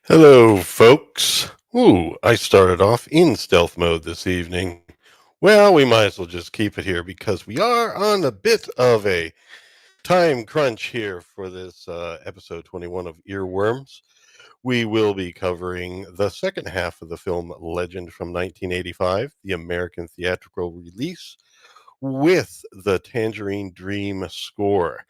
Hello, folks. Ooh, I started off in stealth mode this evening. Well, we might as well just keep it here because we are on a bit of a time crunch here for this episode 21 of Earworms. We will be covering the second half of the film Legend from 1985, the American theatrical release, with the Tangerine Dream score.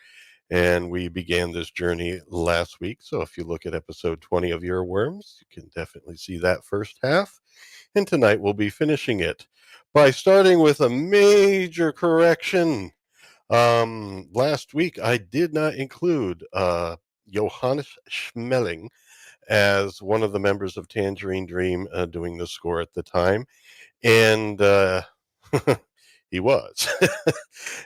And we began this journey last week. So if you look at episode 20 of Earworms, you can definitely see that first half. And tonight we'll be finishing it by starting with a major correction. Last week I did not include Johannes Schmoelling as one of the members of Tangerine Dream doing the score at the time. And he was.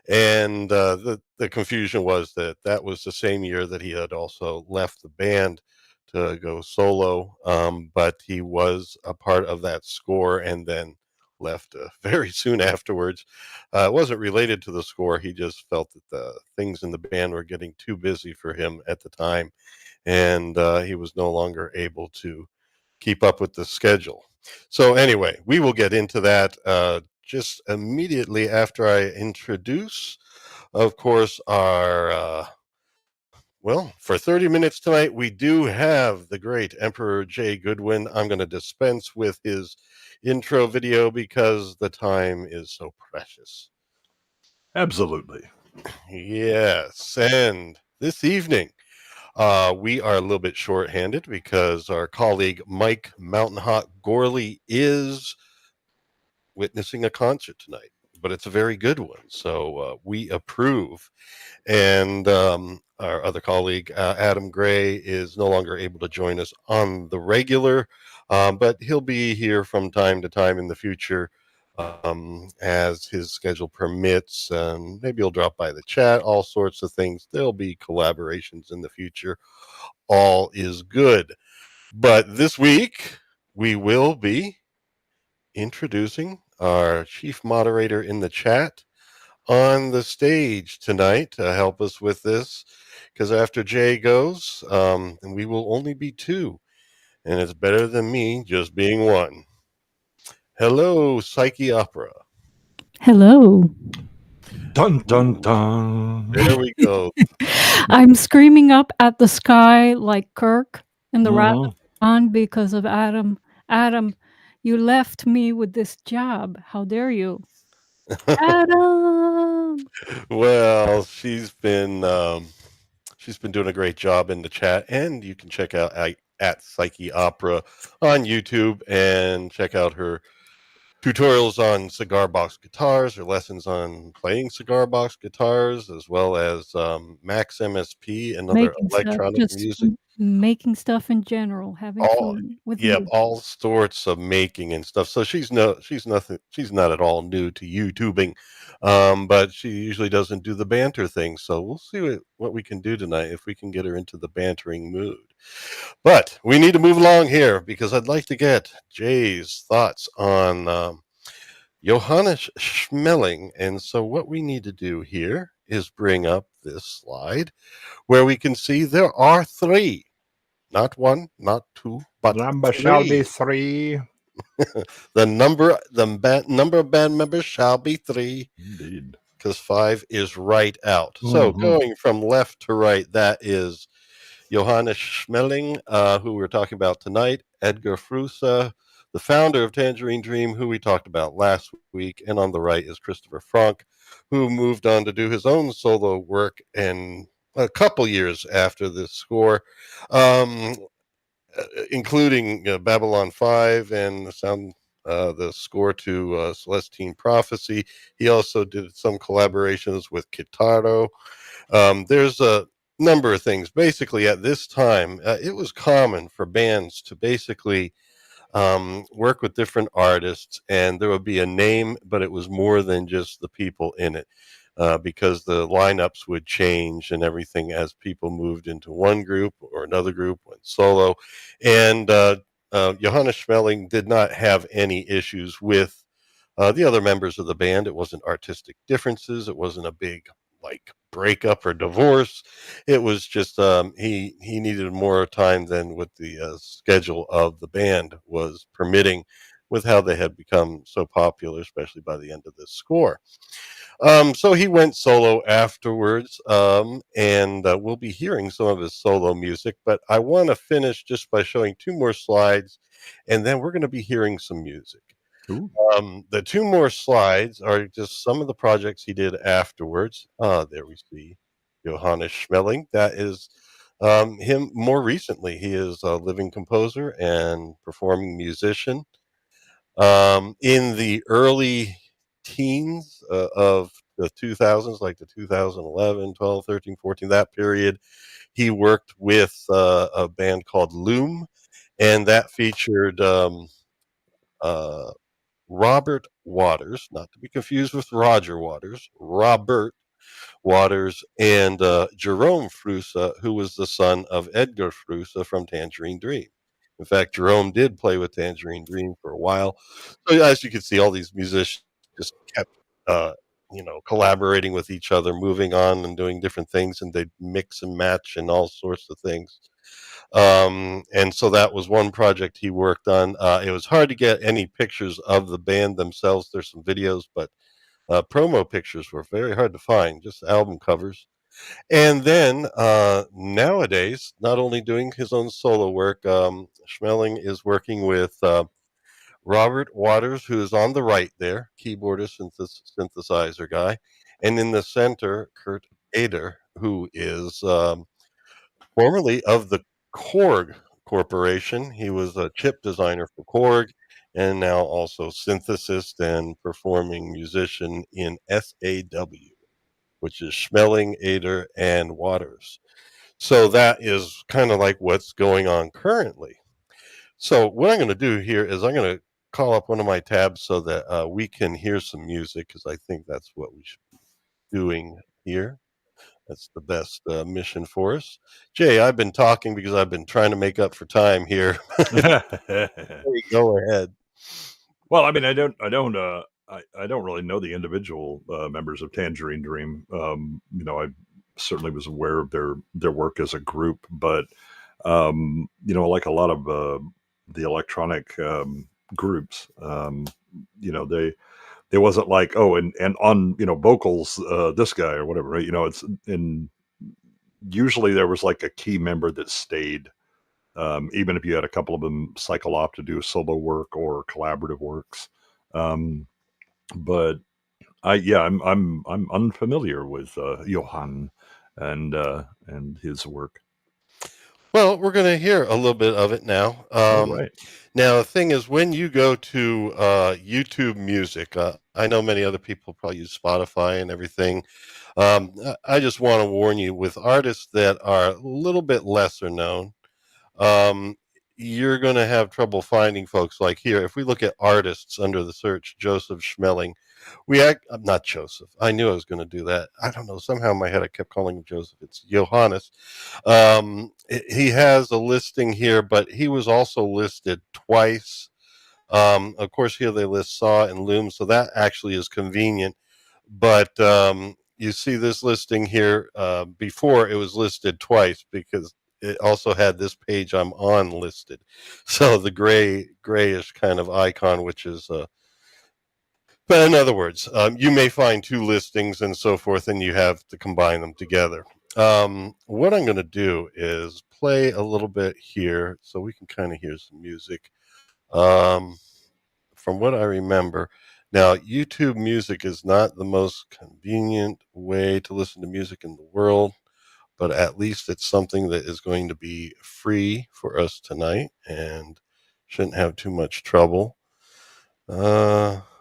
And the confusion was that that was the same year that he had also left the band to go solo, but he was a part of that score and then left very soon afterwards. It wasn't related to the score. He just felt that the things in the band were getting too busy for him at the time, and he was no longer able to keep up with the schedule. So anyway, we will get into that just immediately after I introduce, of course, our well, for 30 minutes tonight, we do have the great Emperor Jay Goodwin. I'm going to dispense with his intro video because the time is so precious. Absolutely. Yes, and this evening, we are a little bit shorthanded because our colleague Mike Mountain Hawk Gorley is witnessing a concert tonight, but it's a very good one. So we approve. And our other colleague, Adam Gray, is no longer able to join us on the regular, but he'll be here from time to time in the future as his schedule permits. Maybe he'll drop by the chat, all sorts of things. There'll be collaborations in the future. All is good. But this week, we will be introducing our chief moderator in the chat on the stage tonight to help us with this. Because after Jay goes, and we will only be two, and it's better than me just being one. Hello, Psyche Opera. Hello. Dun dun dun. There we go. I'm screaming up at the sky like Kirk in the Wrath Mhm. of Khan because of Adam. Adam, you left me with this job. How dare you? Adam. Well, she's been doing a great job in the chat, and you can check out at Psyche Opera on YouTube and check out her tutorials on cigar box guitars or lessons on playing cigar box guitars, as well as Max MSP and other Making stuff, electronic just music. making stuff in general, having All fun with Yeah, music. all sorts of making and stuff. So she's not at all new to YouTubing, but she usually doesn't do the banter thing. So we'll see what we can do tonight if we can get her into the bantering mood. But we need to move along here because I'd like to get Jay's thoughts on Johannes Schmoelling. And so what we need to do here is bring up this slide where we can see there are three, not one, not two, but Number shall be three. 3. The number of band members shall be 3 Indeed. because 5 is right out. So going from left to right, that is Johannes Schmoelling, who we're talking about tonight, Edgar Froese, the founder of Tangerine Dream, who we talked about last week, and on the right is Christopher Franke, who moved on to do his own solo work and a couple years after this score, um, including Babylon 5 and the score to Celestine Prophecy. He also did some collaborations with Kitaro. There's a number of things. Basically, at this time, it was common for bands to basically work with different artists, and there would be a name, but it was more than just the people in it. Because the lineups would change and everything as people moved into one group or another group, went solo. And Johannes Schmoelling did not have any issues with the other members of the band. It wasn't artistic differences. It wasn't a big like breakup or divorce. It was just he needed more time than what the schedule of the band was permitting, with how they had become so popular, especially by the end of this score. So he went solo afterwards, and we'll be hearing some of his solo music. But I want to finish just by showing two more slides, and then we're going to be hearing some music. Ooh. The two more slides are just some of the projects he did afterwards. There we see Johannes Schmoelling. That is him more recently. He is a living composer and performing musician. In the early teens of the 2000s, like the 2011, 12, 13, 14, that period, he worked with a band called Loom, and that featured uh, Robert Waters, not to be confused with Roger Waters, Robert Waters, and Jerome Froese, who was the son of Edgar Froese from Tangerine Dream. In fact, Jerome did play with Tangerine Dream for a while. So as you can see, all these musicians just kept, uh, collaborating with each other, moving on and doing different things, and they'd mix and match and all sorts of things. And so that was one project he worked on. It was hard to get any pictures of the band themselves. There's some videos, but promo pictures were very hard to find, just album covers. And then nowadays, not only doing his own solo work, Schmeling is working with Robert Waters, who is on the right there, keyboardist, synthesizer guy, and in the center, Kurt Ader, who is formerly of the Korg Corporation. He was a chip designer for Korg, and now also synthesist and performing musician in S.A.W., which is Schmeling, Ader, and Waters. So that is kind of like what's going on currently. So what I'm going to do here is I'm going to call up one of my tabs so that we can hear some music, because I think that's what we should be doing here. That's the best mission for us. Jay, I've been talking because I've been trying to make up for time here. Go ahead. Well, I mean, I don't really know the individual members of Tangerine Dream. I certainly was aware of their work as a group, but like a lot of the electronic groups, they wasn't like, oh, and on vocals, this guy or whatever, right? It's and usually there was like a key member that stayed. Even if you had a couple of them cycle off to do solo work or collaborative works. But I'm unfamiliar with Johann and his work. Well, we're going to hear a little bit of it now. All right. Now, the thing is, when you go to YouTube Music, I know many other people probably use Spotify and everything. I just want to warn you, with artists that are a little bit lesser known, um, you're going to have trouble finding folks like here. If we look at artists under the search, Joseph Schmeling, I'm not Joseph. I knew I was going to do that. I don't know. Somehow in my head, I kept calling him Joseph. It's Johannes. He has a listing here, but he was also listed twice. Of course, here they list Saw and Loom, so that actually is convenient. But you see this listing here. Before it was listed twice because it also had this page I'm on listed. So the grayish kind of icon, which is but in other words, you may find two listings and so forth, and you have to combine them together. What I'm going to do is play a little bit here so we can kind of hear some music. From what I remember, now YouTube Music is not the most convenient way to listen to music in the world, but at least it's something that is going to be free for us tonight and shouldn't have too much trouble.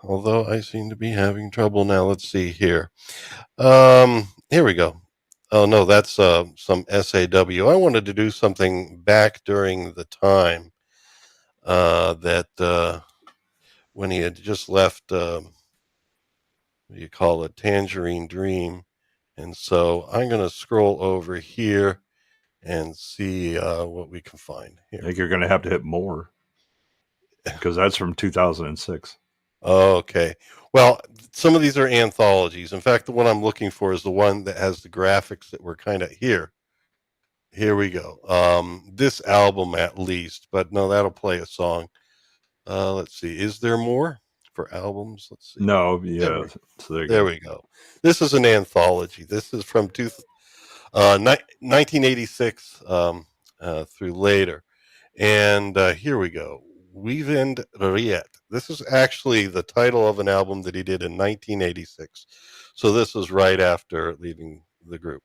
Although I seem to be having trouble now. Let's see here. Here we go. Oh no, that's some S.A.W. I wanted to do something back during the time that when he had just left. What do you call it? Tangerine Dream. And so I'm going to scroll over here and see what we can find I here. think you're going to have to hit more because that's from 2006. Okay. Well, some of these are anthologies. In fact, the one I'm looking for is the one that has the graphics that were kind of here. Here we go. This album at least, but no, that'll play a song. Let's see. Is there more for albums? Let's see. No, There yeah. we, So there you there go. we go. This is an anthology. This is from 1986 through later. And here we go. Weekend Riet. This is actually the title of an album that he did in 1986. So this was right after leaving the group.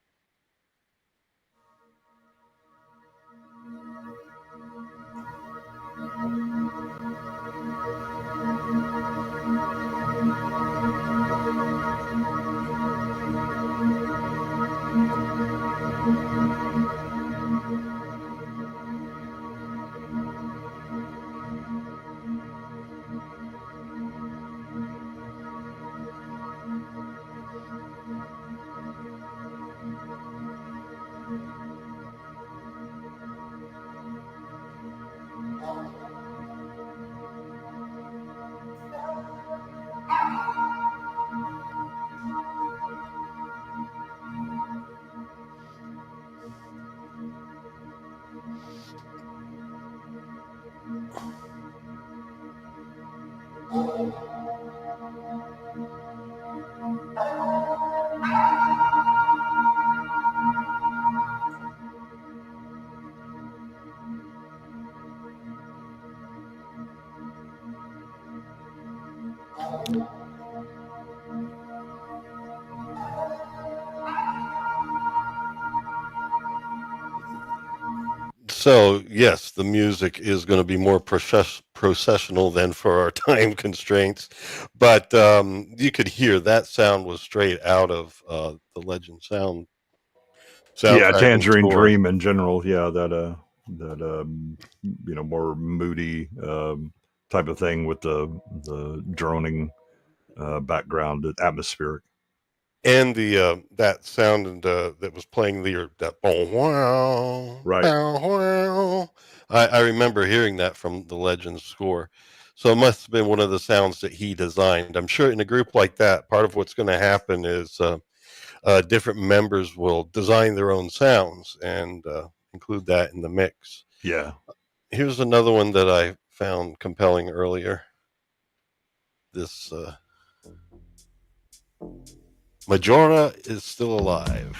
So yes, the music is going to be more processional than for our time constraints, but you could hear that sound was straight out of the Legend Yeah, soundtrack and Tangerine score. Dream in general. Yeah, that more moody type of thing with the droning background, atmospheric. And the that sound and that was playing the that bow wow Right. bow wow. I remember hearing that from the Legends score. So it must have been one of the sounds that he designed. I'm sure in a group like that, part of what's going to happen is different members will design their own sounds and include that in the mix. Yeah. Here's another one that I found compelling earlier. This Majora is still alive.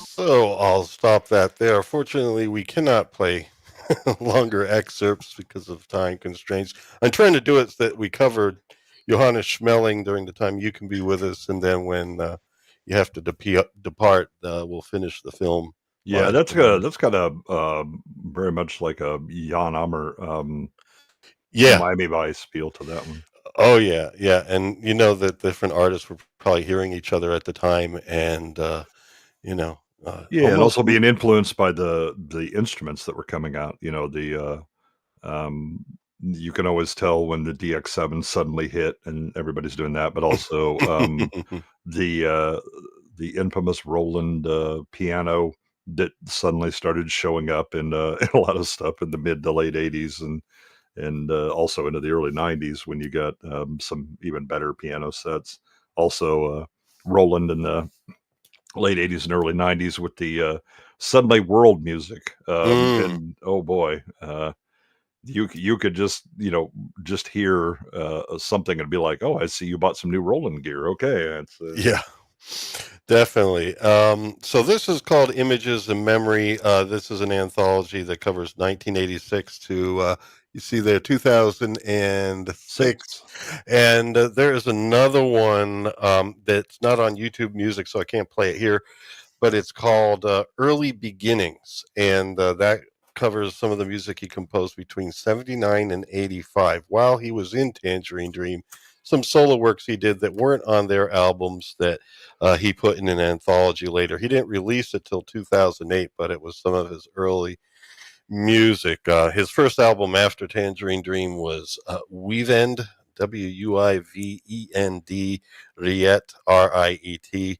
So I'll stop that there. Fortunately, we cannot play longer excerpts because of time constraints. I'm trying to do it so that we covered Johannes Schmoelling during the time you can be with us, and then when you have to depart, we'll finish the film. Yeah, Last one. that's kind of very much like a Jan Ammer Yeah. Miami Vice feel to that one. Oh yeah, yeah. And you know that different artists were probably hearing each other at the time, and you know, Yeah, and almost. also being influenced by the instruments that were coming out. You know, you can always tell when the DX7 suddenly hit, and everybody's doing that. But also the uh, the infamous Roland piano that suddenly started showing up in, in a lot of stuff in the mid to late '80s, and also into the early '90s when you got some even better piano sets. Also, Roland in the late '80s and early '90s with the suddenly world music, Mm. and oh boy, you could just hear something and be like, oh, I see you bought some new rolling gear. Okay, Yeah, definitely. So this is called Images and Memory. This is an anthology that covers 1986 to you see there 2006, and there is another one that's not on YouTube Music, so I can't play it here, but it's called Early Beginnings, and that covers some of the music he composed between 79 and 85 while he was in Tangerine Dream. Some solo works he did that weren't on their albums that he put in an anthology later. He didn't release it till 2008, but it was some of his early music. His first album after Tangerine Dream was Weavend, Wivend, Riet, Riet.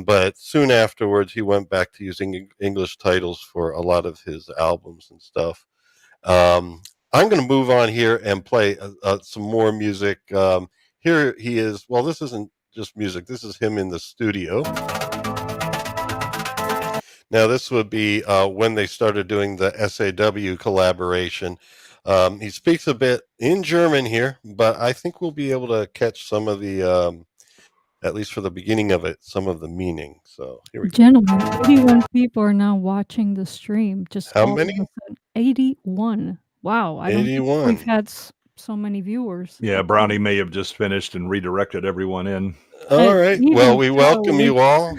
But soon afterwards, he went back to using English titles for a lot of his albums and stuff. Um, I'm going to move on here and play some more music. Here he is. Well, this isn't just music. This is him in the studio. Now, this would be when they started doing the S.A.W. collaboration. He speaks a bit in German here, but I think we'll be able to catch some of the at least for the beginning of it, some of the meaning. So here we go. Gentlemen, 81 people are now watching the stream, just How all of many? a sudden. 81. Wow, I don't think we've 81. had so many viewers. Yeah, Brownie may have just finished and redirected everyone in. All right. Well, Even we so, welcome you all.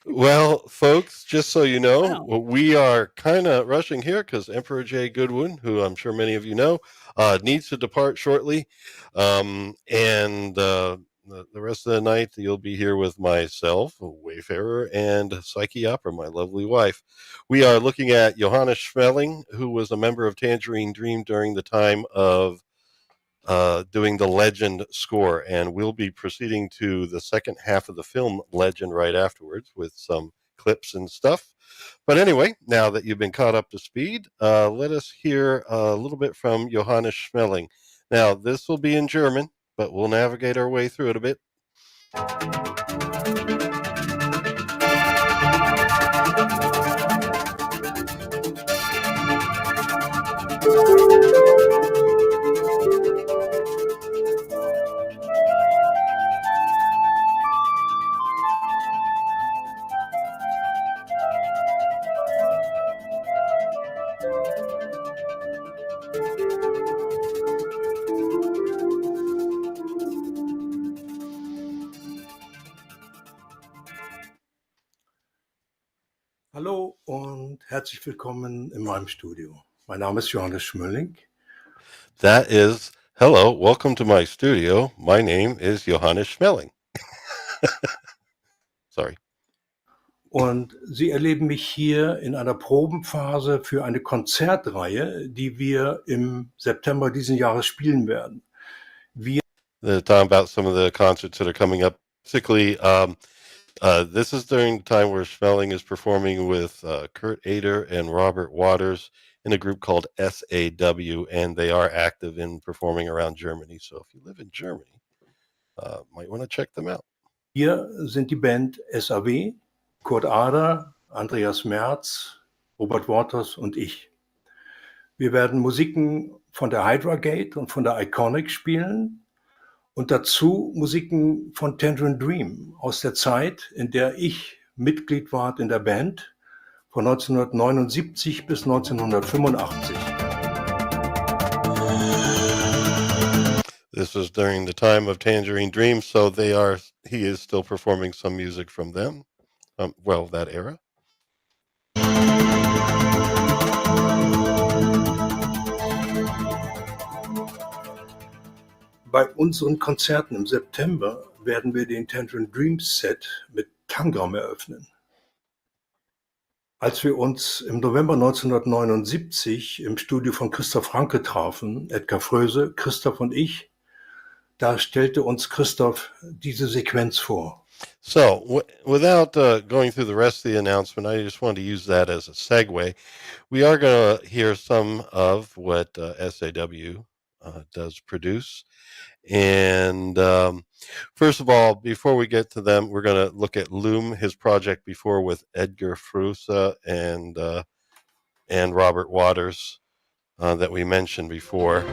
Well, folks, just so you know, Wow. we are kind of rushing here because Emperor Jay Goodwin, who I'm sure many of you know, needs to depart shortly. And the rest of the night, you'll be here with myself, Wayfarer, and Psyche Opera, my lovely wife. We are looking at Johannes Schmoelling, who was a member of Tangerine Dream during the time of doing the Legend score, and we'll be proceeding to the second half of the film Legend right afterwards with some clips and stuff. But anyway, now that you've been caught up to speed, let us hear a little bit from Johannes Schmoelling. Now, this will be in German, but we'll navigate our way through it a bit. Hallo und herzlich willkommen in meinem Studio. Mein Name ist Johannes Schmoelling. That is, hello, welcome to my studio. My name is Johannes Schmoelling. Sorry. Und Sie erleben mich hier in einer Probenphase für eine Konzertreihe, die wir im September diesen Jahres spielen werden. They're talking about some of the concerts that are coming up. Basically, this is during the time where Schmoelling is performing with Kurt Ader and Robert Waters in a group called S.A.W., and they are active in performing around Germany. So if you live in Germany, might want to check them out. Wir sind die Band S.A.W., Kurt Ader, Andreas Merz, Robert Waters und ich. Wir werden Musiken von der Hydra Gate und von der Iconic spielen und dazu Musiken von Tangerine Dream aus der Zeit, in der ich Mitglied war in der Band von 1979 bis 1985. This was during the time of Tangerine Dream, so he is still performing some music from them. That era. Bei unseren Konzerten im September werden wir den Tangerine Dream Set mit Tangram eröffnen. Als wir uns im November 1979 im Studio von Christoph Franke trafen, Edgar Froese, Christoph und ich, da stellte uns Christoph diese Sequenz vor. So, without going through the rest of the announcement, I just wanted to use that as a segue. We are going to hear some of what S.A.W. Does produce. And first of all, before we get to them, we're going to look at Loom, his project before with Edgar Froese and Robert Waters. that we mentioned before.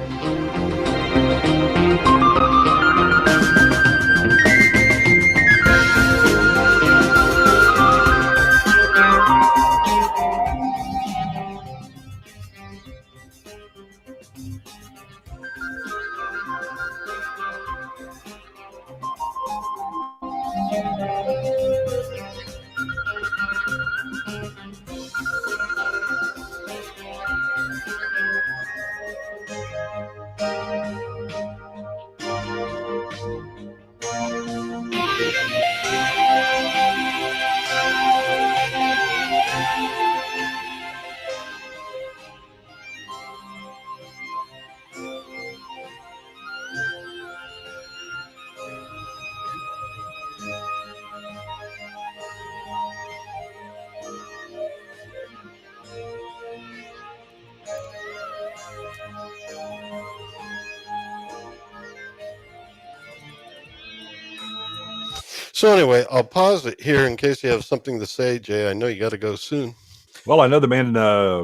So anyway, I'll pause it here in case you have something to say, Jay. I know you got to go soon. Well, I know the man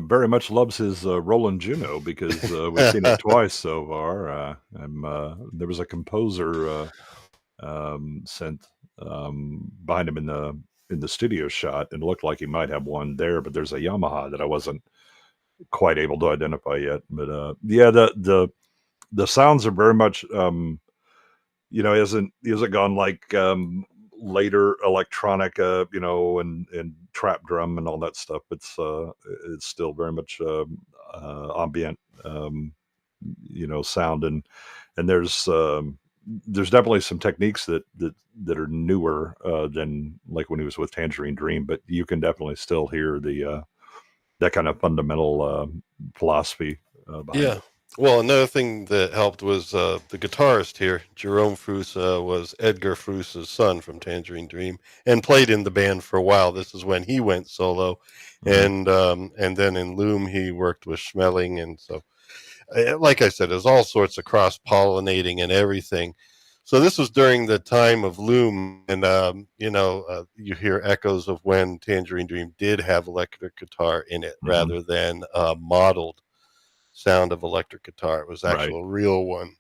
very much loves his Roland Juno because we've seen it twice so far. There was a composer sent behind him in the studio shot, and it looked like he might have one there, but there's a Yamaha that I wasn't quite able to identify yet. But yeah, the sounds are very much isn't gone like later electronic and trap drum and all that stuff. It's still very much ambient sound, and there's definitely some techniques that are newer than like when he was with Tangerine Dream, but you can definitely still hear the that kind of fundamental philosophy behind Yeah. it. Well, another thing that helped was the guitarist here, Jerome Froese, was Edgar Froese's son from Tangerine Dream, and played in the band for a while. This is when he went solo, and then in Loom he worked with Schmoelling, and so, like I said, there's all sorts of cross pollinating and everything. So this was during the time of Loom, and you hear echoes of when Tangerine Dream did have electric guitar in it, rather than modeled sound of electric guitar. It was actually a real one.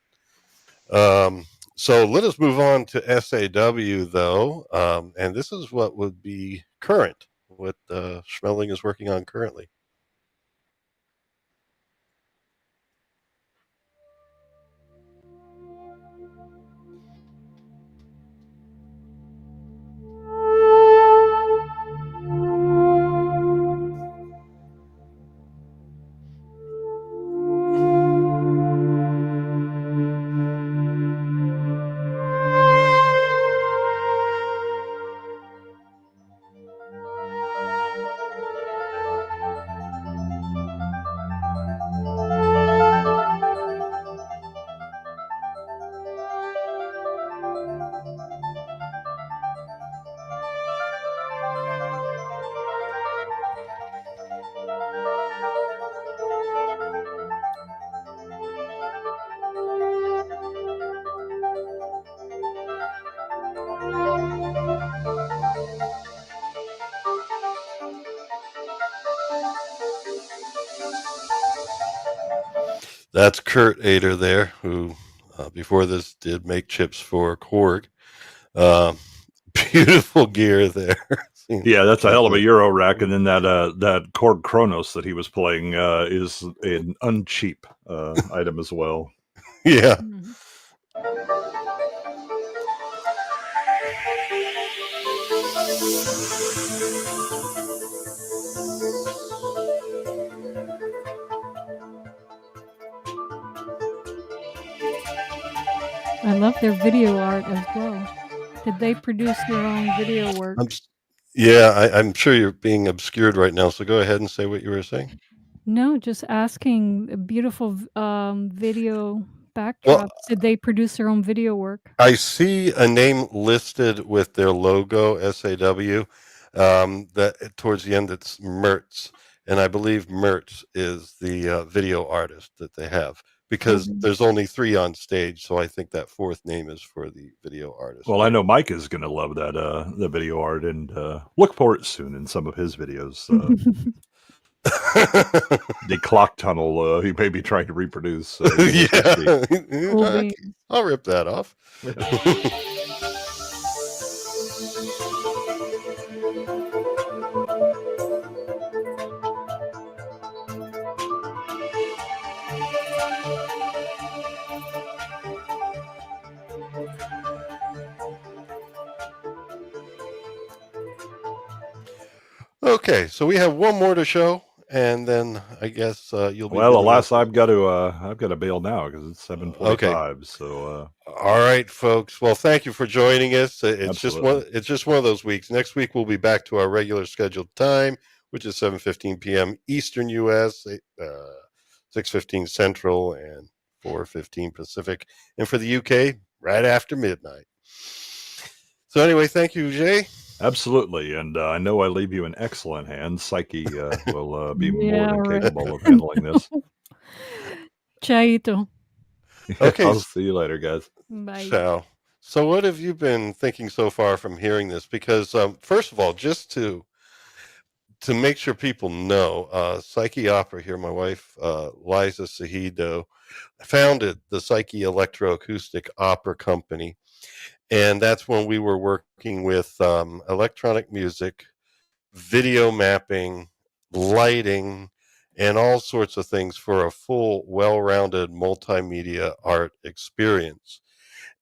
So let us move on to S.A.W. though, and this is what would be current, what Schmoelling is working on currently. That's Kurt Ader there, who before this did make chips for Korg. Beautiful gear there. Yeah, that's a hell of a Euro rack, and then that Korg Kronos that he was playing is an uncheap item as well. Yeah. I love their video art as well. Did they produce their own video work? I'm sure you're being obscured right now, so go ahead and say what you were saying. No, just asking. Beautiful video backdrops. Did they produce their own video work? I see a name listed with their logo, S.A.W. That towards the end it's Mertz, and I believe Mertz is the video artist that they have, because there's only 3 on stage, so I think that 4th name is for the video artist. Well, I know Mike is going to love that the video art, and look for it soon in some of his videos. the clock tunnel he may be trying to reproduce. Yeah. Cool Okay, beans. I'll rip that off. Okay, so we have one more to show, and then I guess you'll be. Well, bidding alas, us- I've got to bail now because it's 7:45. So All right, folks. Well, thank you for joining us. It's Absolutely. just one of those weeks. Next week we'll be back to our regular scheduled time, which is 7:15 p.m. Eastern U.S., 6:15 Central, and 4:15 Pacific, and for the UK, right after midnight. So anyway, thank you, Jay. absolutely, and I know I leave you in excellent hands. Psyche will be more Yeah, than right. capable of handling this. Chaito. Okay. I'll see you later, guys. Bye. Ciao. So what have you been thinking so far from hearing this? Because first of all, just to make sure people know, Psyche Opera here, my wife, Liza Sahido, founded the Psyche Electroacoustic Opera Company. And that's when we were working with electronic music, video mapping, lighting, and all sorts of things for a full, well-rounded multimedia art experience.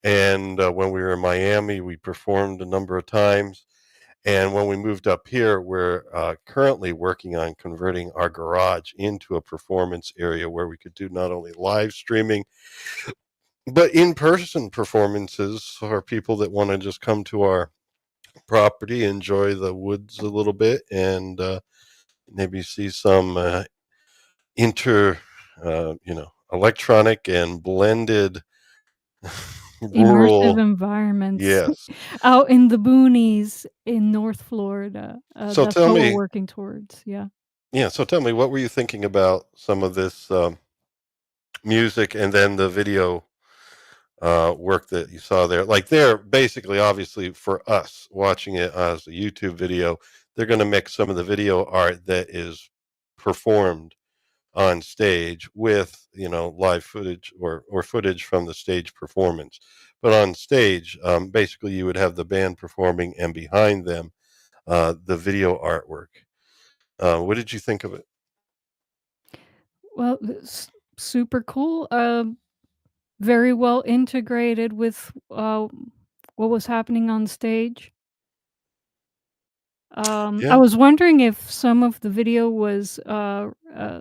And when we were in Miami, we performed a number of times. And when we moved up here, we're currently working on converting our garage into a performance area where we could do not only live streaming, but in-person performances for people that want to just come to our property, enjoy the woods a little bit, and maybe see some electronic and blended Immersive rural. environments Yes. out in the boonies in North Florida. So That's tell what we're me, working towards. Yeah. so tell me, what were you thinking about some of this music and then the video work that you saw there? Like, they're basically, obviously, for us watching it as a YouTube video, they're going to mix some of the video art that is performed on stage with live footage or footage from the stage performance. But on stage, basically, you would have the band performing, and behind them, the video artwork. What did you think of it? Well, it's super cool. Very well integrated with what was happening on stage. I Yeah. was wondering if some of the video was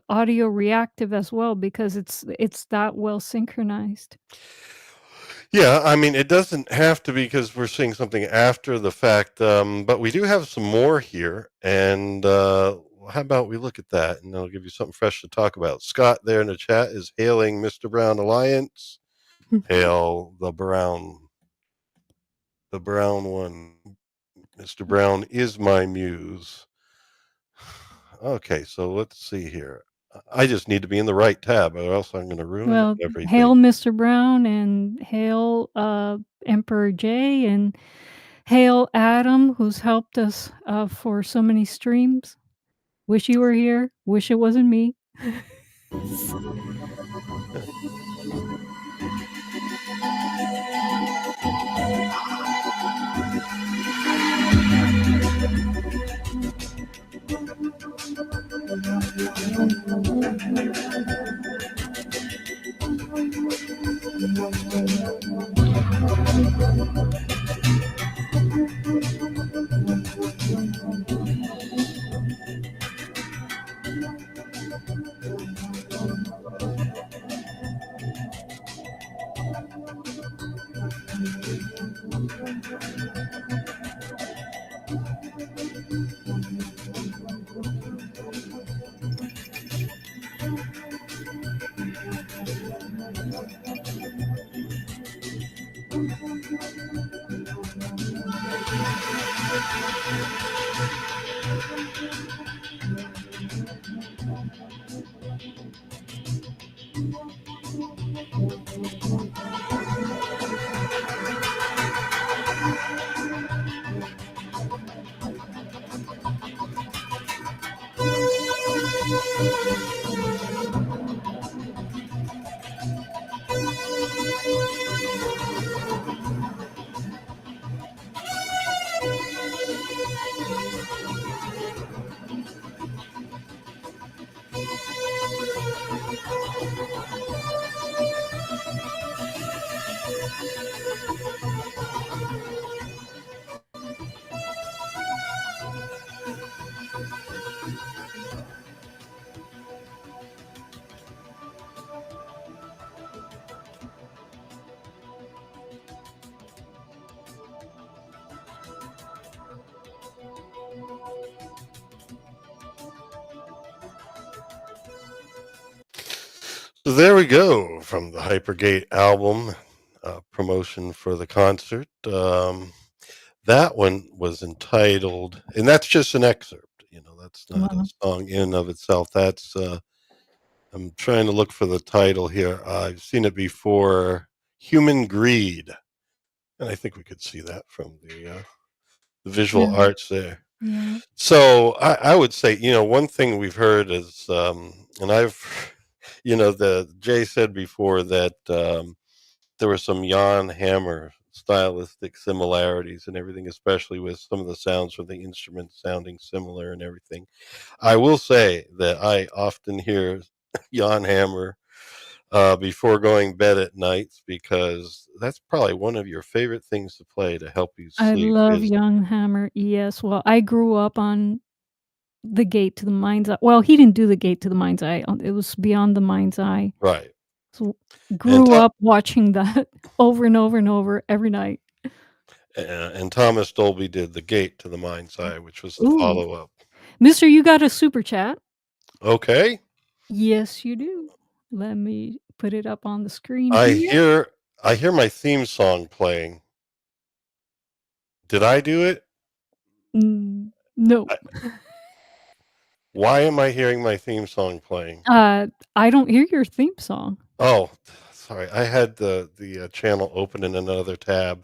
audio reactive as well because it's that well synchronized. Yeah, I mean, it doesn't have to be because we're seeing something after the fact, but we do have some more here. And how about we look at that, and I'll give you something fresh to talk about. Scott there in the chat is hailing Mr. Brown Alliance. Hail the brown one. Mr. Brown is my muse. Okay, so let's see here. I just need to be in the right tab, or else I'm going to ruin Well, everything. hail Mr. Brown and hail Emperor Jay and hail Adam, who's helped us for so many streams. Wish you were here. Wish it wasn't me. So there we go from the Hypergate album, promotion for the concert. That one was entitled, and that's just an excerpt. That's not a Wow. song in and of itself. That's I'm trying to look for the title here. I've seen it before. Human Greed, and I think we could see that from the visual Yeah. arts there. Yeah. So I would say, one thing we've heard is, and I've, the Jay said before that there were some Jan Hammer stylistic similarities and everything, especially with some of the sounds from the instruments sounding similar and everything. I will say that I often hear Jan Hammer before going bed at nights because that's probably one of your favorite things to play to help you I sleep love is Young Hammer. Yes. Well, I grew up on The Gate to the Mind's Eye. Well, he didn't do The Gate to the Mind's Eye. It was Beyond the Mind's Eye. right. So And grew up watching that over and over and over every night. and Thomas Dolby did The Gate to the Mind's Eye, which was the Ooh. follow-up. Mister, you got a super chat? Okay. Yes, you do. Let me put it up on the screen I here. hear I hear my theme song playing. Did I do it? No. I, why am I hearing my theme song playing? I don't hear your theme song. Oh, sorry. I had the channel open in another tab.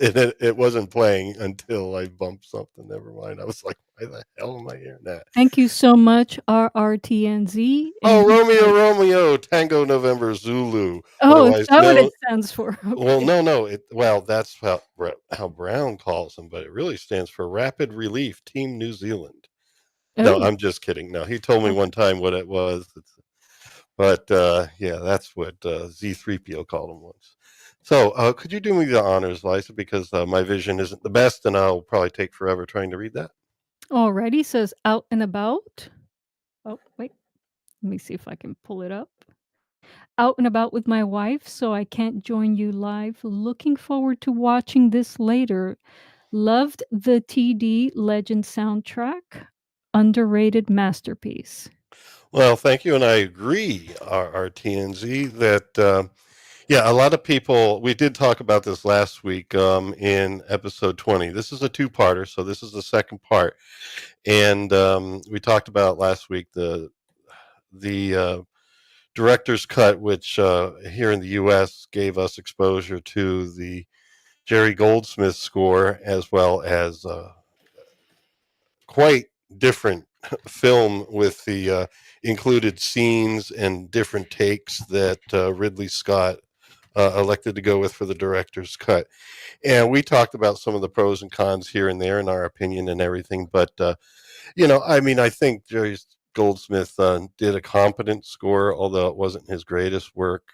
It wasn't playing until I bumped something. Never mind. I was like, why the hell am I hearing that? Thank you so much, RRTNZ. Oh, And he Romeo, said, Romeo, Tango November Zulu. "Oh, is Otherwise that what it known. stands for?" Well, Okay. no. That's how Brown calls them, but it really stands for Rapid Relief Team New Zealand. No, Oh, I'm just kidding. No, he told me okay. one time what it was. But yeah, that's what Z3PO called him once. So could you do me the honors, Liza, because my vision isn't the best, and I'll probably take forever trying to read that. Alrighty, says Out and About. Oh, wait. Let me see if I can pull it up. Out and about with my wife, so I can't join you live. Looking forward to watching this later. Loved the TD Legend soundtrack. Underrated masterpiece. Well, thank you, and I agree, our TNZ, that yeah, a lot of people. We did talk about this last week in episode 20. This is a two-parter, so this is the second part, and we talked about last week the director's cut, which here in the U.S. gave us exposure to the Jerry Goldsmith score, as well as quite different film with the included scenes and different takes that Ridley Scott elected to go with for the director's cut. And we talked about some of the pros and cons here and there in our opinion and everything. But, I mean, I think Jerry Goldsmith did a competent score, although it wasn't his greatest work.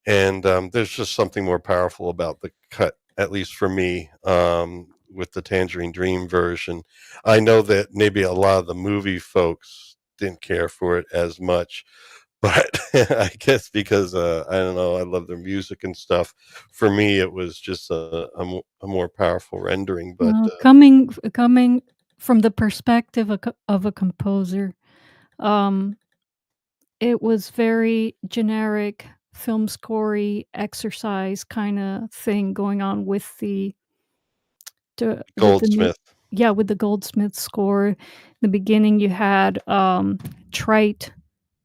And there's just something more powerful about the cut, at least for me, with the Tangerine Dream version. I know that maybe a lot of the movie folks didn't care for it as much, but I guess because I don't know, I love their music and stuff. For me, it was just a more powerful rendering. But Well, coming from the perspective of a composer, um, it was very generic film scorey exercise kinda thing going on with the new Goldsmith, yeah, with the Goldsmith score. The beginning, you had, trite,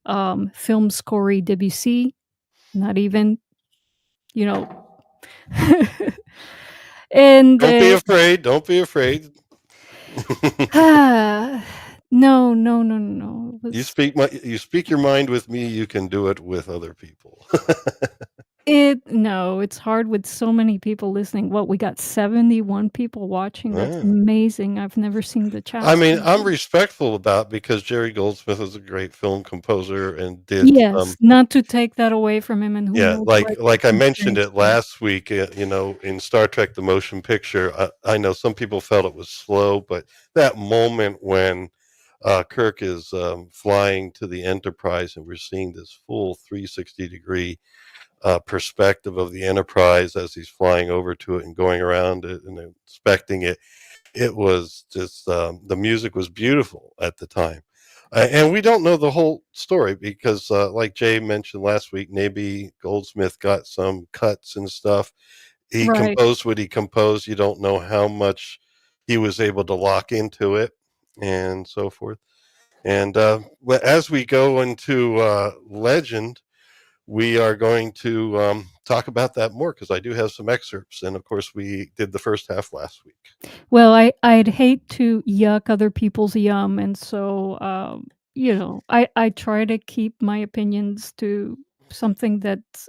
film scorey Debussy, not even, you know. And, don't be afraid. Don't be afraid. No, no, no, no, no. It was You speak your mind with me, you can do it with other people. no, it's hard with so many people listening. What, we got 71 people watching? That's Yeah. amazing. I've never seen the chat I so mean, I'm big. respectful about because Jerry Goldsmith is a great film composer and did Yes, not to take that away from him, and who yeah, knows what like I he's mentioned doing it today. last week, in Star Trek: The Motion Picture. I know some people felt it was slow, but that moment when Kirk is flying to the Enterprise, and we're seeing this full 360-degree perspective of the Enterprise as he's flying over to it and going around it and inspecting it. It was just the music was beautiful at the time. And we don't know the whole story because, like Jay mentioned last week, maybe Goldsmith got some cuts and stuff. He Right. composed what he composed. You don't know how much he was able to lock into it and so forth. And as we go into Legend, we are going to talk about that more because I do have some excerpts. And of course, we did the first half last week. Well, I'd hate to yuck other people's yum, and so, I try to keep my opinions to something that's,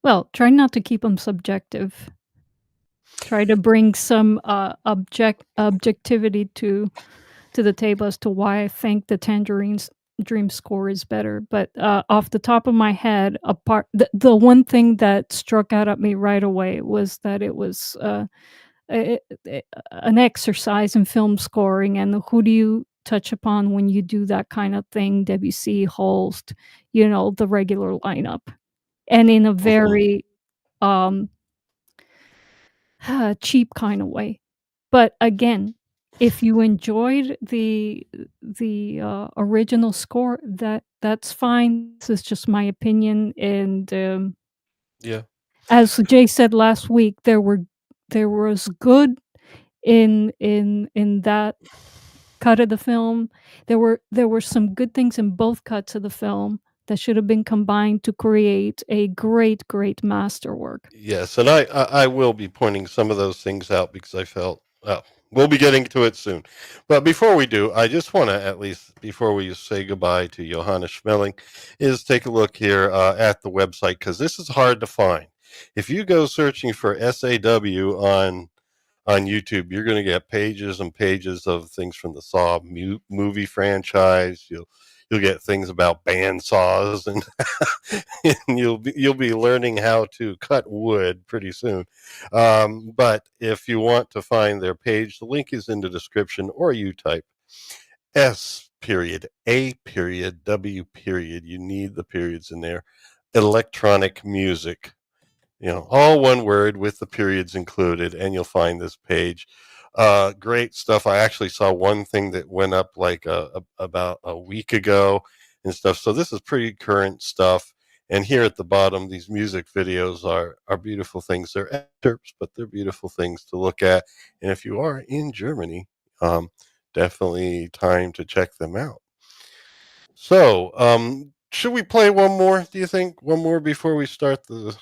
well, try not to keep them subjective. Try to bring some, objectivity to the table as to why I think the Tangerines Dream score is better, but, off the top of my head, the one thing that struck out at me right away was that it was, an exercise in film scoring, and who do you touch upon when you do that kind of thing? Debussy, Holst, the regular lineup, and in a Mhm. very, um, cheap kinda way. But again, if you enjoyed the original score, that's fine. This is just my opinion, and, Yeah. as Jay said last week, there was good in that cut of the film. There were some good things in both cuts of the film that should have been combined to create a great, great masterwork. Yes, and I will be pointing some of those things out because I felt we'll be getting to it soon. But before we do, I just want to at least before we say goodbye to Johannes Schmoelling, is take a look here at the website because this is hard to find. If you go searching for S.A.W. on YouTube, you're going to get pages and pages of things from the Saw movie franchise. You'll get things about band saws and and you'll be learning how to cut wood pretty soon. But if you want to find their page, the link is in the description, or you type S period A period W period. You need the periods in there. Electronic music, all one word with the periods included, and you'll find this page. Great stuff. I actually saw one thing that went up like about a week ago and stuff. So this is pretty current stuff. And here at the bottom, these music videos are beautiful things. They're excerpts, but they're beautiful things to look at. And if you are in Germany, definitely time to check them out. So, should we play one more? Do you think one more before we start the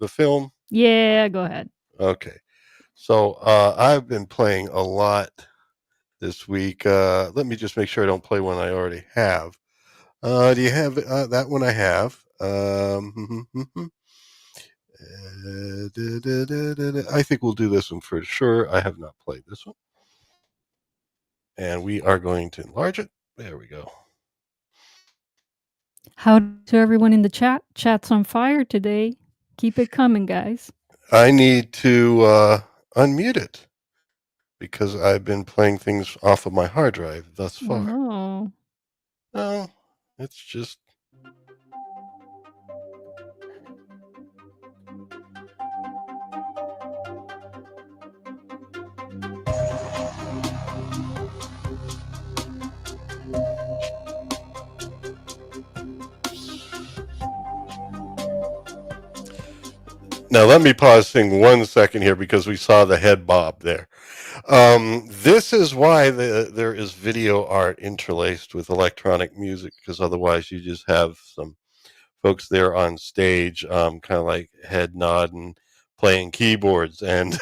film? Yeah, go ahead. Okay. So I've been playing a lot this week. Let me just make sure I don't play one I already have. Do you have that one I have? I think we'll do this one for sure. I have not played this one. And we are going to enlarge it. There we go. Howdy to everyone in the chat. Chat's on fire today. Keep it coming, guys. I need to unmute it because I've been playing things off of my hard drive thus far. Oh. No, it's just. Now let me pause thing 1 second here because we saw the head bob there. This is why there is video art interlaced with electronic music because otherwise you just have some folks there on stage, kind of like head nodding, playing keyboards, and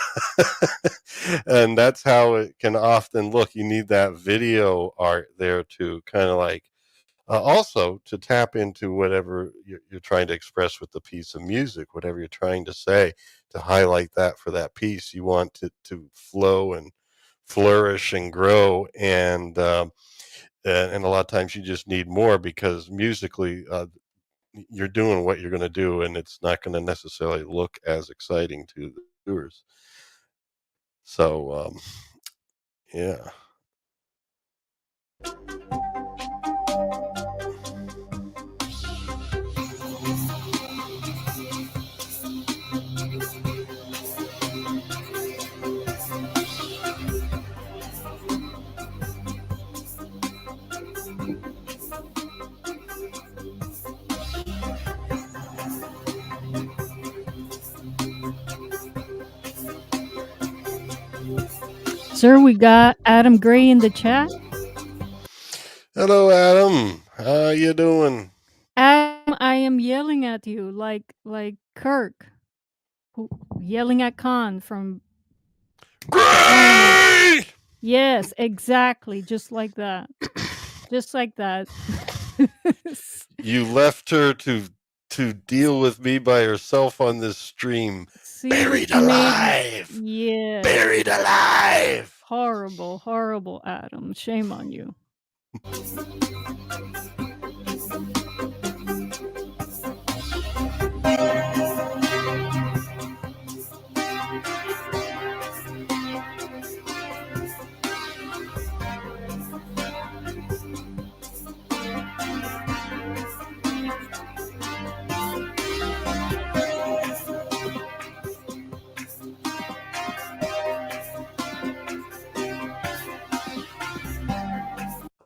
and that's how it can often look. You need that video art there to kind of like also to tap into whatever you're trying to express with the piece of music, whatever you're trying to say, to highlight that for that piece. You want it to flow and flourish and grow, and a lot of times you just need more, because musically you're doing what you're going to do, and it's not going to necessarily look as exciting to the viewers. So yeah. Sir, we got Adam Gray in the chat. Hello, Adam. How you doing? Adam, I am yelling at you like Kirk, yelling at Khan from Gray! Yes, exactly, just like that. Just like that. You left her to deal with me by herself on this stream. See Buried what you made? alive. Yeah. Buried alive. Horrible, horrible, Adam. Shame on you.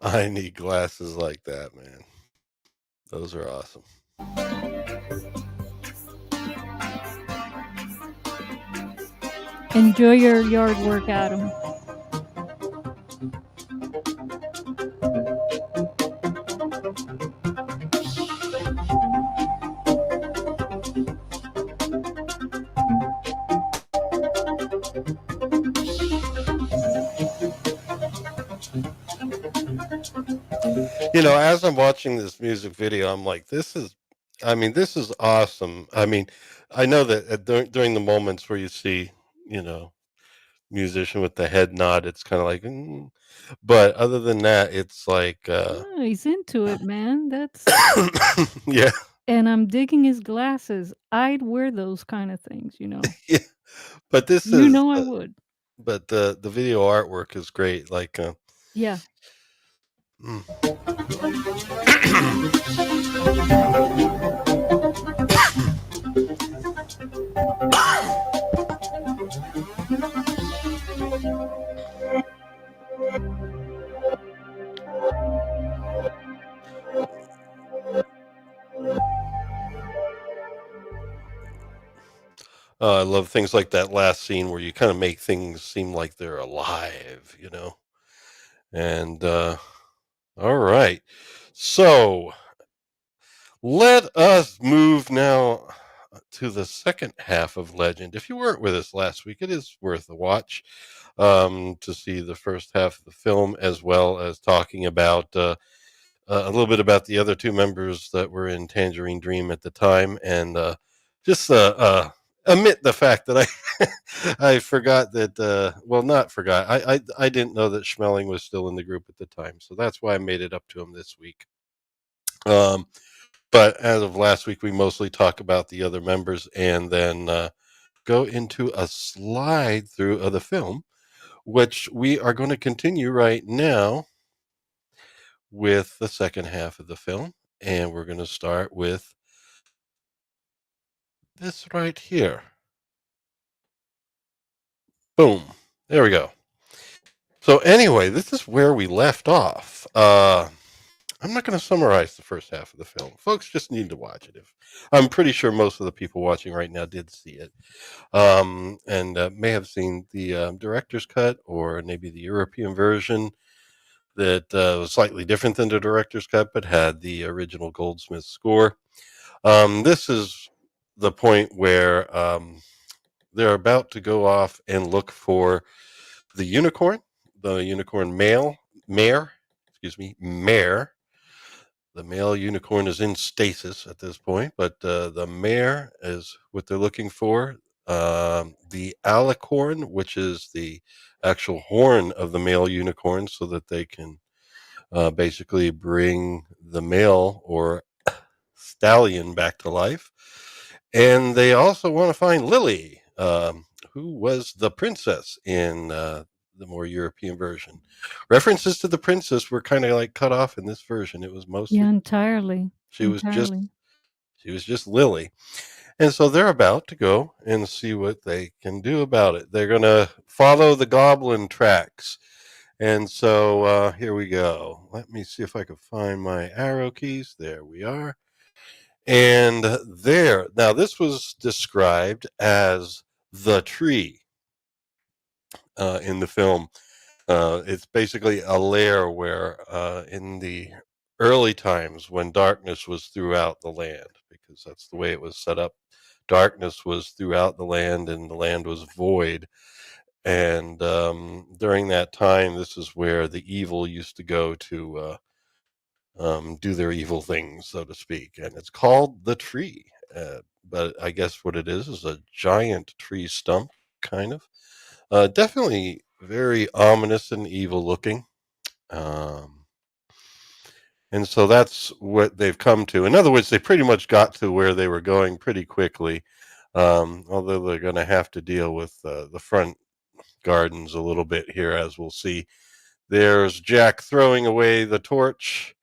I need glasses like that, man. Those are awesome. Enjoy your yard work, Adam. You know, as I'm watching this music video, I'm like, this is awesome. I mean, I know that during the moments where you see, you know, musician with the head nod, it's kind of like, but other than that, it's like, Oh, he's into it, man. That's yeah, and I'm digging his glasses. I'd wear those kind of things, you know. yeah. But this You is, know I would. but the video artwork is great. Like, Yeah. I love things like that last scene where you kind of make things seem like they're alive, you know. And all right, so let us move now to the second half of Legend. If you weren't with us last week, it is worth a watch to see the first half of the film, as well as talking about a little bit about the other two members that were in Tangerine Dream at the time, and just admit the fact that I forgot that. Well, not forgot. I didn't know that Schmoelling was still in the group at the time, so that's why I made it up to him this week. But as of last week, we mostly talk about the other members, and then go into a slide through of the film, which we are going to continue right now with the second half of the film. And we're going to start with this right here. Boom. There we go. So anyway, this is where we left off. I'm not going to summarize the first half of the film. Folks just need to watch it. I'm pretty sure most of the people watching right now did see it, and may have seen the director's cut, or maybe the European version that was slightly different than the director's cut, but had the original Goldsmith score. This is the point where they're about to go off and look for the unicorn mare. The male unicorn is in stasis at this point, but the mare is what they're looking for. The alicorn, which is the actual horn of the male unicorn, so that they can basically bring the male or stallion back to life. And they also want to find Lily, who was the princess in the more European version. References to the princess were kind of like cut off in this version. It was mostly entirely. she was just Lily. And so they're about to go and see what they can do about it. They're going to follow the goblin tracks. And so here we go. Let me see if I can find my arrow keys. There we are. And there, now this was described as the tree in the film. It's basically a lair where in the early times when darkness was throughout the land, because that's the way it was set up. Darkness was throughout the land and the land was void. And during that time, this is where the evil used to go to do their evil things, so to speak. And it's called the tree. But I guess what it is a giant tree stump, kind of. Definitely very ominous and evil looking. Um, and so that's what they've come to. In other words, they pretty much got to where they were going pretty quickly. Although they're going to have to deal with the front gardens a little bit here, as we'll see. There's Jack throwing away the torch.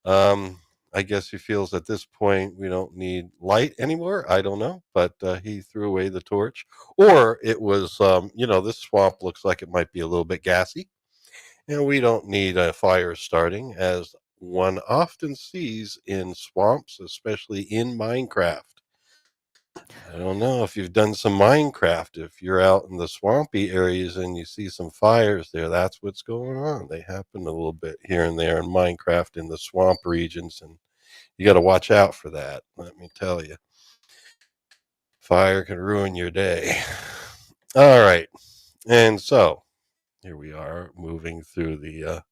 Um, I guess he feels at this point we don't need light anymore. I don't know, but he threw away the torch. Or it was, this swamp looks like it might be a little bit gassy, and we don't need a fire starting, as one often sees in swamps, especially in Minecraft. I don't know if you've done some Minecraft. If you're out in the swampy areas and you see some fires there, that's what's going on. They happen a little bit here and there in Minecraft in the swamp regions, and you got to watch out for that. Let me tell you, fire can ruin your day. All right, and so here we are moving through the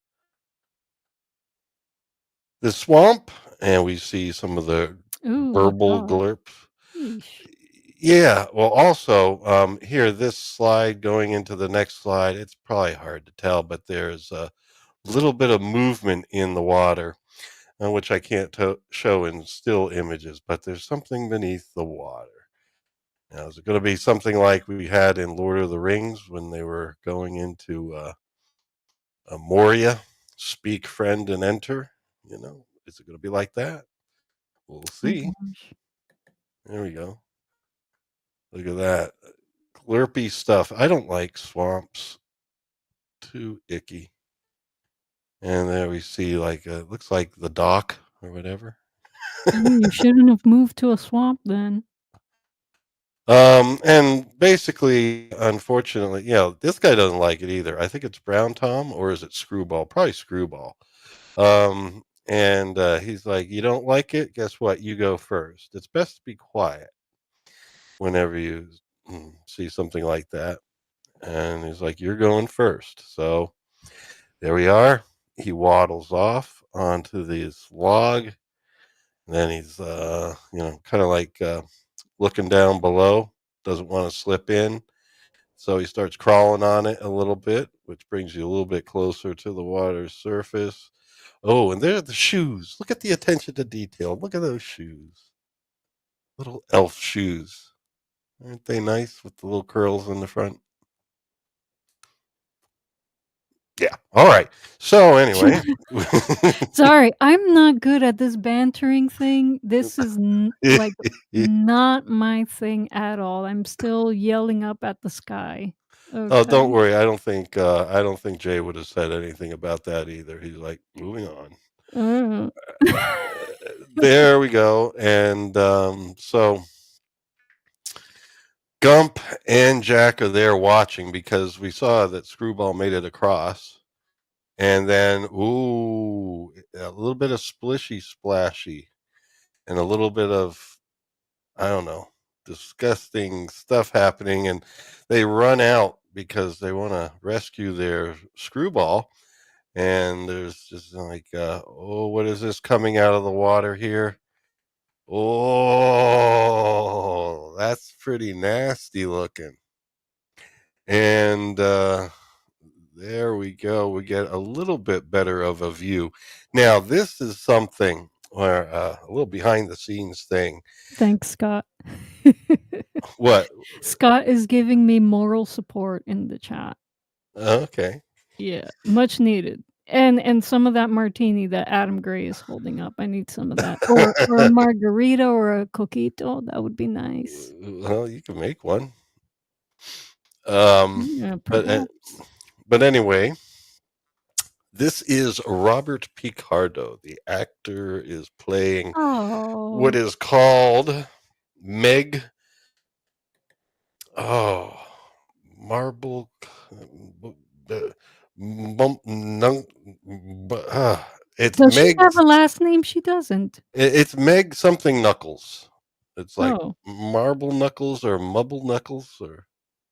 swamp, and we see some of the Ooh, a burble dog. glurps. Yeesh. Yeah, well, also, here, this slide going into the next slide, it's probably hard to tell, but there's a little bit of movement in the water, which I can't show in still images, but there's something beneath the water. Now, is it going to be something like we had in Lord of the Rings when they were going into Moria, speak, friend, and enter? Is it going to be like that? We'll Oh see. gosh. There we go. Look at that. Glurpy stuff. I don't like swamps. Too icky. And there we see looks like the dock or whatever. You shouldn't have moved to a swamp then. And basically, unfortunately, this guy doesn't like it either. I think it's Brown Tom, or is it Screwball? Probably Screwball. And he's like, you don't like it? Guess what? You go first. It's best to be quiet whenever you see something like that. And he's like, you're going first. So there we are. He waddles off onto this log. And then he's, kind of like looking down below, doesn't want to slip in. So he starts crawling on it a little bit, which brings you a little bit closer to the water's surface. Oh, and there are the shoes. Look at the attention to detail. Look at those shoes. Little elf shoes. Aren't they nice with the little curls in the front? Yeah. All right. So anyway. Sorry, I'm not good at this bantering thing. This is like not my thing at all. I'm still yelling up at the sky. Oh, don't Okay. worry. I don't think Jay would have said anything about that either. He's like, moving on. Uh. There we go. And so Gump and Jack are there watching, because we saw that Screwball made it across. And then, ooh, a little bit of splishy splashy and a little bit of, I don't know, disgusting stuff happening, and they run out because they want to rescue their screwball. And there's just like, oh, what is this coming out of the water here? Oh, that's pretty nasty looking. And there we go. We get a little bit better of a view. Now, this is something where a little behind the scenes thing. Thanks, Scott. What? Scott is giving me moral support in the chat. Okay. Yeah, much needed. And some of that martini that Adam Gray is holding up. I need some of that. Or a margarita or a coquito. That would be nice. Well, you can make one. Yeah, perhaps. But anyway, this is Robert Picardo. The actor is playing what Oh. is called Meg. Oh, Marble. It's Does she Meg. have a last name? She doesn't. It's Meg something Knuckles. It's like Oh. Marble Knuckles or Mubble Knuckles or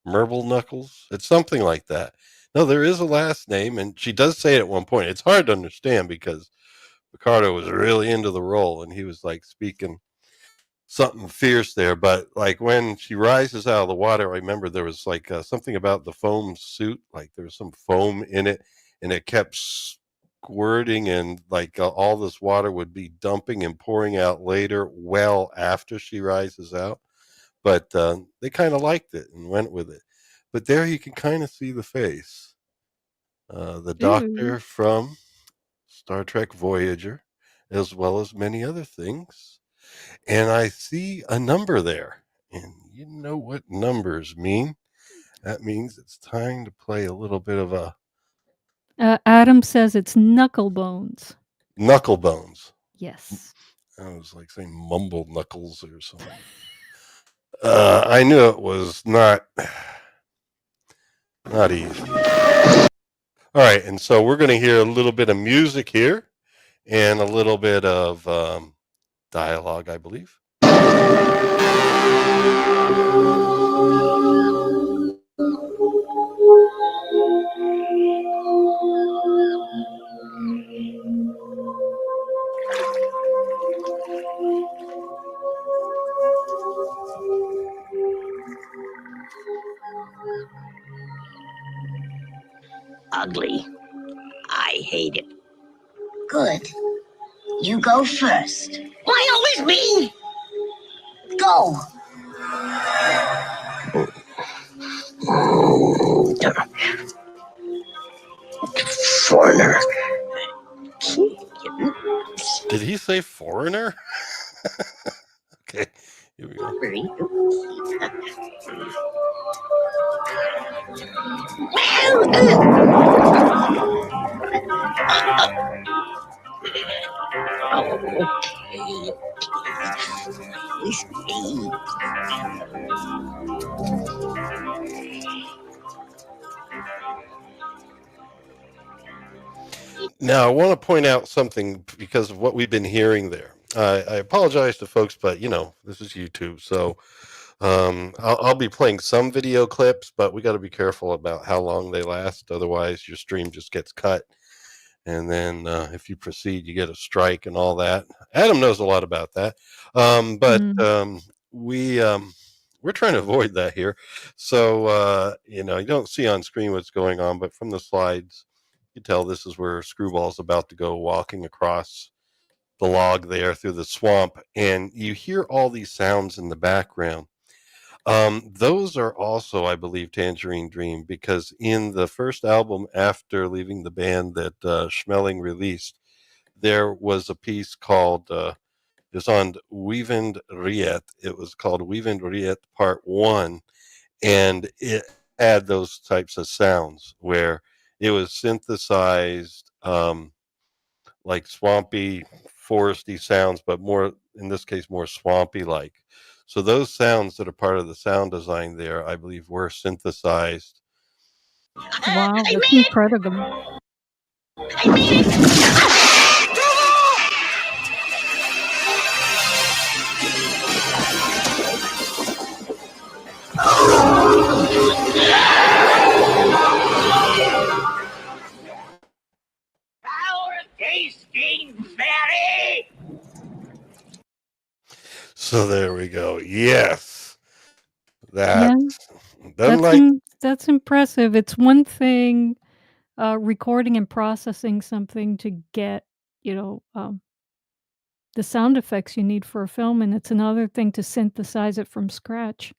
Merble Knuckles. It's something like that. No, there is a last name, and she does say it at one point. It's hard to understand because Picardo was really into the role, and he was like speaking something fierce there. But like when she rises out of the water, I remember there was like something about the foam suit, like there was some foam in it, and it kept squirting, and like all this water would be dumping and pouring out later, well after she rises out. But they kind of liked it and went with it. But there you can kind of see the face. The doctor from Star Trek Voyager, as well as many other things. And I see a number there. And you know what numbers mean. That means it's time to play a little bit of a... Adam says it's Knucklebones. Knucklebones. Yes. I was like saying mumble knuckles or something. I knew it was not easy. All right, and so we're going to hear a little bit of music here and a little bit of dialogue, I believe. Ugly. I hate it. Good. You go first. Why always me? Go. Foreigner. Did he say foreigner? Okay, here we go. Now, I want to point out something because of what we've been hearing there. I apologize to folks, but you know, this is YouTube, so I'll be playing some video clips, but we got to be careful about how long they last. Otherwise, your stream just gets cut. And then if you proceed, you get a strike and all that. Adam knows a lot about that. We're trying to avoid that here. So, you know, you don't see on screen what's going on, but from the slides, you tell this is where Screwball's about to go walking across the log there through the swamp. And you hear all these sounds in the background. Those are also, I believe, Tangerine Dream, because in the first album after leaving the band that Schmoelling released, there was a piece called, it was on Wievend Riet. It was called Wievend Riet Part 1, and it had those types of sounds where it was synthesized like swampy, foresty sounds, but more, in this case, more swampy-like. So those sounds that are part of the sound design there, I believe, were synthesized. Wow, that's incredible. I made it! So there we go. Yes. Yeah, that's impressive. It's one thing, recording and processing something to get, you know, the sound effects you need for a film, and it's another thing to synthesize it from scratch.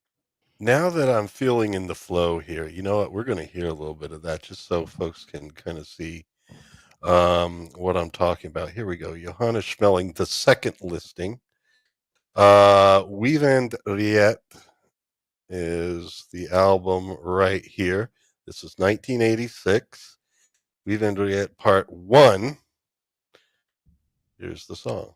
Now that I'm feeling in the flow here, you know what? We're going to hear a little bit of that just so folks can kind of see what I'm talking about. Here we go. Johannes Schmoelling, the second listing. Wie and Riet is the album right here. This is 1986. Wie and Riet Part 1. Here's the song.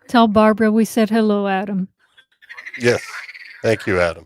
Tell Barbara we said hello, Adam. Yes. Thank you, Adam.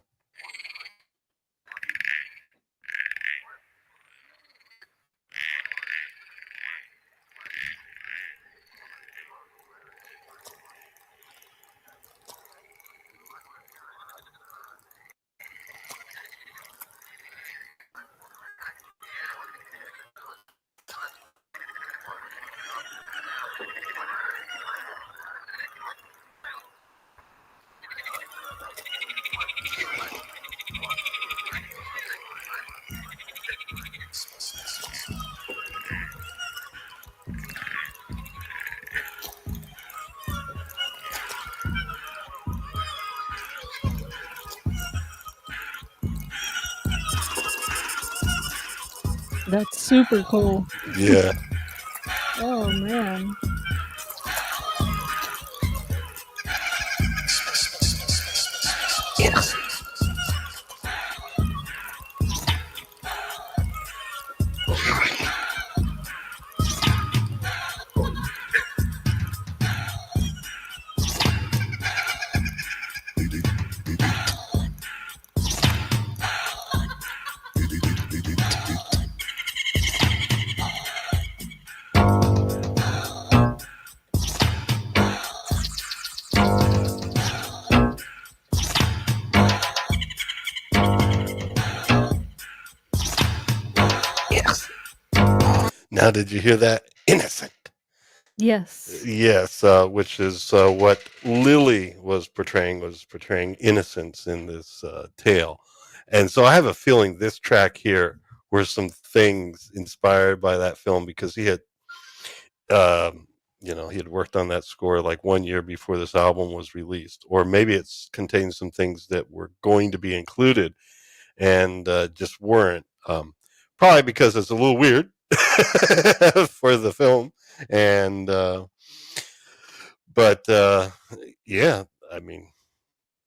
That's super cool. Yeah. Oh, man. Now, did you hear that? Innocent. Yes. Yes, which is what Lily was portraying innocence in this tale. And so I have a feeling this track here were some things inspired by that film because he had, he had worked on that score like 1 year before this album was released. Or maybe it's contained some things that were going to be included and just weren't. Probably because it's a little weird for the film. And, but yeah, I mean,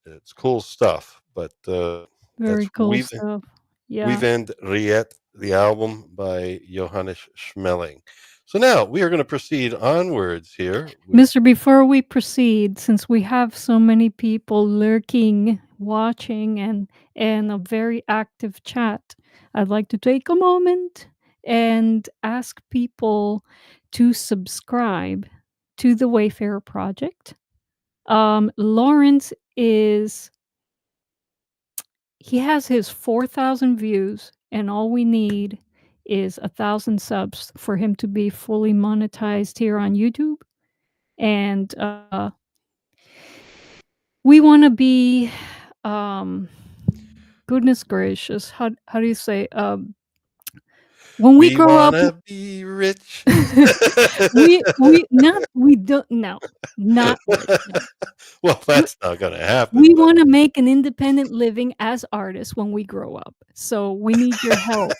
it's cool stuff. But Very that's cool stuff. Yeah. We've Riet, the album by Johannes Schmoelling. So now we are going to proceed onwards here. Mister, before we proceed, since we have so many people lurking, watching, and a very active chat, I'd like to take a moment and ask people to subscribe to the Wayfarer Project. Lawrence he has his 4,000 views, and all we need is 1,000 subs for him to be fully monetized here on YouTube. And we want to be, goodness gracious, how do you say? When we grow up, wanna be rich. we don't no, not rich. No. Well, that's not going to happen. We but- want to make an independent living as artists when we grow up, so we need your help.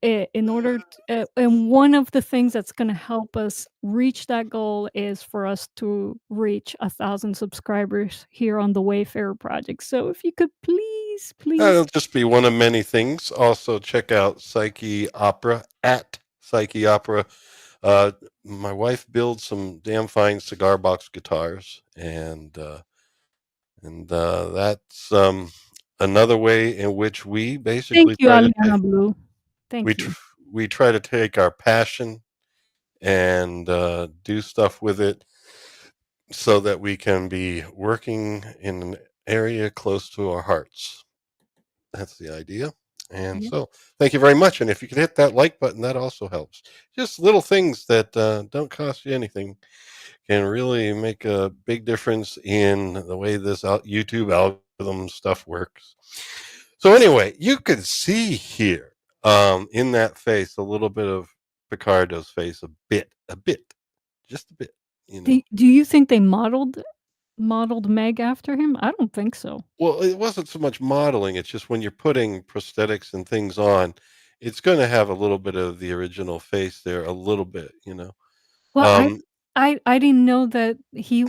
In order to, and one of the things that's going to help us reach that goal is for us to reach 1,000 subscribers here on the Wayfarer Project. So if you could please That'll just be one of many things. Also, check out Psyche Opera at Psyche Opera. My wife builds some damn fine cigar box guitars, and that's another way in which we basically thank you, Aliana Blue. Thank you. we try to take our passion and do stuff with it so that we can be working in an area close to our hearts. That's the idea. And Yep. so thank you very much. And if you could hit that like button, that also helps. Just little things that don't cost you anything can really make a big difference in the way this YouTube algorithm stuff works. So anyway, you could see here in that face a little bit of Picardo's face, a bit, just a bit, you know. Do you think they modeled Meg after him? I don't think so. Well, it wasn't so much modeling. It's just when you're putting prosthetics and things on, it's going to have a little bit of the original face there, a little bit, you know. Well, Um, I didn't know that he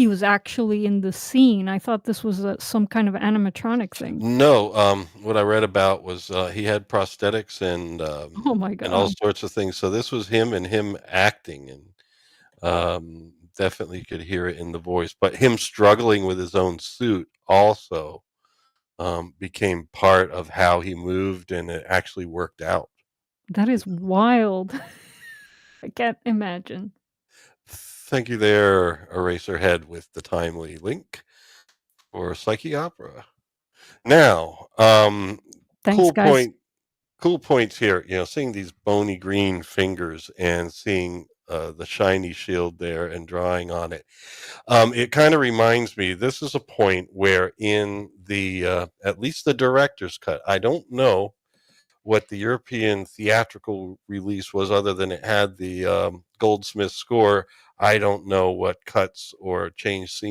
was actually in the scene. I thought this was some kind of animatronic thing. no, what I read about was he had prosthetics Oh my and all god. sorts of things. So this was him and him acting, and definitely could hear it in the voice. But him struggling with his own suit also became part of how he moved, and it actually worked out. That is wild. I can't imagine. Thank you there, Eraserhead, with the timely link for Psyche Opera. Now, Thanks, cool guys. cool points here. You know, seeing these bony green fingers and seeing the shiny shield there and drawing on it. It kind of reminds me. This is a point where in the at least the director's cut. I don't know what the European theatrical release was, other than it had the Goldsmith score. I don't know what cuts or changed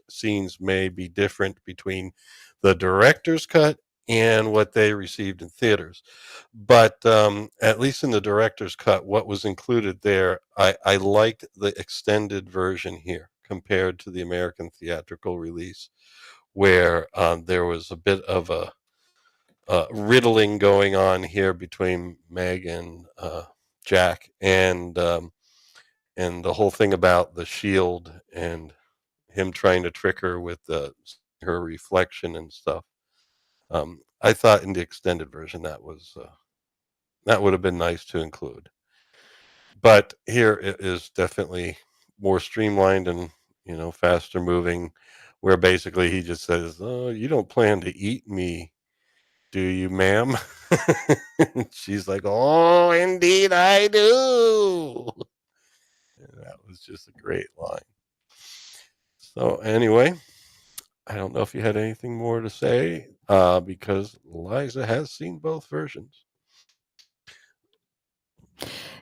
scenes may be different between the director's cut and what they received in theaters. But at least in the director's cut, what was included there, I liked the extended version here compared to the American theatrical release, where there was a bit of a riddling going on here between Meg and Jack, and the whole thing about the shield and him trying to trick her with her reflection and stuff. I thought in the extended version that would have been nice to include, but here it is definitely more streamlined and faster moving, where basically he just says, "Oh, you don't plan to eat me, do you, ma'am?" She's like, "Oh, indeed I do." And that was just a great line. So anyway, I don't know if you had anything more to say, because Liza has seen both versions.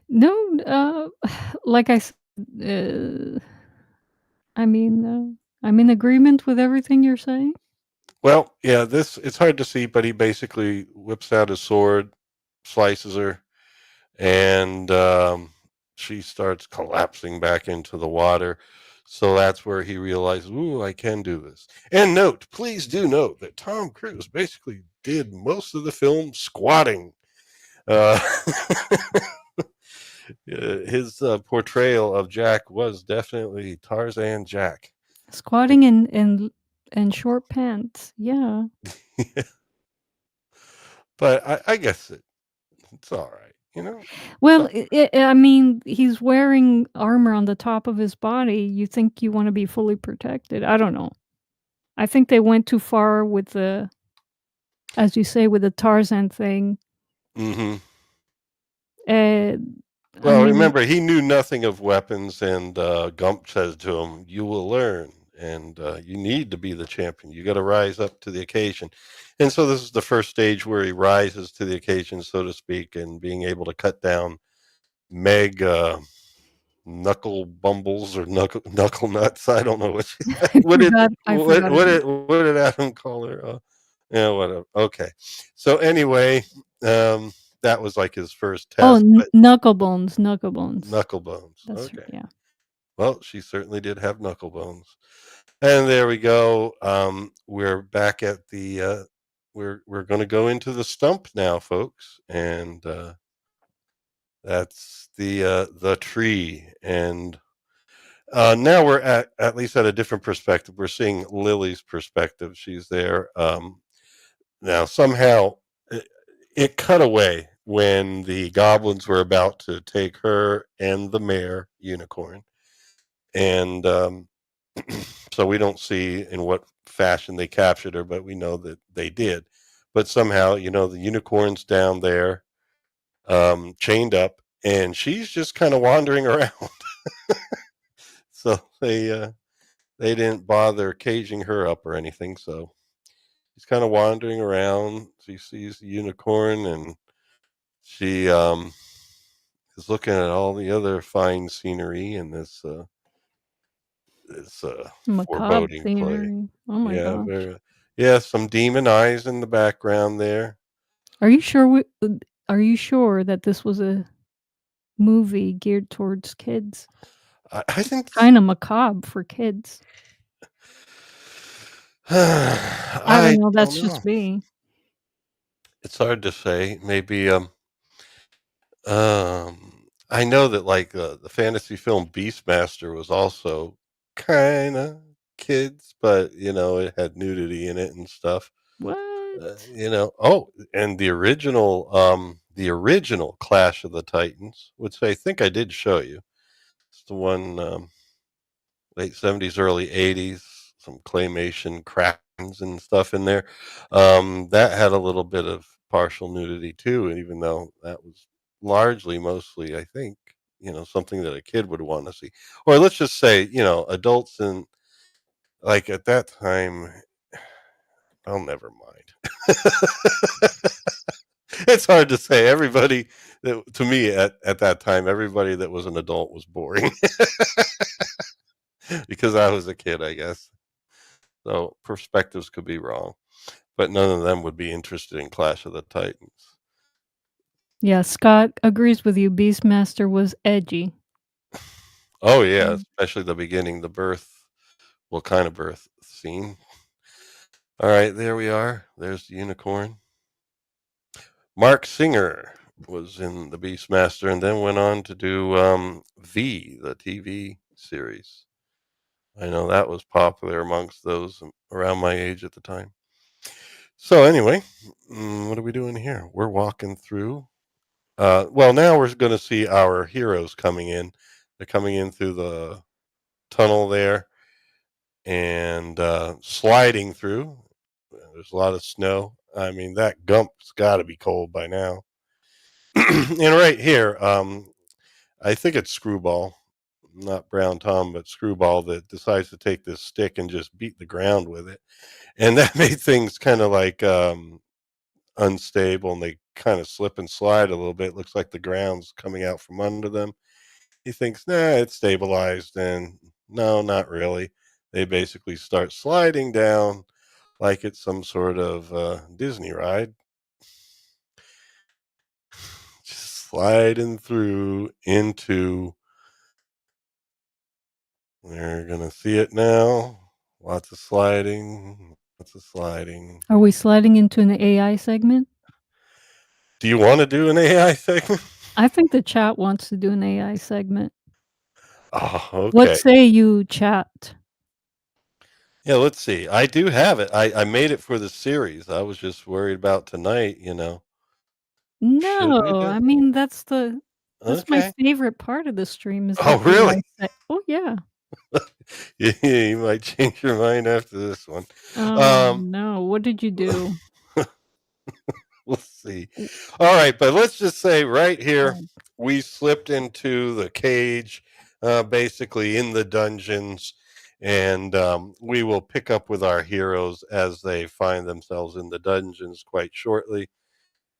No, like I said, I mean, I'm in agreement with everything you're saying. Well, yeah, this it's hard to see, but he basically whips out his sword, slices her, and she starts collapsing back into the water. So that's where he realized, "Ooh, I can do this." And please do note that Tom Cruise basically did most of the film squatting. Uh, his portrayal of Jack was definitely Tarzan Jack. Squatting in short pants. Yeah. But I guess it's all right, you know. Well, I mean, he's wearing armor on the top of his body. You think you wanna be fully protected. I don't know. I think they went too far with as you say, with the Tarzan thing. Hmm. I Well, mean, remember, he knew nothing of weapons, and Gump says to him, "You will learn, and you need to be the champion. You got to rise up to the occasion." And so this is the first stage where he rises to the occasion, so to speak, and being able to cut down Meg Knuckle Bumbles or Knuckle Nuts. I don't know I forgot her name. what did Adam call her? Yeah, whatever. Okay, so anyway, that was like his first Oh, test, but Knucklebones. knuckle bones. That's Okay. yeah. Well, she certainly did have knuckle bones. And there we go. We're back at the we're going to go into the stump now, folks, and that's the tree. And now we're at least at a different perspective. We're seeing Lily's perspective. She's there. Now somehow it cut away when the goblins were about to take her and the mare unicorn. And so we don't see in what fashion they captured her, but we know that they did. But somehow, the unicorn's down there, chained up, and she's just kind of wandering around. So they didn't bother caging her up or anything. So she's kind of wandering around. She sees the unicorn, and she is looking at all the other fine scenery in this Macabre foreboding play. scenery. Oh my Yeah, gosh. some demon eyes in the background there. Are you sure that this was a movie geared towards kids? I think Kinda macabre for kids. I I don't know, don't that's know. just me. It's hard to say. Maybe I know that like the fantasy film Beastmaster was also kind of kids, but it had nudity in it and stuff. What? Oh, and the original Clash of the Titans, which I think I did show you. It's the one late 70s, early 80s, some claymation cracks and stuff in there. That had a little bit of partial nudity too, and even though that was mostly, I think, something that a kid would want to see. Or let's just say, adults and like at that time, I'll never mind. It's hard to say. Everybody that to me at that time, everybody that was an adult was boring because I was a kid, I guess. So perspectives could be wrong, but none of them would be interested in Clash of the Titans. Yeah, Scott agrees with you, Beastmaster was edgy. Oh yeah, Mm. especially the beginning, the birth, what kind of birth scene. All right, there we are. There's the unicorn. Mark Singer was in the Beastmaster and then went on to do the TV series. I know that was popular amongst those around my age at the time. So anyway, what are we doing here? We're walking through. Well, now we're going to see our heroes coming in. They're coming in through the tunnel there and sliding through. There's a lot of snow. I mean, that gump's got to be cold by now. And right here, I think it's Screwball, not Brown Tom, but Screwball that decides to take this stick and just beat the ground with it. And that made things kind of like unstable, and they kind of slip and slide a little bit. Looks like the ground's coming out from under them. He thinks, nah, it's stabilized, and no, not really. They basically start sliding down like it's some sort of Disney ride, just sliding through into. We're gonna see it now. Lots of sliding, lots of sliding. Are we sliding into an AI segment? Do you want to do an AI segment? I think the chat wants to do an AI segment. Oh, What okay. say you, chat? Yeah, let's see. I do have it. I made it for the series. I was just worried about tonight, Should we No, do? I mean, that's my Okay. favorite part of the stream is the Oh, really? AI oh, yeah. Yeah, you might change your mind after this one. Oh, Um, no, what did you do? we'll see. All right, but let's just say right here, Oh, we slipped into the cage, basically in the dungeons, and we will pick up with our heroes as they find themselves in the dungeons quite shortly.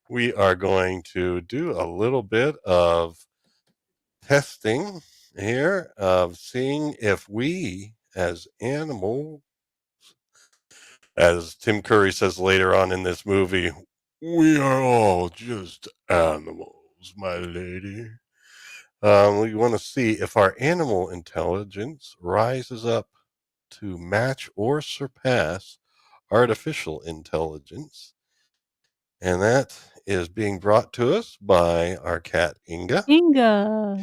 We are going to do a little bit of testing here of seeing if we, as animals, as Tim Curry says later on in this movie, we are all just animals, my lady. We want to see if our animal intelligence rises up to match or surpass artificial intelligence. And that is being brought to us by our cat Inga. Inga.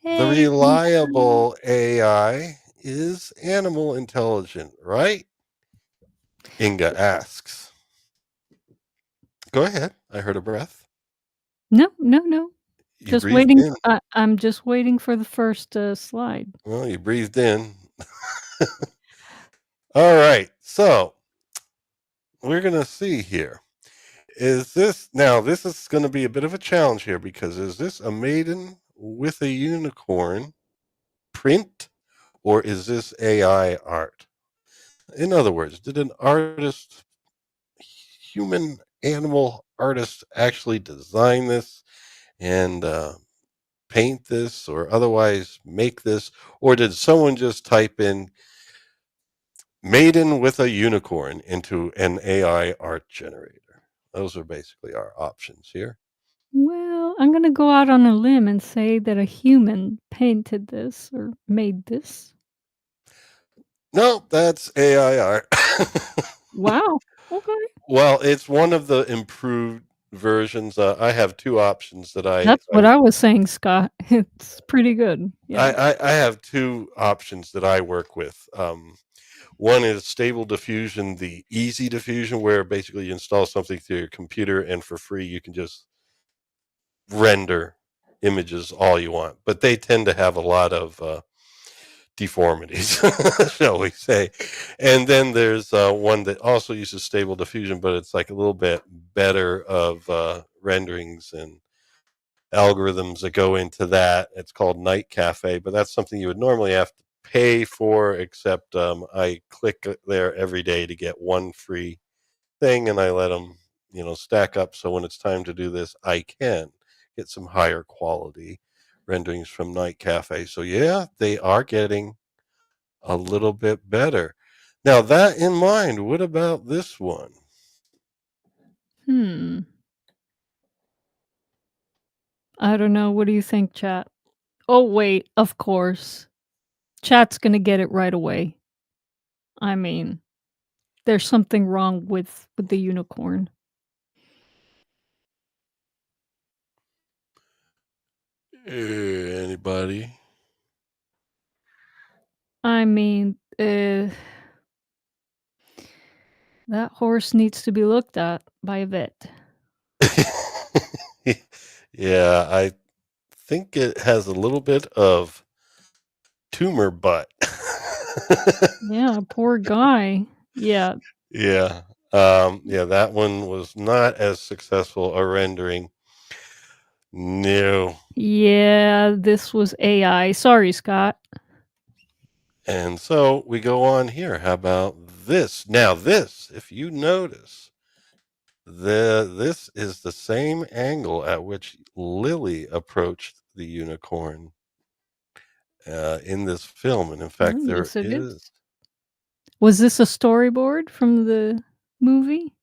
The Hey, Inga. reliable AI is animal intelligent, right? Inga asks. Go ahead. I heard a breath. No, no, no. You Just breathed waiting in. I'm just waiting for the first, slide. Well, you breathed in. All right. So we're going to see here. Is this now? This is going to be a bit of a challenge here because is this a maiden with a unicorn print or is this AI art? In other words, did an artist, human animal artist, actually design this and paint this or otherwise make this, or did someone just type in maiden with a unicorn into an AI art generator? Those are basically our options here. Well, I'm gonna go out on a limb and say that a human painted this or made this. No, that's AI art. Wow. Okay. Well, it's one of the improved versions. I have two options that That's what I was saying, Scott. It's pretty good. Yeah. I have two options that I work with. One is Stable Diffusion, the easy diffusion, where basically you install something to your computer and for free you can just render images all you want. But they tend to have a lot of deformities, shall we say. And then there's one that also uses Stable Diffusion, but it's like a little bit better of renderings and algorithms that go into that. It's called Night Cafe, but that's something you would normally have to pay for, except I click there every day to get one free thing and I let them, stack up. So when it's time to do this, I can get some higher quality renderings from Night Cafe. So yeah, they are getting a little bit better. Now, that in mind, what about this one? Hmm. I don't know. What do you think, chat? Oh, wait, of course. Chat's gonna get it right away. I mean, there's something wrong with the unicorn. Anybody? I mean, that horse needs to be looked at by a vet. Yeah, I think it has a little bit of tumor butt. Yeah, poor guy. Yeah. Yeah. Yeah, that one was not as successful a rendering. No. Yeah, this was AI. Sorry, Scott. And so we go on here. How about this? Now, this, if you notice, this is the same angle at which Lily approached the unicorn in this film. And in fact, Oh, there yes, it is. is. Was this a storyboard from the movie?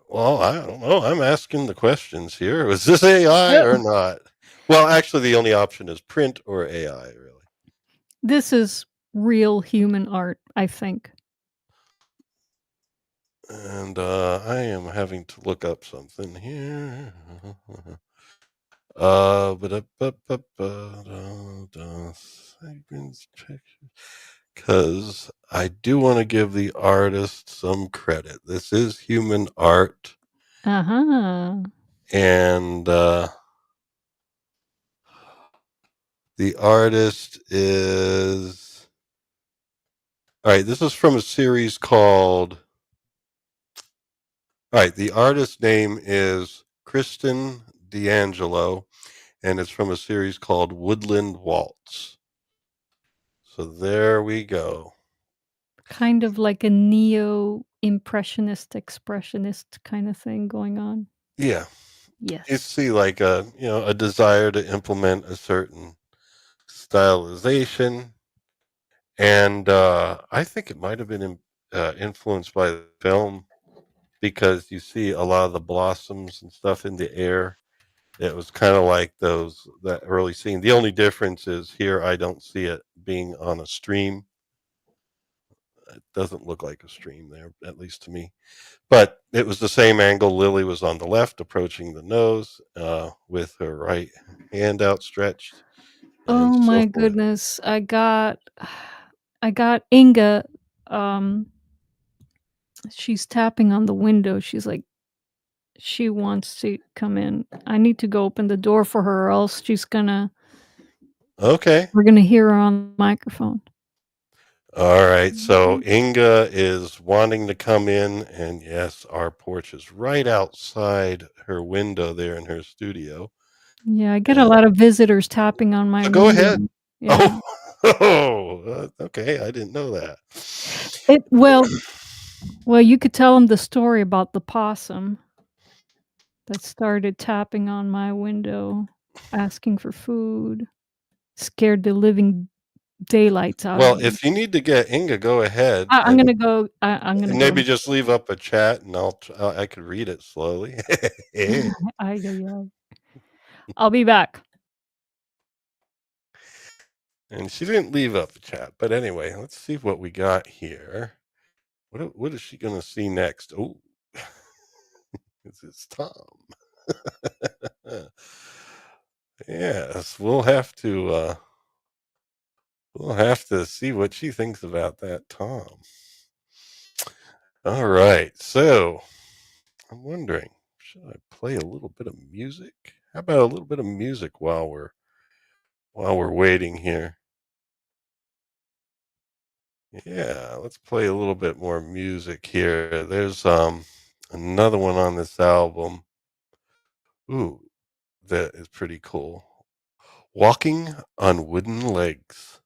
Well, I don't know. I'm asking the questions here. Was this AI Yep. or not? Well, actually, the only option is print or AI, really. This is real human art, I think. And I am having to look up something here. Because I do want to give the artist some credit. This is human art, Uh-huh. and the artist is. All right, this is from a series called. All right, the artist's name is Kristen D'Angelo, and it's from a series called Woodland Waltz. So there we go. Kind of like a neo-impressionist, expressionist kind of thing going on. Yeah, you Yes. see, like a desire to implement a certain stylization, and I think it might have been influenced by the film because you see a lot of the blossoms and stuff in the air. It was kind of like that early scene. The only difference is here I don't see it being on a stream. It doesn't look like a stream there, at least to me. But it was the same angle. Lily was on the left, approaching the nose with her right hand outstretched, and Oh so my forth. goodness. I got Inga, she's tapping on the window. She's like, she wants to come in. I need to go open the door for her, or else Okay. we're gonna hear her on the microphone. All right. So Mhm. Inga is wanting to come in, and yes, our porch is right outside her window there in her studio. Yeah, I get a And lot of visitors tapping on my so go ahead. window. Yeah. Oh, oh, okay. I didn't know that. It well, you could tell them the story about the possum that started tapping on my window, asking for food, scared the living daylights out of Well, me. if you need to get Inga, go ahead I'm and gonna go. I'm gonna maybe go. just leave up a chat, and I could read it slowly. Ay, ay, ay. I'll be back. And she didn't leave up a chat, but anyway, let's see what we got here. What is she gonna see next? Oh, this is Tom. Yes, we'll have to see what she thinks about that Tom. All right, so I'm wondering, should I play a little bit of music? How about a little bit of music while we're waiting here? Yeah, let's play a little bit more music here. There's another one on this album. Ooh, that is pretty cool. Walking on Wooden Legs.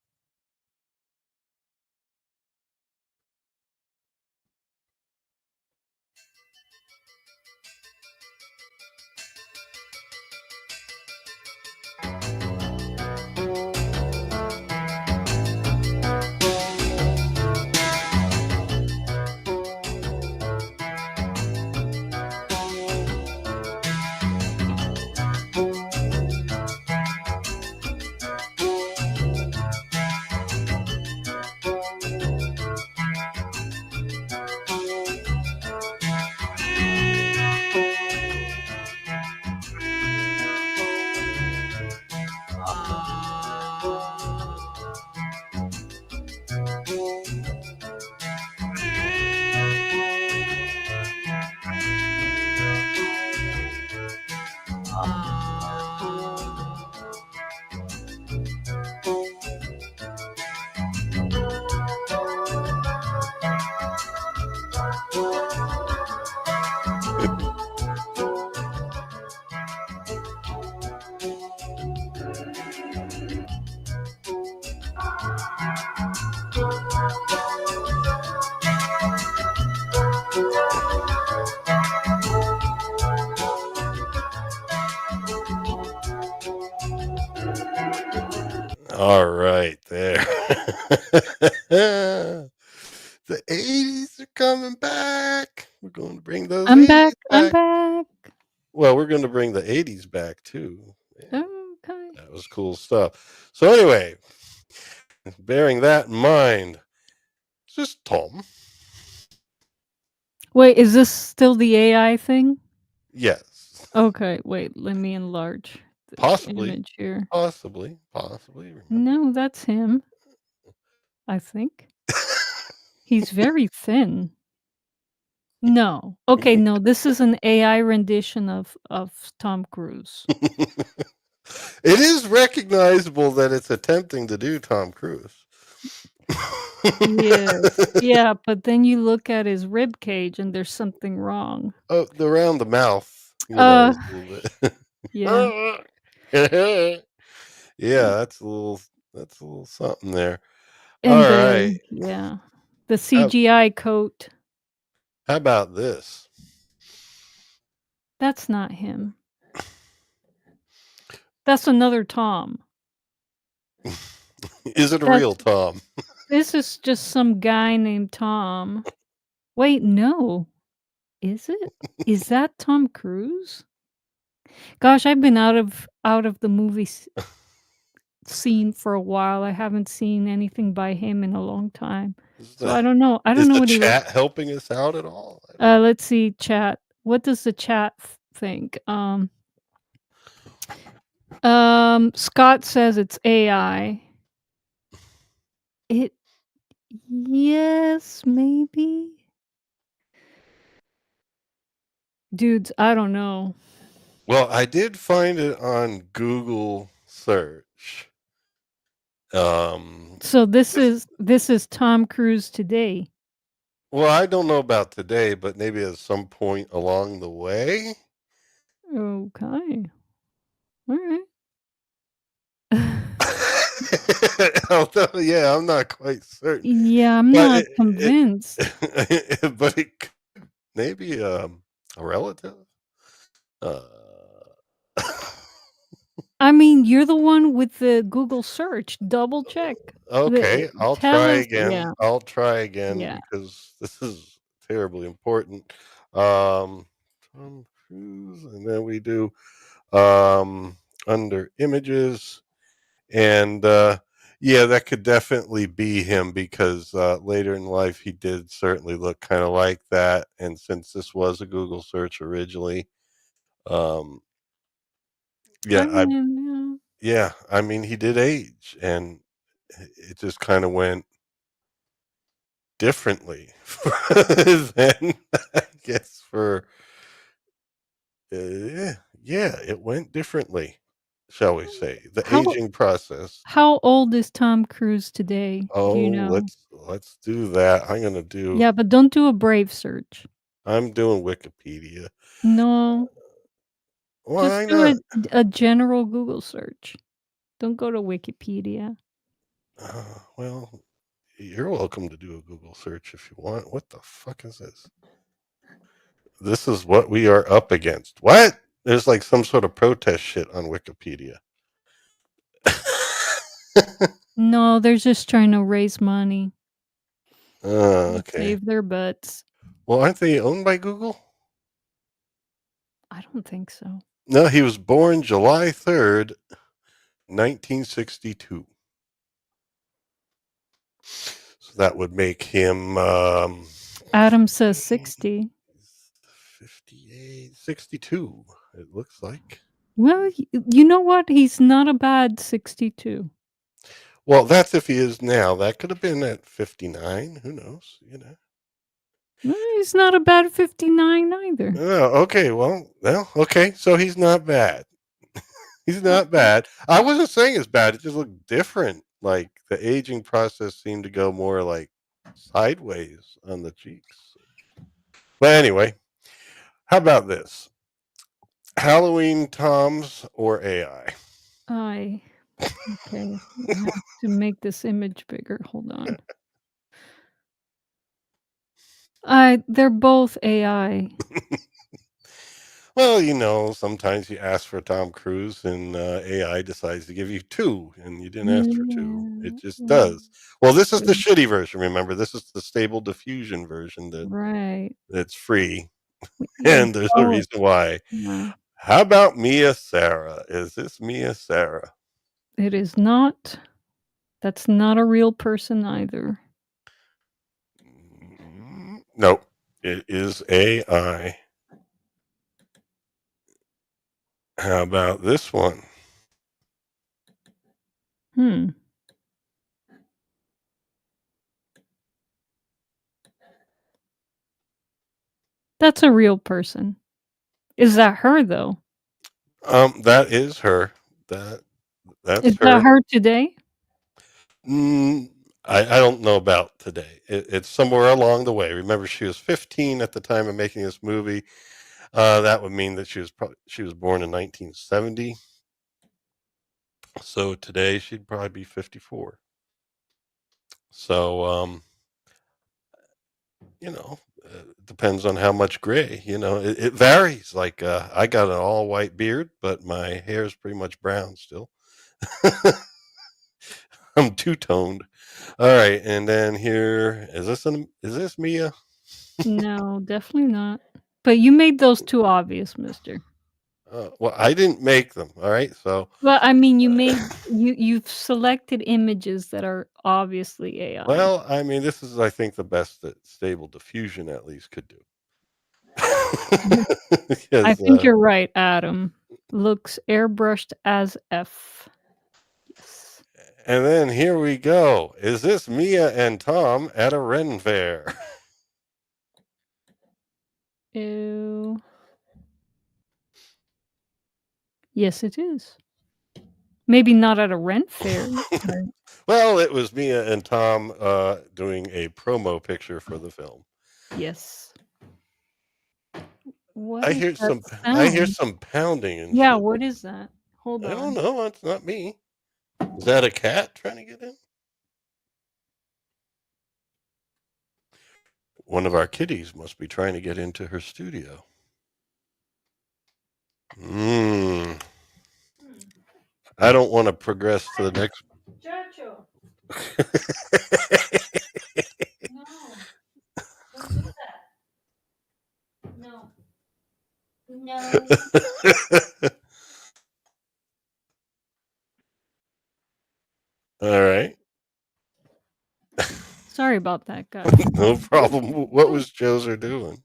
All right, there. The 80s are coming back. We're going to bring those I'm 80s back. I'm back. back. Well, we're going to bring the 80s back too. Yeah, Okay. that was cool stuff. So anyway, bearing that in mind, it's just Tom. Wait, is this still the AI thing? Yes. Okay, wait, let me enlarge the Possibly. image here. Possibly. Remember. No, that's him, I think. He's very thin. No. Okay, no, this is an AI rendition of Tom Cruise. It is recognizable that it's attempting to do Tom Cruise. Yes. Yeah, but then you look at his rib cage and there's something wrong. Oh, around the mouth, Uh, is a little bit. yeah. Yeah, that's a little something there. All And right. then yeah, the How, CGI coat, how about this? that's not him. That's another Tom. Is it a That's real Tom? This is just some guy named Tom. Wait, no. Is it? Is that Tom Cruise? Gosh, I've been out of the movie scene for a while. I haven't seen anything by him in a long time. So I don't know. I Is don't know the what he looks. chat helping us out at all? I don't Let's see chat. What does the chat think? Scott says it's AI. It Yes, maybe. Dudes, I don't know. Well, I did find it on Google search. So this This is Tom Cruise today. Well, I don't know about today, but maybe at some point along the way. Okay. All right. Although, yeah, I'm not quite certain, Yeah, I'm but not convinced. but it could maybe a relative. Uh, I mean, you're the one with the Google search. Double check. okay, I'll Tell try us. again. Yeah. I'll try again Yeah. because this is terribly important. Um, Tom Cruise, and then we do um under images. And yeah, that could definitely be him because later in life he did certainly look kind of like that. And since this was a Google search originally, um, I yeah, mean, I mean he did age, and it just kind of went differently than I guess for yeah, yeah, it went differently, shall we say, the how aging process. how old is Tom Cruise today? Do you Oh, know? let's do that. Yeah, but don't do a Brave search. I'm doing Wikipedia. No, just Why do not? a general Google search. Don't go to Wikipedia. Well, you're welcome to do a Google search if you want. What the fuck is this? This is what we are up against. What? There's like some sort of protest shit on Wikipedia. No, they're just trying to raise money Oh, and okay. save their butts. Well, aren't they owned by Google? I don't think so. No, he was born July 3rd, 1962. So that would make him Adam says 60. 58, 62, it looks like. Well, you know what? He's not a bad 62. Well, that's if he is now. That could have been at 59. Who knows? He's not a bad 59 either. Oh, okay. Well, okay. So he's not bad. He's not bad. I wasn't saying it's bad. It just looked different. Like the aging process seemed to go more like sideways on the cheeks. But anyway, how about this? Halloween Toms or AI? Okay. I have to make this image bigger. Hold on. They're both AI. Well, sometimes you ask for Tom Cruise and AI decides to give you two, and you didn't ask for two. It just Yeah. does. Well, this is the shitty version. Remember, this is the stable diffusion version Right. that's free, Yeah, and there's a reason why. yeah. How about Mia Sarah? Is this Mia Sarah? It is not. That's not a real person either. Nope. It is AI. How about this one? That's a real person. Is that her though? That is her. That's Is that her. her today? I don't know about today. It's somewhere along the way. Remember, she was 15 at the time of making this movie. That would mean that she was born in 1970. So today she'd probably be 54. So depends on how much gray. It varies. Like I got an all white beard, but my hair is pretty much brown still. I'm two toned. All right, and then here is this Mia? No, definitely not. But you made those too obvious, mister. Well, I didn't make them. All right, so Well, I mean, you've selected images that are obviously AI. well, I mean, this is I think the best that Stable Diffusion at least could do. I Because think you're right, Adam. Looks airbrushed as F. Yes. and then here we go. Is this Mia and Tom at a Ren fair? Ew. Yes, it is. Maybe not at a rent fair. But Well, it was Mia and Tom doing a promo picture for the film. yes. What I is hear that I hear sound? some pounding and Yeah, shit. what is that? Hold I don't on. know. It's not me. Is that a cat trying to get in? One of our kitties must be trying to get into her studio. I don't want to progress to the next. Chacho. No. Don't do that. No. No. All right. Sorry about that, guys. No problem. What was Joser doing?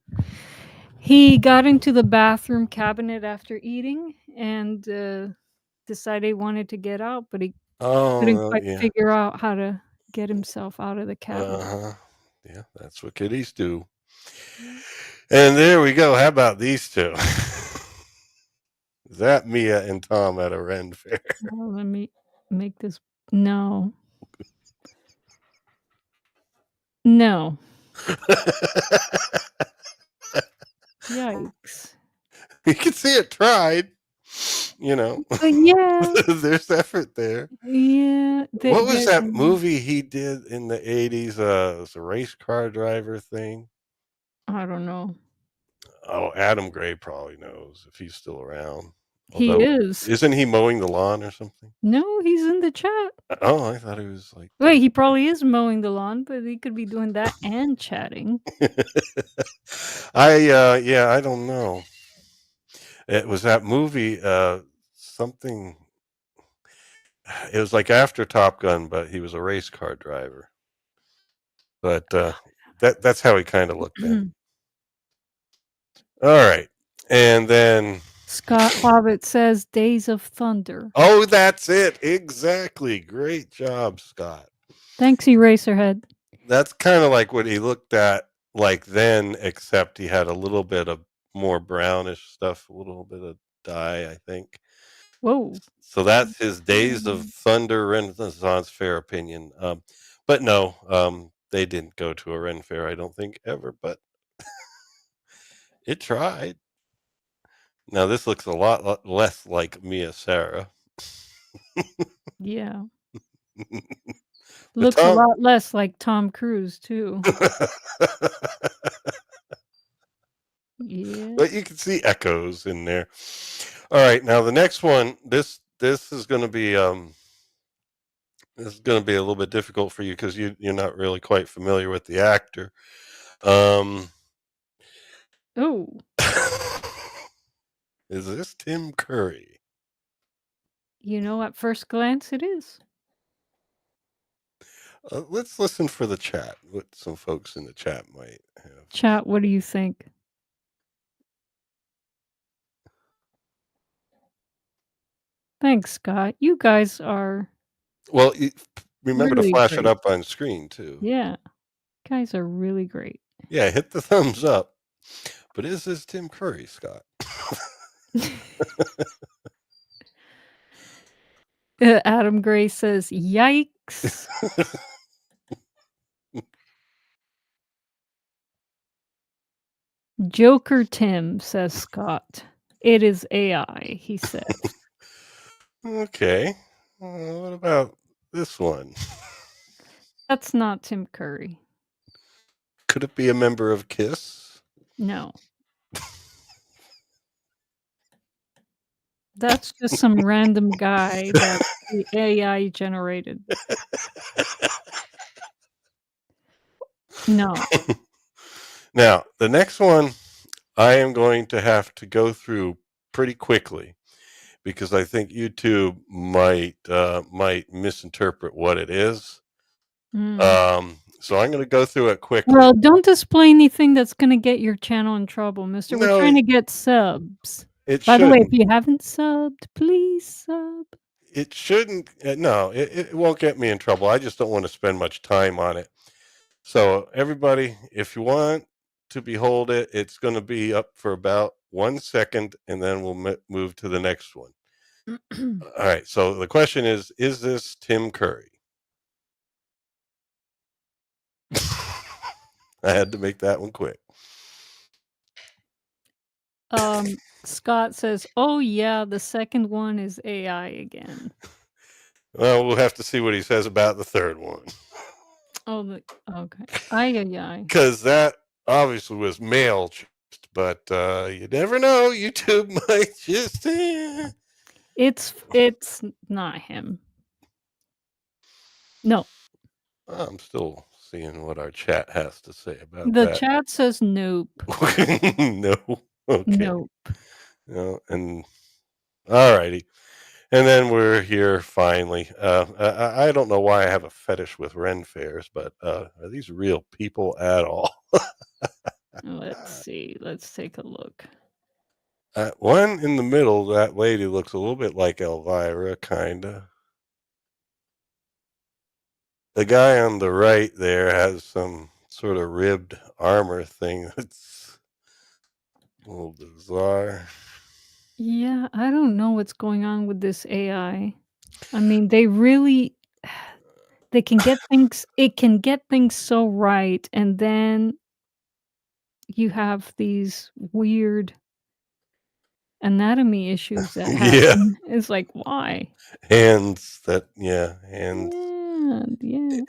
He got into the bathroom cabinet after eating and decided he wanted to get out, but he couldn't Oh, quite yeah. figure out how to get himself out of the cabinet. Uh-huh. Yeah, that's what kitties do. And there we go. How about these two? Is that Mia and Tom at a Ren fair? Well, let me make this. No. No. Yikes. You can see it tried. Yeah. There's effort there. Yeah. What was that movie he did in the 80s? It was a race car driver thing. I don't know. Oh, Adam Gray probably knows if he's still around. He Although, is. isn't he mowing the lawn or something? No, he's in the chat. Oh, I thought he was like. Wait, he probably is mowing the lawn, but he could be doing that and chatting. I don't know. It was that movie, something. It was like after Top Gun, but he was a race car driver. But that's how he kind of looked then. All right, and then Scott Hobbit says Days of Thunder. oh, that's it exactly. Great job, Scott. Thanks, Eraserhead. That's kind of like what he looked at like then, except he had a little bit of more brownish stuff, a little bit of dye, I think. Whoa. So that's his Days of Thunder Renaissance Fair opinion. But no, they didn't go to a Ren Fair, I don't think, ever, but it tried. Now this looks a lot less like Mia Sarah. Yeah. Looks a lot less like Tom Cruise, too. Yeah. But you can see echoes in there. All right, now the next one, this is going to be this is going to be a little bit difficult for you because you're not really quite familiar with the actor. Oh. Is this Tim Curry? At first glance, it is. Let's listen for the chat. What some folks in the chat might have. Chat, what do you think? Thanks, Scott. You guys are. Well, remember really to flash great. it up on screen too. Yeah. Guys are really great. Yeah, hit the thumbs up. But is this Tim Curry, Scott? Adam Gray says, yikes. Joker Tim, says Scott. It is AI, he says. Okay. What about this one? That's not Tim Curry. Could it be a member of KISS? No. That's just some random guy that the AI generated. No. Now, the next one I am going to have to go through pretty quickly because I think YouTube might misinterpret what it is. So I'm going to go through it quickly. Well, don't display anything that's going to get your channel in trouble, mister. No, We're trying to get subs. By the way, if you haven't subbed, please sub. It shouldn't. No, it won't get me in trouble. I just don't want to spend much time on it. So everybody, if you want to behold it, it's going to be up for about 1 second, and then we'll move to the next one. All right. So the question is this Tim Curry? I had to make that one quick. Scott says, "Oh yeah, the second one is AI again." Well, we'll have to see what he says about the third one. Oh, okay. Ay. Because that obviously was male choice, but you never know. YouTube might just. It's not him. No. I'm still seeing what our chat has to say about The that. chat says nope. No. Okay. Nope. No, and all righty. And then we're here finally. I don't know why I have a fetish with Ren fairs, but are these real people at all? Let's see. Let's take a look. One in the middle, that lady looks a little bit like Elvira, kinda. The guy on the right there has some sort of ribbed armor thing that's a little bizarre. Yeah, I don't know what's going on with this AI. I mean, they really they can get things it can get things so right, and then you have these weird anatomy issues that Yeah. happen. It's like, why? Hands Yeah.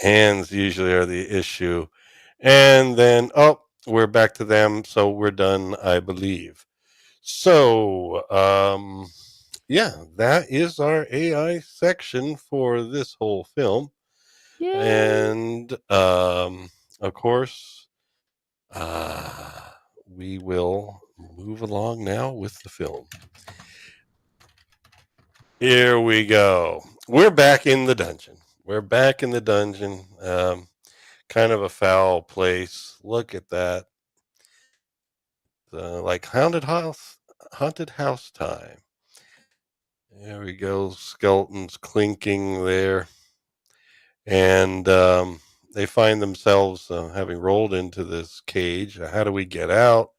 hands usually are the issue. And then, we're back to them. So we're done, I believe. So, yeah, that is our AI section for this whole film. Yay. And, of course, we will move along now with the film. Here we go. We're back in the dungeon. Kind of a foul place. Look at that. Like haunted house time. There we go. Skeletons clinking there. And they find themselves having rolled into this cage. How do we get out?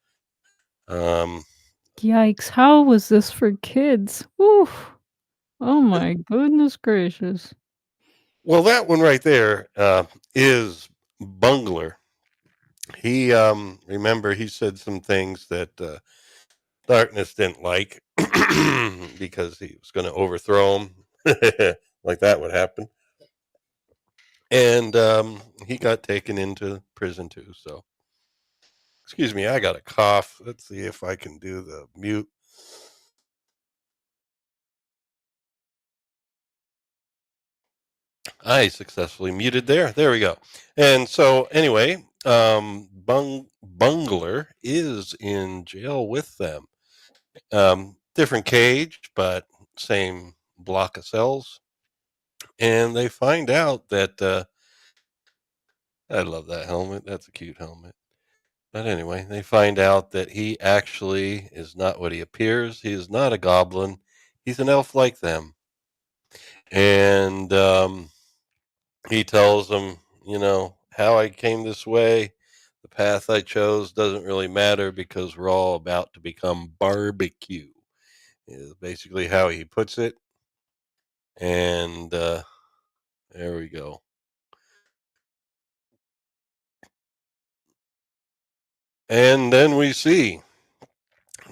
Yikes, how was this for kids? Oof. Oh my goodness gracious. Well, that one right there is Bungler. He remember he said some things that Darkness didn't like because he was going to overthrow him, like that would happen. And he got taken into prison too. So, excuse me, I got a cough. Let's see if I can do the mute. I successfully muted there. There we go. And so, anyway, Bungler is in jail with them. Different cage, but same block of cells. And they find out that I love that helmet. That's a cute helmet. But anyway, they find out that he actually is not what he appears. He is not a goblin. He's an elf like them. And he tells them, how I came this way, the path I chose doesn't really matter because we're all about to become barbecue, is basically how he puts it. And there we go. And then we see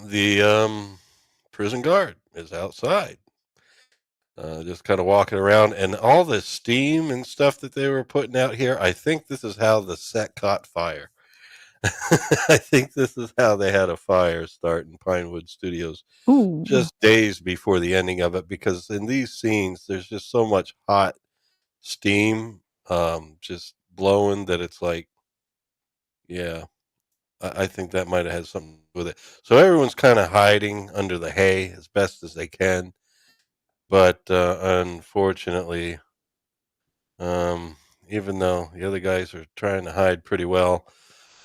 the prison guard is outside, just kind of walking around, and all the steam and stuff that they were putting out here. I think this is how the set caught fire. I think this is how they had a fire start in Pinewood Studios Ooh. just days before the ending of it, because in these scenes there's just so much hot steam just blowing that it's like, yeah, I think that might have had something to do with it. So everyone's kind of hiding under the hay as best as they can. But unfortunately, even though the other guys are trying to hide pretty well,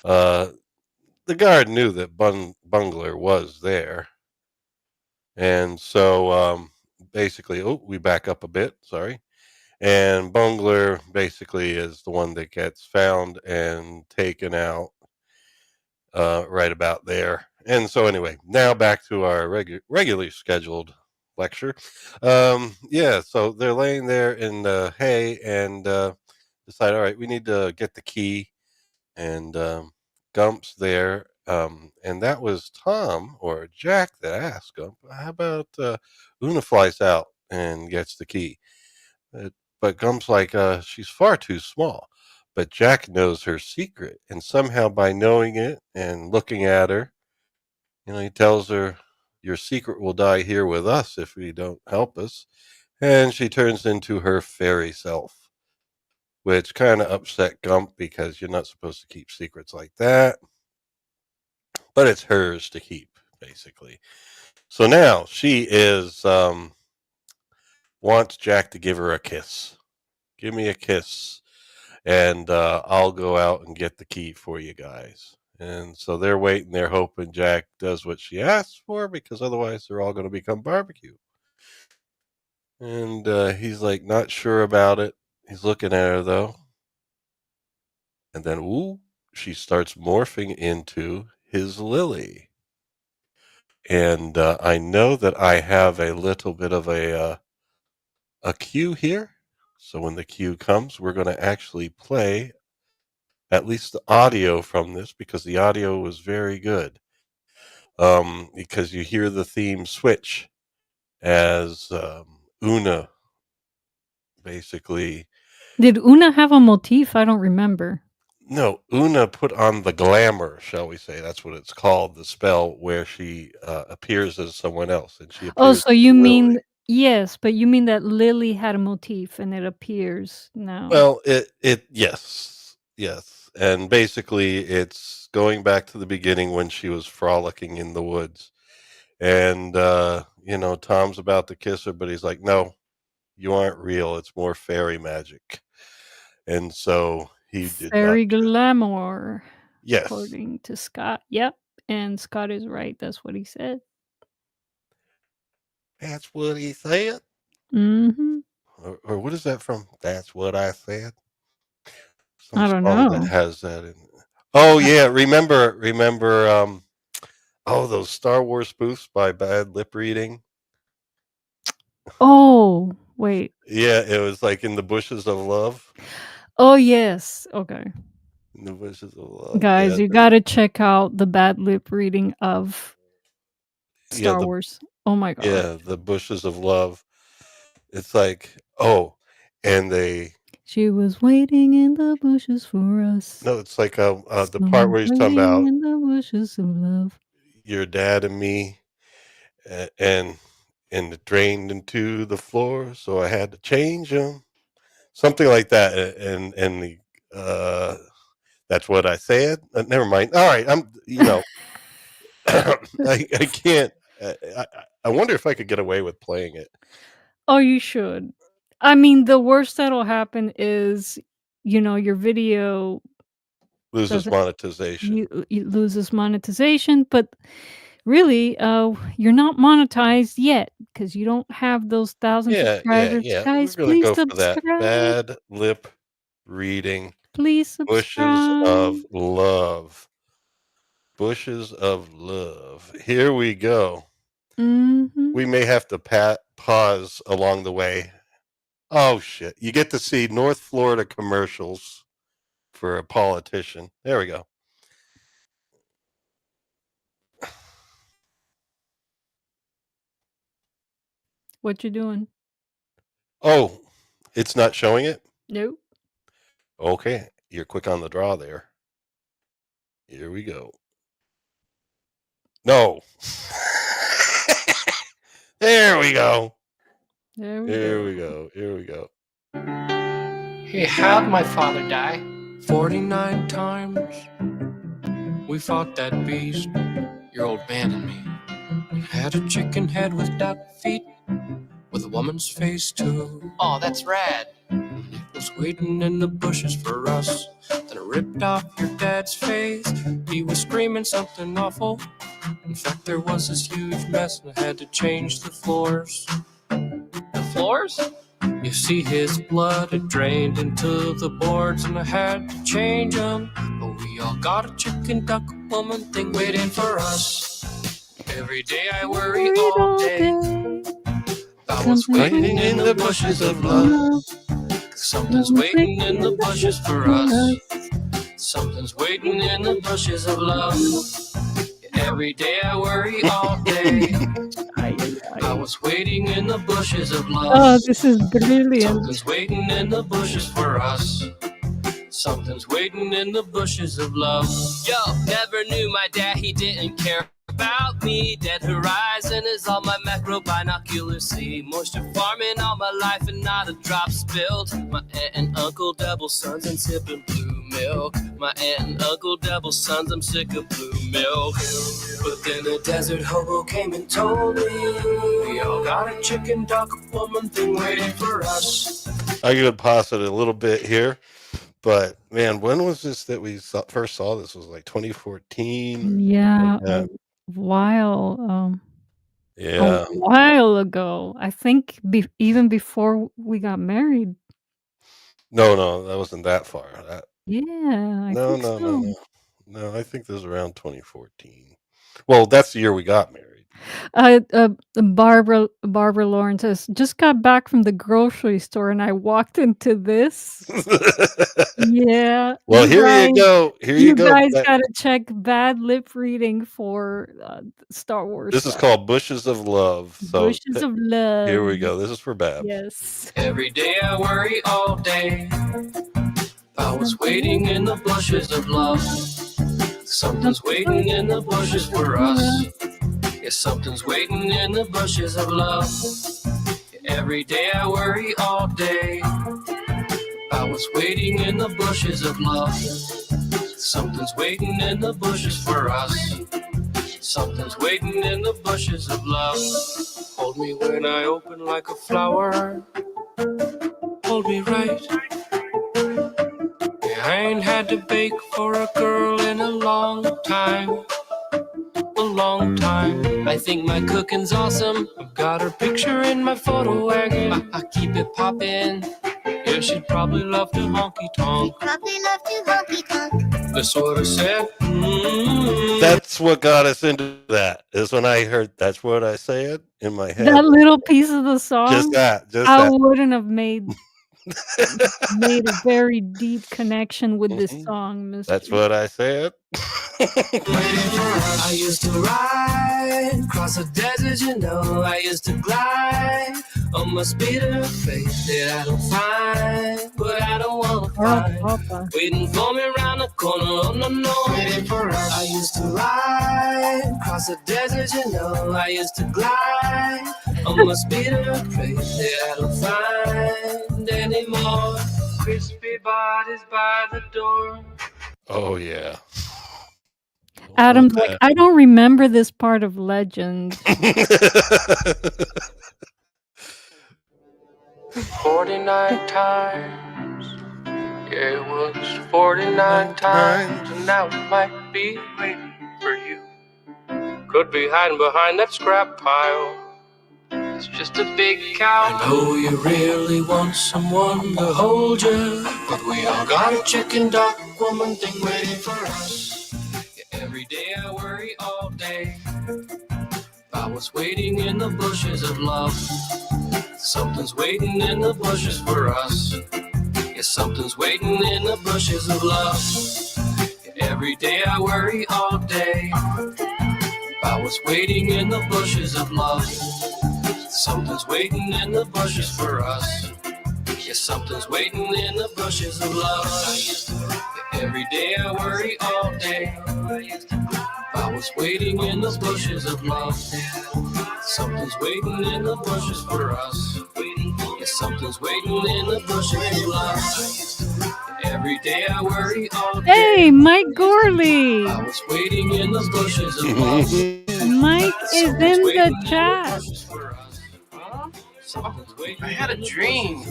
the guard knew that Bungler was there. And so basically, we back up a bit, sorry. And Bungler basically is the one that gets found and taken out right about there. And so anyway, now back to our regularly scheduled lecture. Yeah, so they're laying there in the hay and decide, all right, we need to get the key. And Gump's there. And that was Tom or Jack that asked Gump, how about Una flies out and gets the key? But Gump's like, she's far too small. But Jack knows her secret. And somehow by knowing it and looking at her, he tells her, your secret will die here with us if you don't help us. And she turns into her fairy self, which kind of upset Gump because you're not supposed to keep secrets like that. But it's hers to keep, basically. So now she is wants Jack to give her a kiss. Give me a kiss, and I'll go out and get the key for you guys. And so they're waiting, they're hoping Jack does what she asks for, because otherwise they're all going to become barbecue. And he's like not sure about it. He's looking at her though. And then, ooh, she starts morphing into his Lily. And I know that I have a little bit of a cue here. So when the cue comes, we're going to actually play at least the audio from this, because the audio was very good. Because you hear the theme switch as Una basically. Did Una have a motif? I don't remember. No, Una put on the glamour, shall we say. That's what it's called, the spell where she appears as someone else. And she Oh, appears so as you Lily. mean yes, but you mean that Lily had a motif and it appears now. Well, yes. And basically it's going back to the beginning when she was frolicking in the woods. And, Tom's about to kiss her, but he's like, no, you aren't real. It's more fairy magic. And so he did not. Fairy glamour, Yes. according to Scott. Yep. And Scott is right. That's what he said. That's what he said? Mm-hmm. Or what is that from? That's what I said? Some I don't song know. that has that in it. Oh, yeah. Remember, those Star Wars spoofs by Bad Lip Reading? Oh, wait. Yeah, it was like In the Bushes of Love. Oh, yes. Okay. In the Bushes of Love. Guys, you got to check out the Bad Lip Reading of Star Wars. Oh my god. Yeah, The Bushes of Love. It's like, and she was waiting in the bushes for us. No, it's like the part where he's talking about in the bushes of love. Your dad and me, and it drained into the floor, so I had to change them. Something like that, and the that's what I said. Never mind. All right, I can't. I wonder if I could get away with playing it. Oh, you should. I mean, the worst that'll happen is, your video Loses monetization. You loses monetization, but really, you're not monetized yet because you don't have those 1,000 subscribers. Yeah. Guys, We're gonna please go for that. subscribe. Bad Lip Reading. Please Bushes subscribe. of Love. Bushes of Love. Here we go. Mm-hmm. We may have to pause along the way. Oh, shit. You get to see North Florida commercials for a politician. There we go. What you doing? Oh, it's not showing it? Nope. Okay. You're quick on the draw there. Here we go. No. There we go. Here we go. Hey, how'd my father die? 49 times. We fought that beast, your old man and me. We had a chicken head with duck feet, with a woman's face too. Oh, that's rad. And it was waiting in the bushes for us. Then it ripped off your dad's face. He was screaming something awful. In fact, there was this huge mess and I had to change the floors. The floors? You see his blood, it drained into the boards and I had to change them. But we all got a chicken duck woman thing waiting for us. Every day I worry all day. was Something's waiting in the bushes of love. Something's waiting in the bushes for us. Something's waiting in the bushes of love. Every day I worry all day. I was waiting in the bushes of love. Oh, this is brilliant. Something's waiting in the bushes for us. Something's waiting in the bushes of love. Yo, never knew my dad, he didn't care about me. Dead horizon is all my macro binoculars see. Moisture farming all my life and not a drop spilled. My aunt and uncle double sons and sipping blue milk. My aunt and uncle double sons, I'm sick of blue milk. But then a desert hobo came and told me we all got a chicken duck woman thing waiting for us. I could pause it a little bit here, but man, when was this that we first saw this? Was like 2014? Yeah, Like a while yeah. ago. I think even before we got married. No, that wasn't that far. Yeah, I No, think no, so. no. No, I think this was around 2014. Well, that's the year we got married. Barbara Lawrence says, just got back from the grocery store and I walked into this. Yeah. Well, here you go. Here you go. guys gotta check bad lip reading for Star Wars. This is called Bushes of Love. So Bushes of Love. here we go. This is for Babs. Yes. Every day I worry all day. I was waiting in the bushes of love. Something's waiting in the bushes for us. Yeah, something's waiting in the bushes of love. Every day I worry all day. I was waiting in the bushes of love. Something's waiting in the bushes for us. Something's waiting in the bushes of love. Hold me when I open like a flower. Hold me right. Yeah, I ain't had to bake for a girl in a long time. A long time. I think my cooking's awesome. I've got her picture in my photo wagon. I keep it poppin'. Yeah, she'd probably love to honky tonk. Probably love to honky tonk. That's what I said. That's what got us into that. Is when I heard "That's What I Said" in my head. That little piece of the song. Just that. I wouldn't have made a very deep connection with this song, Mr. That's what I said. I used to ride across the desert, you know. I used to glide on my speeder, faith that I don't find, but I don't want to find. Waiting for me around the corner, oh no, waiting for us. I used to ride across the desert, you know. I used to glide on my speeder, faith that I don't find anymore. Crispy bodies by the door. Oh yeah. Adam's like, I don't remember this part of Legend. 49 times. Yeah, it was 49 times. And now it might be waiting for you. Could be hiding behind that scrap pile. It's just a big cow. I know you really want someone to hold you, but we all got a chicken duck woman thing waiting for us. Yeah, every day I worry all day. I was waiting in the bushes of love. Something's waiting in the bushes for us. Yeah, something's waiting in the bushes of love. Yeah, every day I worry all day. I was waiting in the bushes of love. Something's waiting in the bushes for us. Yeah, something's waiting in the bushes of love. Yeah, every day I worry all day. I was waiting in the bushes of love. Something's waiting in the bushes for us. Yeah, something's waiting in the bushes of love. Every day I worry all day. Hey, Mike Gorley. I was waiting in the bushes of love. Mike is in the chat. I had a dream.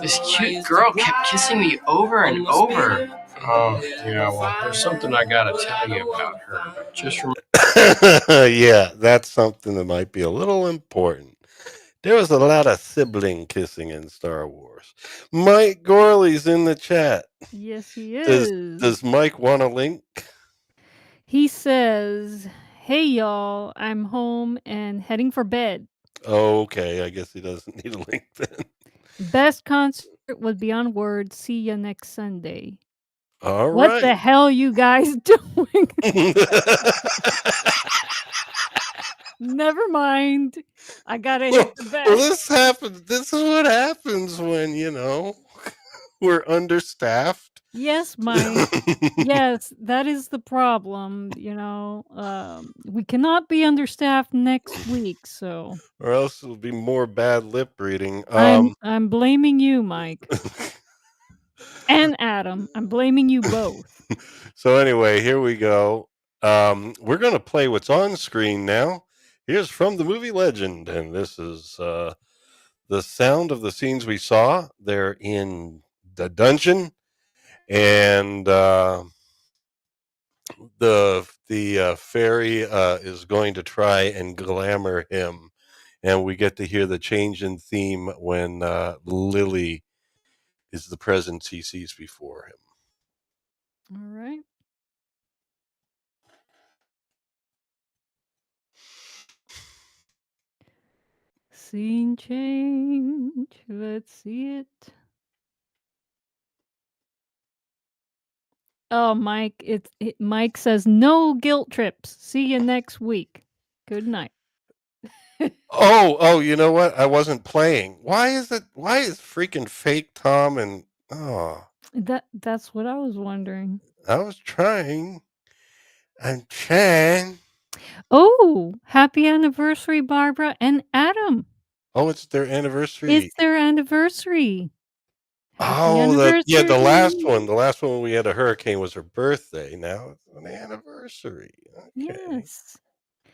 This cute girl kept kissing me over and over. Oh, yeah, well, there's something I gotta tell you about her. But just remember. Yeah, that's something that might be a little important. There was a lot of sibling kissing in Star Wars. Mike Gorley's in the chat. Yes, he is. Does Mike want a link? He says, Hey, y'all. I'm home and heading for bed. Okay, I guess he doesn't need a link then. Best concert would Beyond Words. See ya next Sunday. All What the right. hell you guys doing? Never mind. I gotta hit the Well, bed. this happens. This is what happens when, we're understaffed. Yes, Mike. Yes, that is the problem. We cannot be understaffed next week, so Or else it'll be more bad lip reading. I'm blaming you, Mike. And Adam. I'm blaming you both. So anyway, here we go. We're going to play what's on screen now. Here's from the movie Legend, and this is the sound of the scenes we saw. They're in the dungeon, and the fairy is going to try and glamour him, and we get to hear the change in theme when Lily is the presence he sees before him. All right. Scene change. Let's see it. Oh, Mike, Mike says no guilt trips. See you next week. Good night. Oh, you know what? I wasn't playing. Why is freaking fake Tom and That's what I was wondering. I was trying. I'm trying. Oh, happy anniversary, Barbara and Adam. Oh, it's their anniversary. It's their anniversary. Happy Oh, anniversary. the last one. The last one when we had a hurricane was her birthday. Now it's an anniversary. Okay. Yes.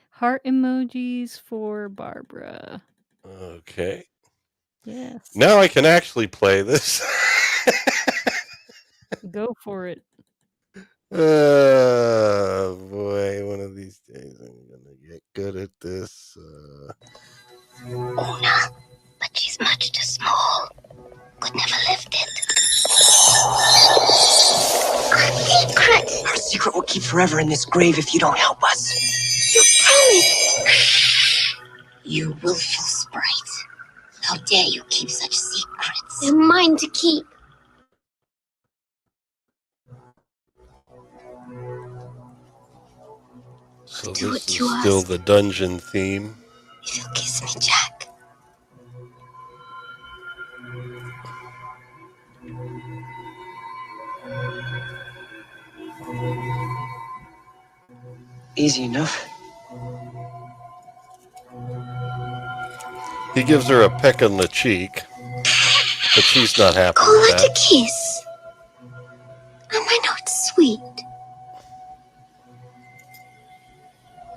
Heart emojis for Barbara. Okay. Yes. Now I can actually play this. Go for it. Oh boy, one of these days I'm gonna get good at this. Una, but she's much too small. Could never lift it. Our secret! Our secret will keep forever in this grave if you don't help us. You promised! Shh! You willful sprite. How dare you keep such secrets? They're mine to keep. So Do this it is to still us. the dungeon theme. If you'll kiss me, Jack. Easy enough. He gives her a peck on the cheek, but she's not happy Call with it a that. kiss. Am I not sweet?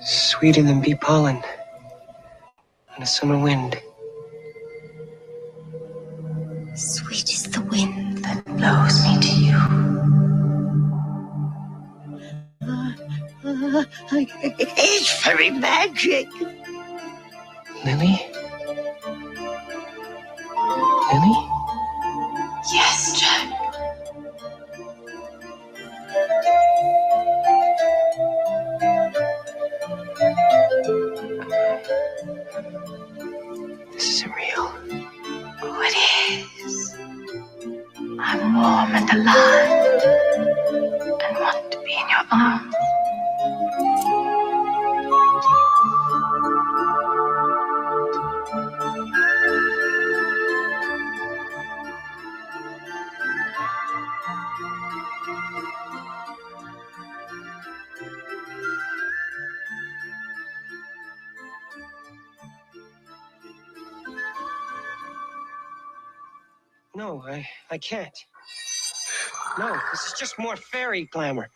Sweeter than bee pollen and a summer wind. Sweet is the wind that blows me to you. It's very magic. Lily? Lily? Yes, Jack. This isn't real. Oh, it is. I'm warm and alive and want to be in your arms. No, I can't. No, this is just more fairy glamour.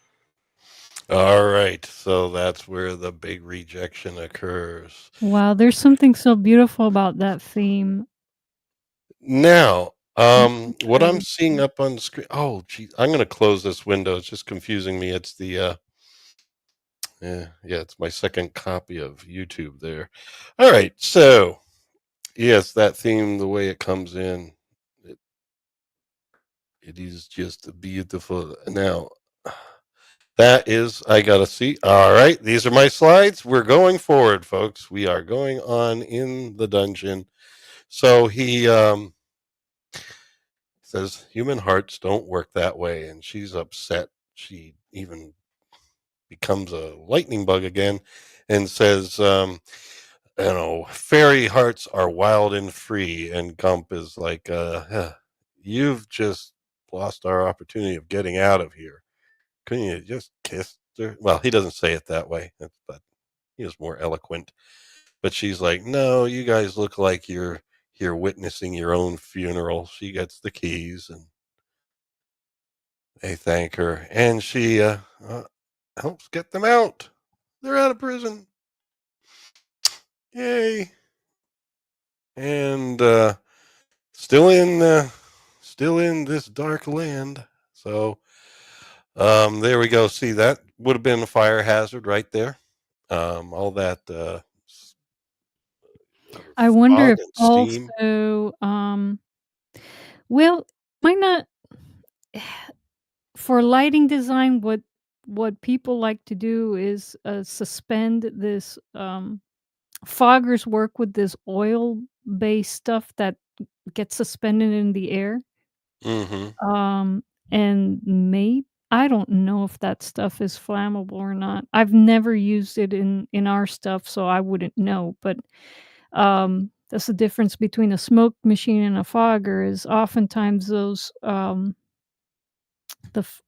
All right, so that's where the big rejection occurs. Wow, there's something so beautiful about that theme. Now, what I'm Crazy. seeing up on the screen. Oh, geez, I'm going to close this window. It's just confusing me. It's the it's my second copy of YouTube there. All right, so yes, that theme, the way it comes in, it is just beautiful. Now, That is, I gotta see. All right, these are my slides. We're going forward, folks. We are going on in the dungeon. So he says human hearts don't work that way, and she's upset. She even becomes a lightning bug again, and says, fairy hearts are wild and free. And Gump is like, you've just lost our opportunity of getting out of here. Couldn't you just kiss her? Well, he doesn't say it that way, but he is more eloquent. But she's like, no, you guys look like you're here witnessing your own funeral. She gets the keys and they thank her. And she helps get them out. They're out of prison. Yay. And still in this dark land. So there we go. See, that would have been a fire hazard right there. All that I wonder fog if and steam. also, well, might not for lighting design, what people like to do is, suspend this, foggers work with this oil-based stuff that gets suspended in the air. Mm-hmm. And I don't know if that stuff is flammable or not. I've never used it in our stuff, so I wouldn't know, but, that's the difference between a smoke machine and a fogger is oftentimes those, the f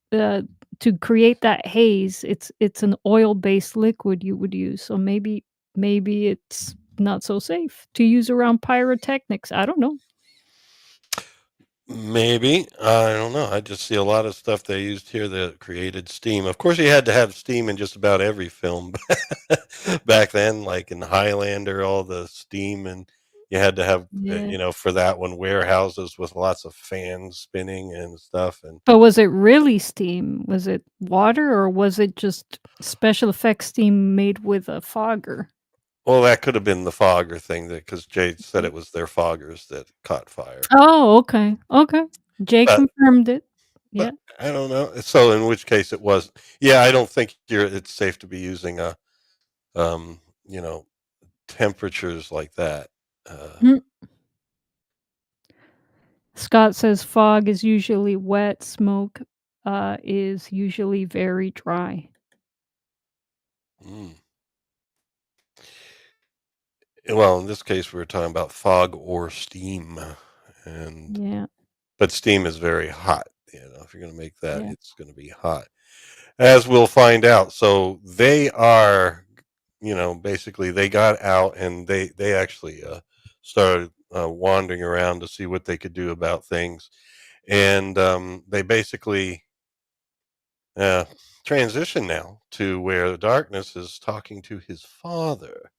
to create that haze, it's an oil-based liquid you would use, so maybe it's not so safe to use around pyrotechnics, I don't know. Maybe. I don't know. I just see a lot of stuff they used here that created steam. Of course, you had to have steam in just about every film back then, like in Highlander, all the steam, and you had to have, Yeah. for that one, warehouses with lots of fans spinning and stuff. And But was it really steam? Was it water, or was it just special effects steam made with a fogger? well, that could have been the fogger thing that because Jade said it was their foggers that caught fire. Oh, okay, okay. Jay But confirmed it. Yeah. but I don't know. So in which case it was. Yeah, I don't think it's safe to be using a um, you know, temperatures like that. Uh, Mm. Scott says fog is usually wet, smoke, is usually very dry. mm. Well, in this case, we were talking about fog or steam, and Yeah, but steam is very hot. If you're going to make that, yeah. it's going to be hot, as we'll find out. So they are, basically they got out and they actually started wandering around to see what they could do about things, and they basically uh, transition now to where the darkness is talking to his father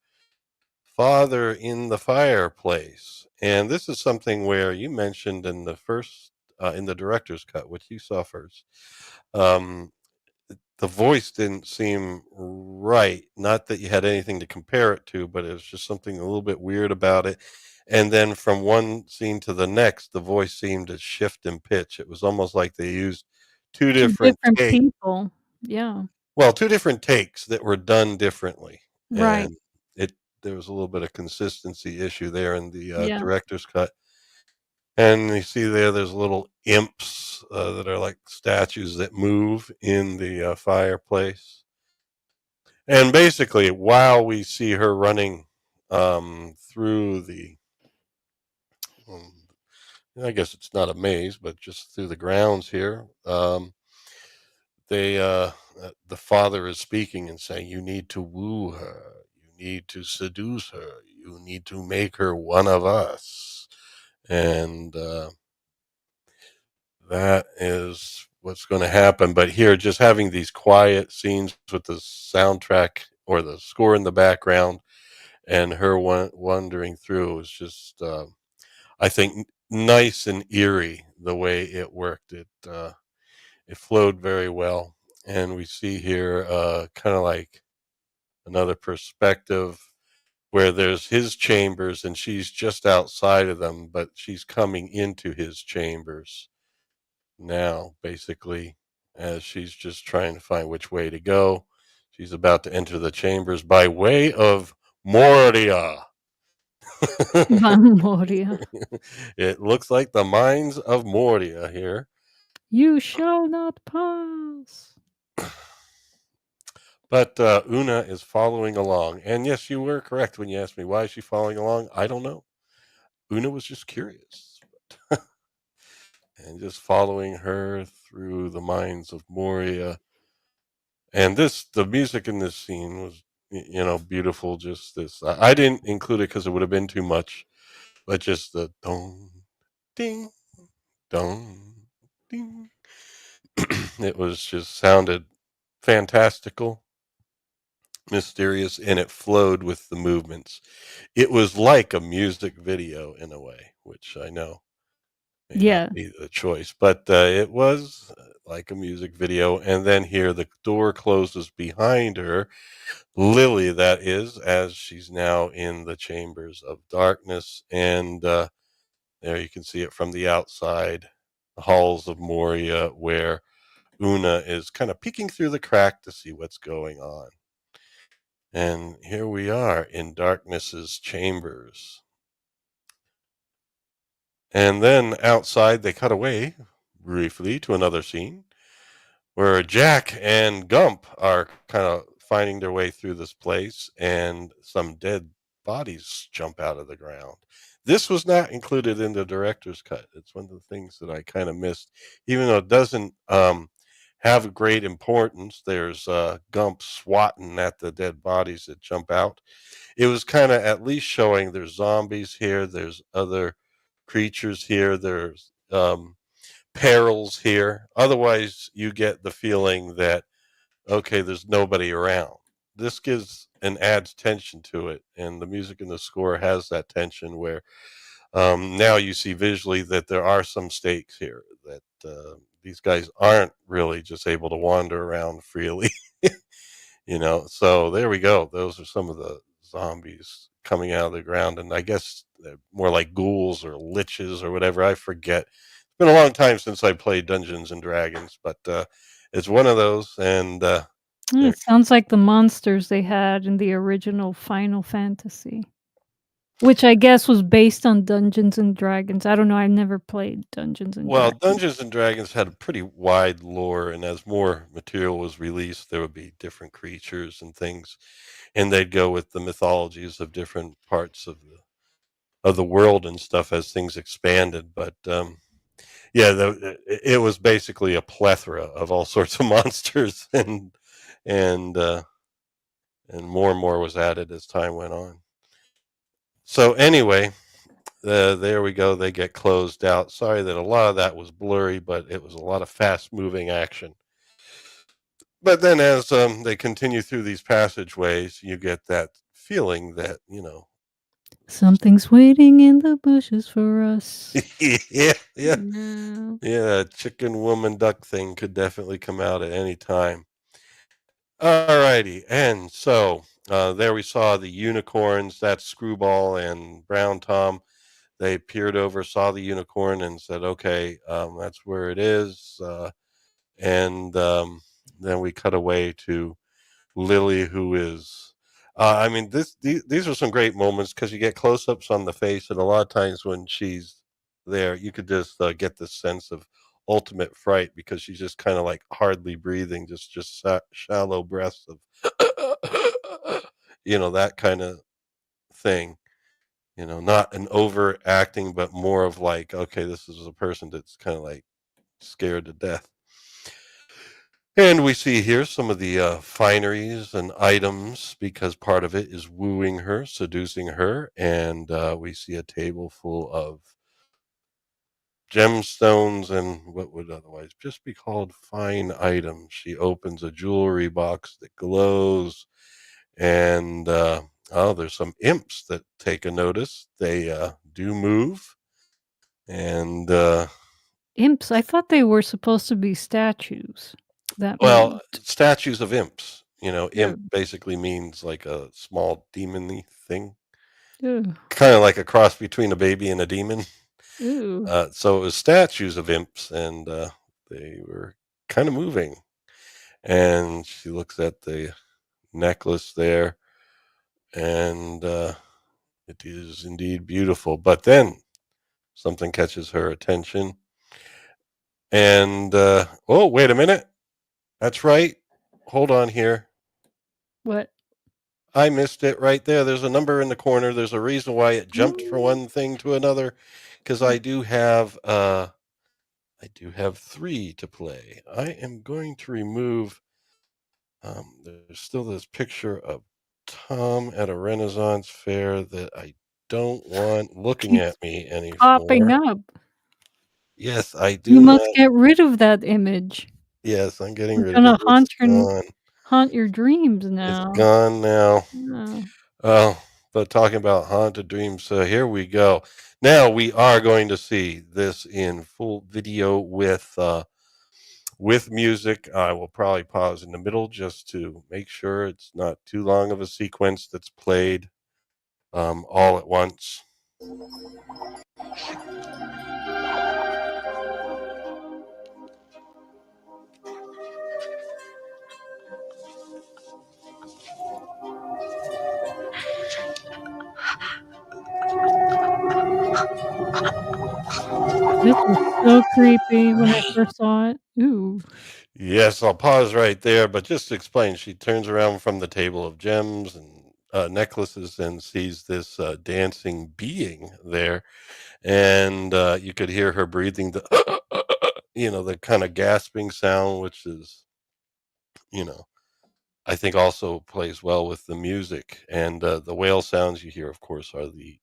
in the fireplace. And this is something where you mentioned in the first, in the director's cut, which you saw first, um, the voice didn't seem right. Not that you had anything to compare it to, but it was just something a little bit weird about it. And then from one scene to the next, the voice seemed to shift in pitch. It was almost like they used two 2 different different takes. people. Yeah, Well, two different takes that were done differently, right. and it there was a little bit of consistency issue there in the Yeah. director's cut. And you see there's little imps that are like statues that move in the fireplace. And basically, while we see her running through the, um, I guess it's not a maze, but just through the grounds here, the father is speaking and saying, "You need to woo her. You need to seduce her. You need to make her one of us." And that is what's going to happen. But here, just having these quiet scenes with the soundtrack or the score in the background and her wandering through was just, I think, nice and eerie the way it worked. It flowed very well. And we see here kind of like another perspective where there's his chambers and she's just outside of them, but she's coming into his chambers now, basically. as she's just trying to find which way to go. She's about to enter the chambers by way of Moria. Van Moria. It looks like the mines of Moria here. You shall not pass. But Una is following along. And yes, you were correct when you asked me why is she following along. I don't know. Una was just curious. And just following her through the mines of Moria. And the music in this scene was, beautiful. Just this. I didn't include it because it would have been too much. But just the dong, ding, dong, ding. It was just sounded fantastical, mysterious, and it flowed with the movements. It was like a music video in a way, which I know may Yeah. not be the choice, but it was like a music video. And then here the door closes behind her, Lily, that is, as she's now in the chambers of darkness. And there you can see it from the outside, the halls of Moria, where Una is kind of peeking through the crack to see what's going on. And here we are in Darkness's chambers. And then outside, they cut away briefly to another scene where Jack and Gump are kind of finding their way through this place, and some dead bodies jump out of the ground. This was not included in the director's cut. It's one of the things that I kind of missed, even though it doesn't have great importance. There's Gump swatting at the dead bodies that jump out. It was kind of at least showing there's zombies here, there's other creatures here, there's perils here. Otherwise, you get the feeling that, okay, there's nobody around. This gives and adds tension to it, and the music in the score has that tension where now you see visually that there are some stakes here, that these guys aren't really just able to wander around freely. So there we go. Those are some of the zombies coming out of the ground, and I guess they're more like ghouls or liches or whatever. I forget. It's been a long time since I played Dungeons and Dragons, but it's one of those. And It sounds like the monsters they had in the original Final Fantasy, which I guess was based on Dungeons and Dragons. I don't know. I've never played Dungeons and well, Dragons. Dungeons and Dragons had a pretty wide lore, and as more material was released, there would be different creatures and things, and they'd go with the mythologies of different parts of the world and stuff as things expanded. But yeah, it was basically a plethora of all sorts of monsters, and more and more was added as time went on. So anyway, there we go. They get closed out. Sorry that a lot of that was blurry, but it was a lot of fast moving action. But then as they continue through these passageways, you get that feeling that, Something's waiting in the bushes for us. yeah, yeah, No. yeah, chicken woman duck thing could definitely come out at any time. All righty. And so there we saw the unicorns. That's Screwball and Brown Tom. They peered over, saw the unicorn, and said, okay, that's where it is. And then we cut away to Lily, who is, I mean, these are some great moments because you get close ups on the face. And a lot of times when she's there, you could just get this sense of ultimate fright because she's just kind of like hardly breathing, just shallow breaths of, that kind of thing. Not an overacting, but more of like, okay, this is a person that's kind of like scared to death. And we see here some of the fineries and items because part of it is wooing her, seducing her. And we see a table full of gemstones and what would otherwise just be called fine items. She opens a jewelry box that glows, and there's some imps that take a notice. They do move, and Imps. I thought they were supposed to be statues that well, moved. statues of imps. Imp Ugh. basically means like a small demon-y thing, Ugh. kind of like a cross between a baby and a demon. Ew. So it was statues of imps, and they were kind of moving. And she looks at the necklace there, and it is indeed beautiful. But then something catches her attention. And oh, wait a minute. That's right. Hold on here. What? I missed it right there. There's a number in the corner. There's a reason why it jumped from one thing to another, because I do have 3 to play. I am going to remove there's still this picture of Tom at a Renaissance fair that I don't want looking Keeps at me popping anymore. up. Yes, I You do must not. get rid of that image. Yes, I'm getting It's rid of it. gonna It's gone. haunt your dreams It's now. gone now. Oh. Oh, but talking about haunted dreams, so here we go. Now we are going to see this in full video with music. I will probably pause in the middle just to make sure it's not too long of a sequence that's played all at once. This was so creepy when I first saw it. Ooh. Yes, I'll pause right there, but just to explain, she turns around from the table of gems and necklaces and sees this dancing being there, and you could hear her breathing the the kind of gasping sound, which is you know I think also plays well with the music. And the whale sounds you hear, of course, are the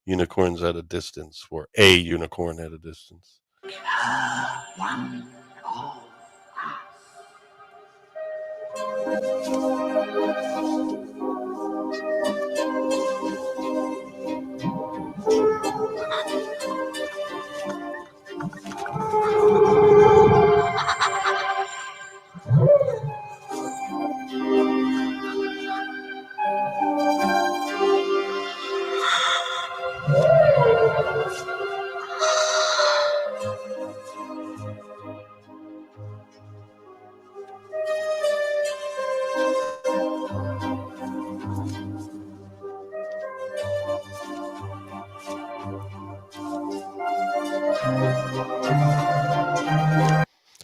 unicorns at a distance, or a unicorn at a distance.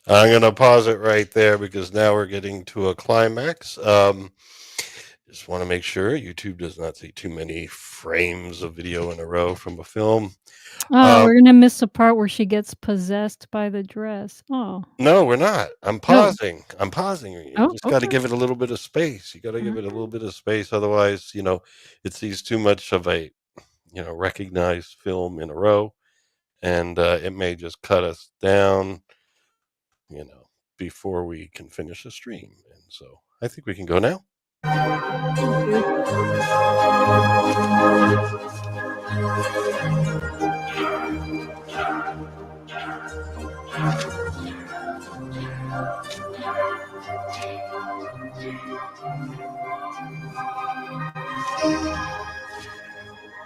I'm going to pause it right there because now we're getting to a climax. Just want to make sure YouTube does not see too many frames of video in a row from a film. Oh, Um, we're gonna miss the part where she gets possessed by the dress. Oh. no, we're not. I'm Oh. pausing. I'm pausing. You Oh, just got to okay. give it a little bit of space. You got to give it a little bit of space. Otherwise, it sees too much of a, recognized film in a row, and it may just cut us down, you know, before we can finish the stream. And so I think we can go now.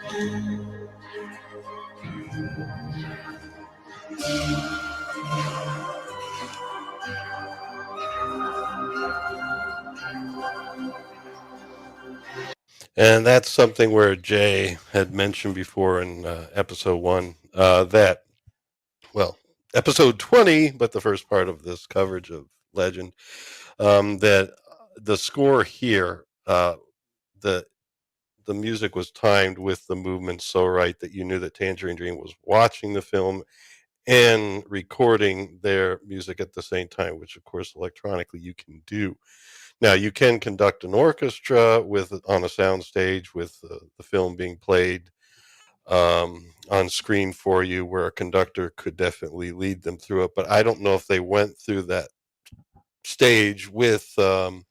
Thank you. And that's something where Jay had mentioned before in episode 1 that, well, episode 20, but the first part of this coverage of Legend, that the score here, the the music was timed with the movement so right that you knew that Tangerine Dream was watching the film and recording their music at the same time, which of course electronically you can do. Now you can conduct an orchestra with on a sound stage with the film being played on screen for you, where a conductor could definitely lead them through it. But I don't know if they went through that stage with the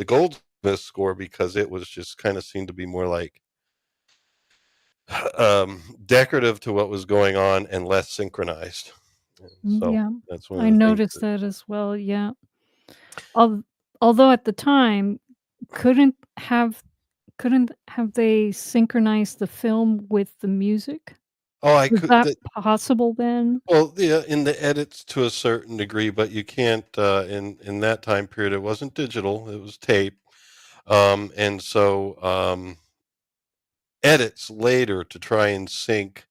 Goldsmith score, because it was just kind of seemed to be more like decorative to what was going on and less synchronized. And so Yeah. that's one of I the things noticed that. that as well, yeah. Al although at the time, couldn't have couldn't have they synchronized the film with the music? Oh, I Was could that possible then? well, yeah, in the edits to a certain degree, but you can't, in that time period, it wasn't digital, it was tape. And so, edits later to try and sync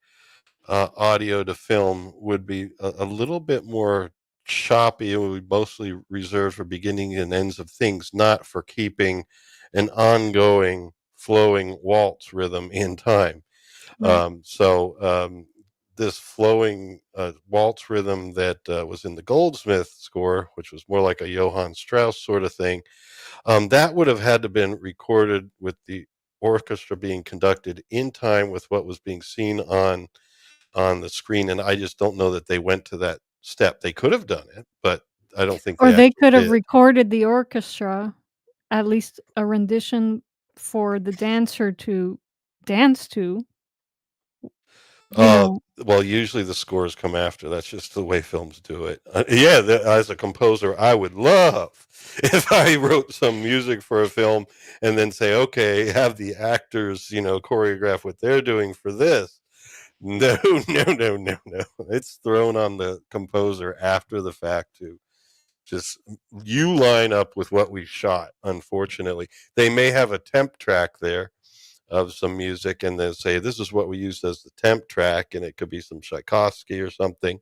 audio to film would be a little bit more choppy. It would be mostly reserved for beginning and ends of things, not for keeping an ongoing flowing waltz rhythm in time. Right. This flowing waltz rhythm that was in the Goldsmith score, which was more like a Johann Strauss sort of thing, that would have had to been recorded with the orchestra being conducted in time with what was being seen on the screen, and I just don't know that they went to that step. They could have done it, but I don't think Or they they actually could have did. recorded the orchestra, at least a rendition for the dancer to dance to, you Uh, know. well, usually the scores come after. That's just the way films do it. Yeah, as a composer, I would love if I wrote some music for a film and then say, okay, have the actors, choreograph what they're doing for this. No, no, no, no, no. It's thrown on the composer after the fact to just you line up with what we shot. Unfortunately, they may have a temp track there of some music and then say this is what we used as the temp track, and it could be some Tchaikovsky or something.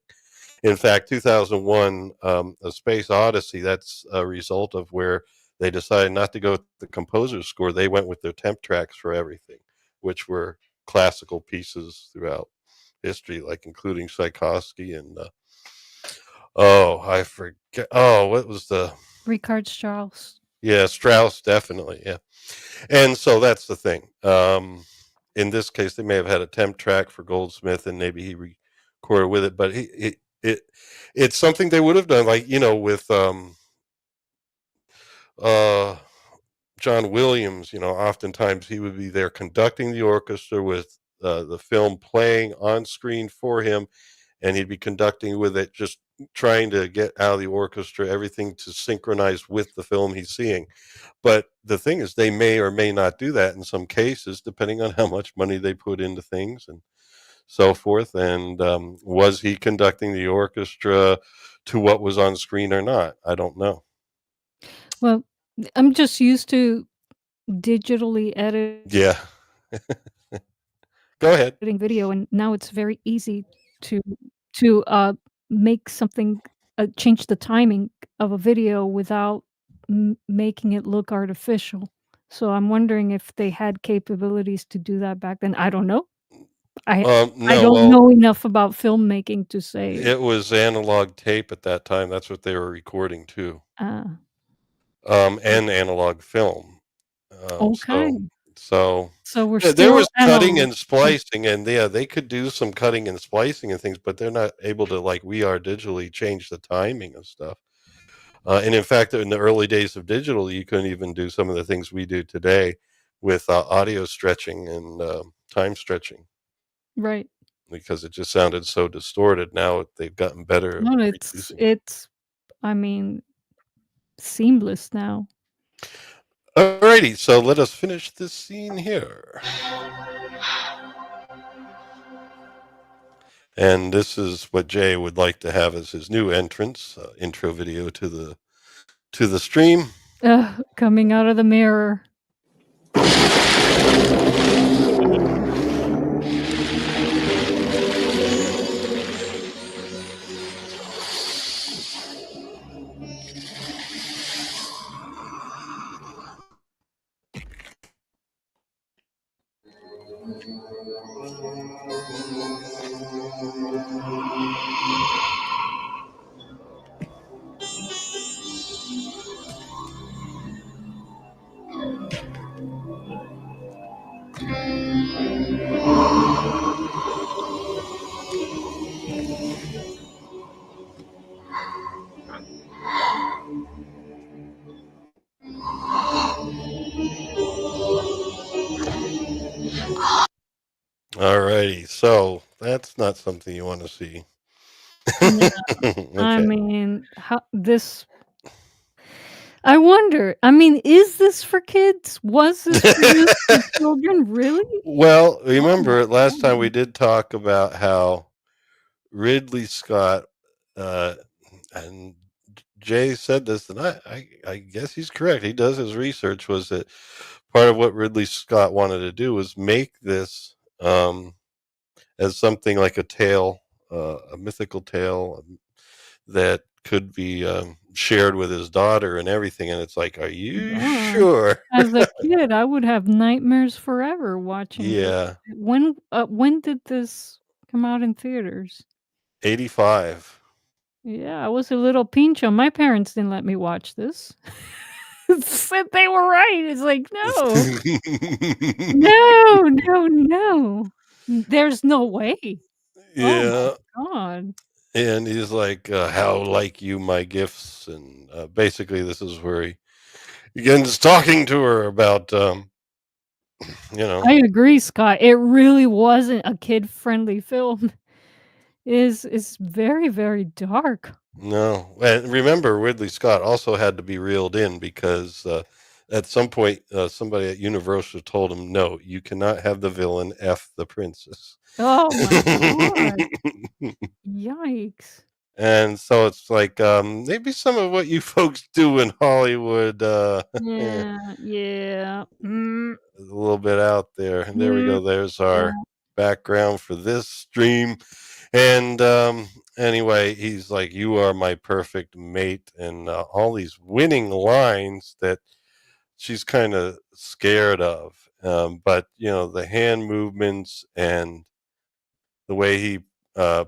In fact, 2001, A Space Odyssey, that's a result of where they decided not to go with the composer's score. They went with their temp tracks for everything, which were classical pieces throughout history, like including Tchaikovsky and oh, I forget. Oh, what was the Richard Strauss. yeah, Strauss, definitely, yeah. And so that's the thing. In this case, they may have had a temp track for Goldsmith, and maybe he recorded with it, but it's something they would have done, like with uh, John Williams. Oftentimes he would be there conducting the orchestra with the film playing on screen for him, and he'd be conducting with it, just trying to get out of the orchestra everything to synchronize with the film he's seeing. But the thing is, they may or may not do that in some cases, depending on how much money they put into things and so forth. And was he conducting the orchestra to what was on screen or not? I don't know. Well, I'm just used to digitally editing Yeah. Go ahead. video, and now it's very easy to to make something change the timing of a video without making it look artificial. So I'm wondering if they had capabilities to do that back then. I don't know. I No, don't well, know enough about filmmaking to say, it was analog tape at that time. That's what they were recording too, uh, and analog film. Um, okay. so, so So we're there still was cutting analog. and splicing, and yeah, they could do some cutting and splicing and things, but they're not able to, like we are digitally, change the timing of stuff. And in fact, in the early days of digital, you couldn't even do some of the things we do today with audio stretching and time stretching Right. because it just sounded so distorted. Now they've gotten better at No, reducing it. it's I mean, seamless now. Alrighty, so let us finish this scene here. And this is what Jay would like to have as his new entrance, intro video to the stream. Coming out of the mirror. Alrighty, so that's not something you want to see. No, I Okay. mean, how this I wonder, I mean, is this for kids? Was this produced for children? Really? Well, Oh my remember last time we god. did talk about how Ridley Scott, and Jay said this, and I guess he's correct. He does his research. Was that part of what Ridley Scott wanted to do was make this as something like a tale, a mythical tale that could be shared with his daughter and everything. And it's like, are you God. sure? As a kid, I would have nightmares forever watching this. Yeah, When did this come out in theaters? 85. Yeah, I was a little pincho. My parents didn't let me watch this. Said they were right. It's like, "No. No, no, no. There's no way." Oh my Yeah. god. And he's like, how like you my gifts? And basically, this is where he begins talking to her about, you know, I agree, Scott. It really wasn't a kid-friendly film. Is very, very dark. no. And remember, Ridley Scott also had to be reeled in because at some point, somebody at Universal told him, no, you cannot have the villain F the princess. Oh my god. Yikes. And so it's like, maybe some of what you folks do in Hollywood, a Yeah, yeah. little bit out there. And there we Mm, go. There's yeah. our background for this stream. And anyway, he's like, "You are my perfect mate," and all these winning lines that she's kind of scared of. But the hand movements and the way he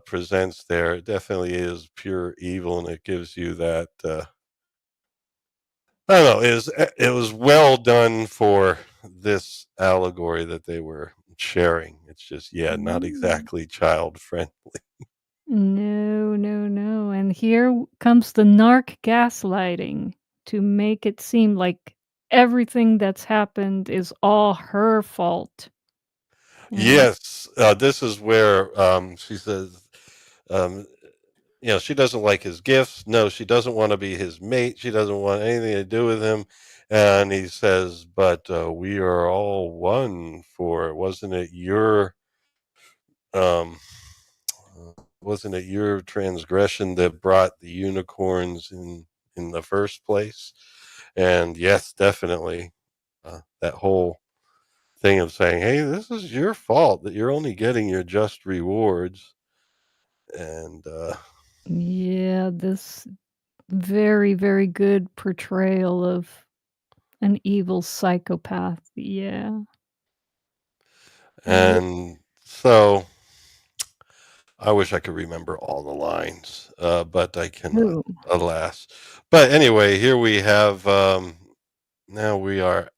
presents there, it definitely is pure evil, and it gives you that. I don't know. It was well done for this allegory that they were sharing. It's just, yeah, not Mm. exactly child friendly. No, no, no, and here comes the narc gaslighting to make it seem like everything that's happened is all her fault, and Yes, this is where she says, um, she doesn't like his gifts. No, she doesn't want to be his mate. She doesn't want anything to do with him. And he says, "But we are all one. For wasn't it your um, wasn't it your transgression that brought the unicorns in the first place?" And yes, definitely, that whole thing of saying, "Hey, this is your fault that you're only getting your just rewards." And yeah, this very, very good portrayal of an evil psychopath, yeah. Ye and so I wish I could remember all the lines, but I cannot, Ooh. alas. But anyway, here we have, now we are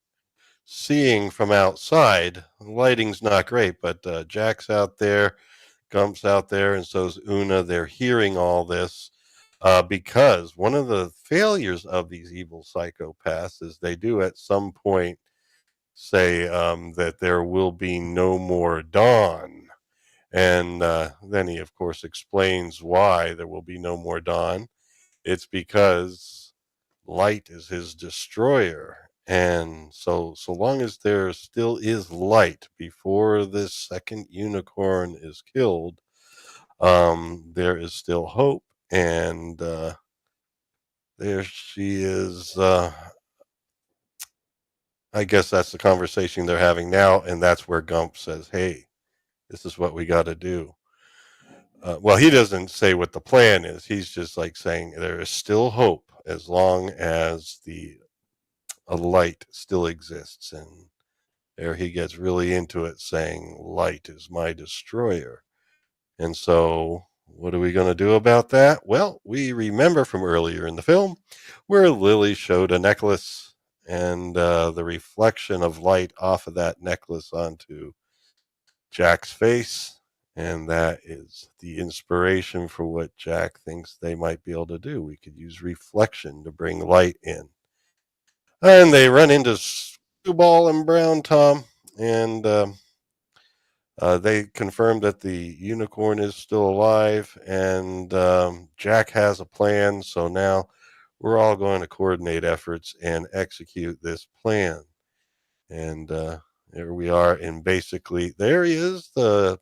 seeing from outside. The lighting's not great, but Jack's out there, Gump's out there, and so's Una. They're hearing all this because one of the failures of these evil psychopaths is they do at some point say that there will be no more dawn. And then he, of course, explains why there will be no more dawn. It's because light is his destroyer. And so long as there still is light before this second unicorn is killed, there is still hope. And there she is. I guess that's the conversation they're having now. And that's where Gump says, "Hey, this is what we got to do." Well, he doesn't say what the plan is. He's just like saying there is still hope as long as the a light still exists. And there he gets really into it, saying, "Light is my destroyer." And so, what are we going to do about that? Well, we remember from earlier in the film where Lily showed a necklace and the reflection of light off of that necklace onto Jack's face. And that is the inspiration for what Jack thinks they might be able to do. We could use reflection to bring light in. And they run into Screwball and Brown Tom, and they confirm that the unicorn is still alive, and Jack has a plan. So now we're all going to coordinate efforts and execute this plan. And here we are, and basically, there he is. The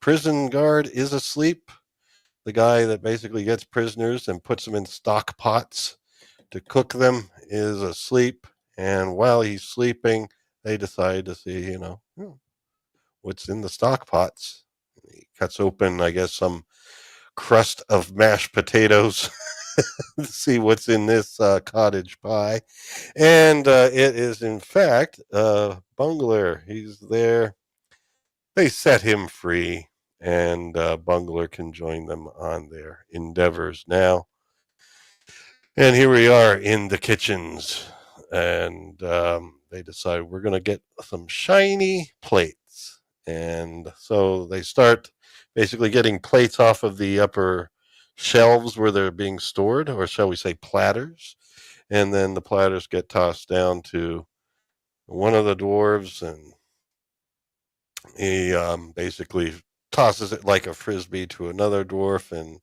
prison guard is asleep. The guy that basically gets prisoners and puts them in stock pots to cook them is asleep. And while he's sleeping, they decide to see, what's in the stock pots. He cuts open, I guess, some crust of mashed potatoes to see what's in this cottage pie. And it is, in fact, Bungler. He's there. They set him free, and Bungler can join them on their endeavors now. And here we are in the kitchens, and they decide we're going to get some shiny plates. And so they start basically getting plates off of the upper shelves where they're being stored, or shall we say platters. And then the platters get tossed down to one of the dwarves, and he basically tosses it like a frisbee to another dwarf. And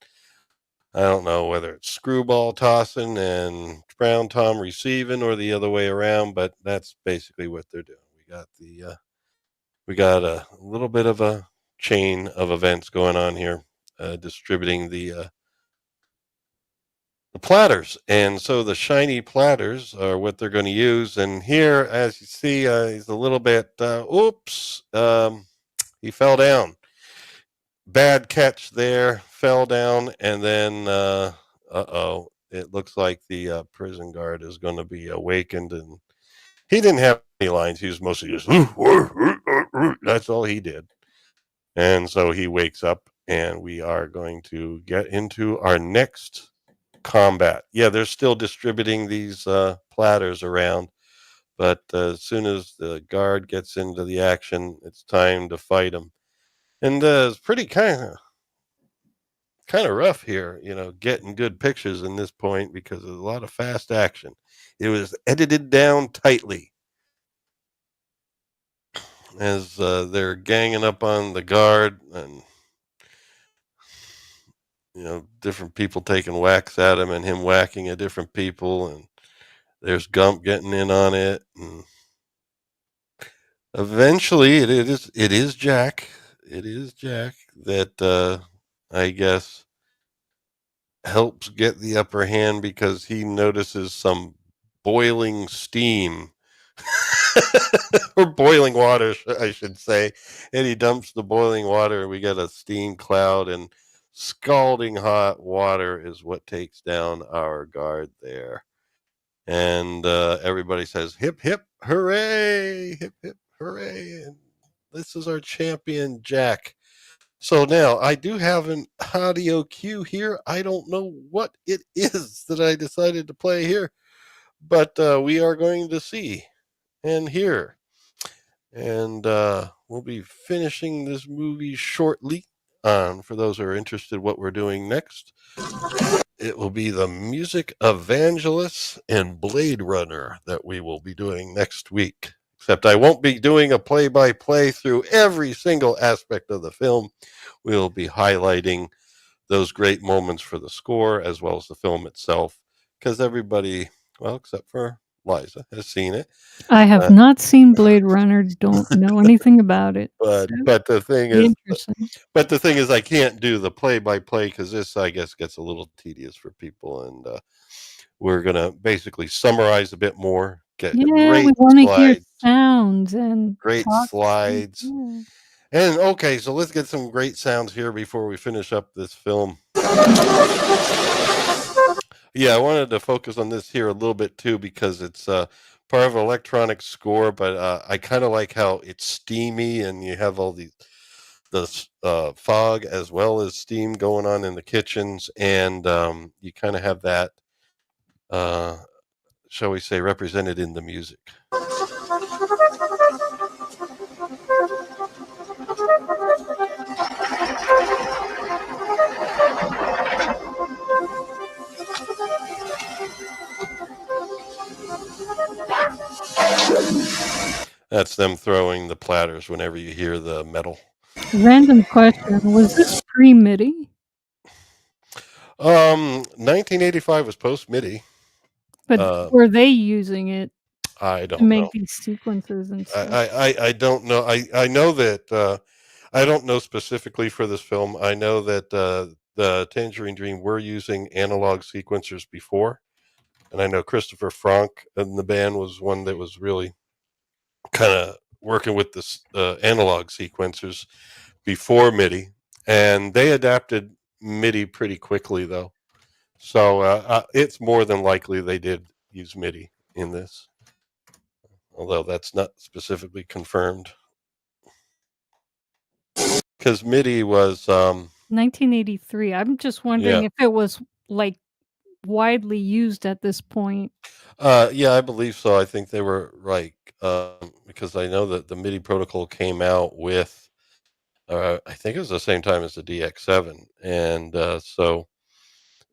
I don't know whether it's screwball tossing and Brown Tom receiving or the other way around, but that's basically what they're doing. We got a little bit of a chain of events going on here, distributing the platters. And so the shiny platters are what they're going to use. And here, as you see, he's a little bit, oops, he fell down. Bad catch there, fell down, and then, it looks like the prison guard is going to be awakened. And he didn't have any lines. He was mostly just, that's all he did. And so he wakes up, and we are going to get into our next combat. Yeah, they're still distributing these platters around, but as soon as the guard gets into the action, it's time to fight him. And it's pretty kind of rough here, getting good pictures in this point because there's a lot of fast action. It was edited down tightly as they're ganging up on the guard, and different people taking whacks at him and him whacking at different people, and there's Gump getting in on it, and eventually it is Jack. It is Jack that I guess helps get the upper hand because he notices some boiling steam or boiling water, I should say. And he dumps the boiling water, and we get a steam cloud, and scalding hot water is what takes down our guard there. And everybody says, hip, hip, hooray, hip, hip, hooray. And this is our champion, Jack. So now I do have an audio cue here. I don't know what it is that I decided to play here, but we are going to see and hear. And we'll be finishing this movie shortly. For those who are interested what we're doing next, it will be the Music Evangelists and Blade Runner that we will be doing next week. Except I won't be doing a play-by-play through every single aspect of the film. We'll be highlighting those great moments for the score as well as the film itself, because everybody, well, except for Liza, has seen it. I have not seen Blade Runner, don't know anything about it. But the thing is, I can't do the play-by-play because this, I guess, gets a little tedious for people, and we're gonna basically summarize a bit more. Get great we want to hear slides, sounds and great slides. Yeah. And okay, so let's get some great sounds here before we finish up this film. Yeah, I wanted to focus on this here a little bit too because it's part of an electronic score, but I kind of like how it's steamy and you have all the fog as well as steam going on in the kitchens, and you kind of have that, shall we say, represented in the music. That's them throwing the platters whenever you hear the metal. Random question: was this pre-MIDI? 1985 was post MIDI. But Uh, were they using it I to don't know. make these sequences and stuff? I don't know. I know that I don't know specifically for this film. I know that the Tangerine Dream were using analog sequencers before, and I know Christopher Franke in the band was one that was really kind of working with this analog sequencers before MIDI, and they adapted MIDI pretty quickly though. So it's more than likely they did use MIDI in this, although that's not specifically confirmed. Because MIDI was 1983. I'm just yeah. wondering if it was, like, widely used at this point. Yeah, I believe so. I think they were like because I know that the MIDI protocol came out with I think it was the same time as the DX7, and so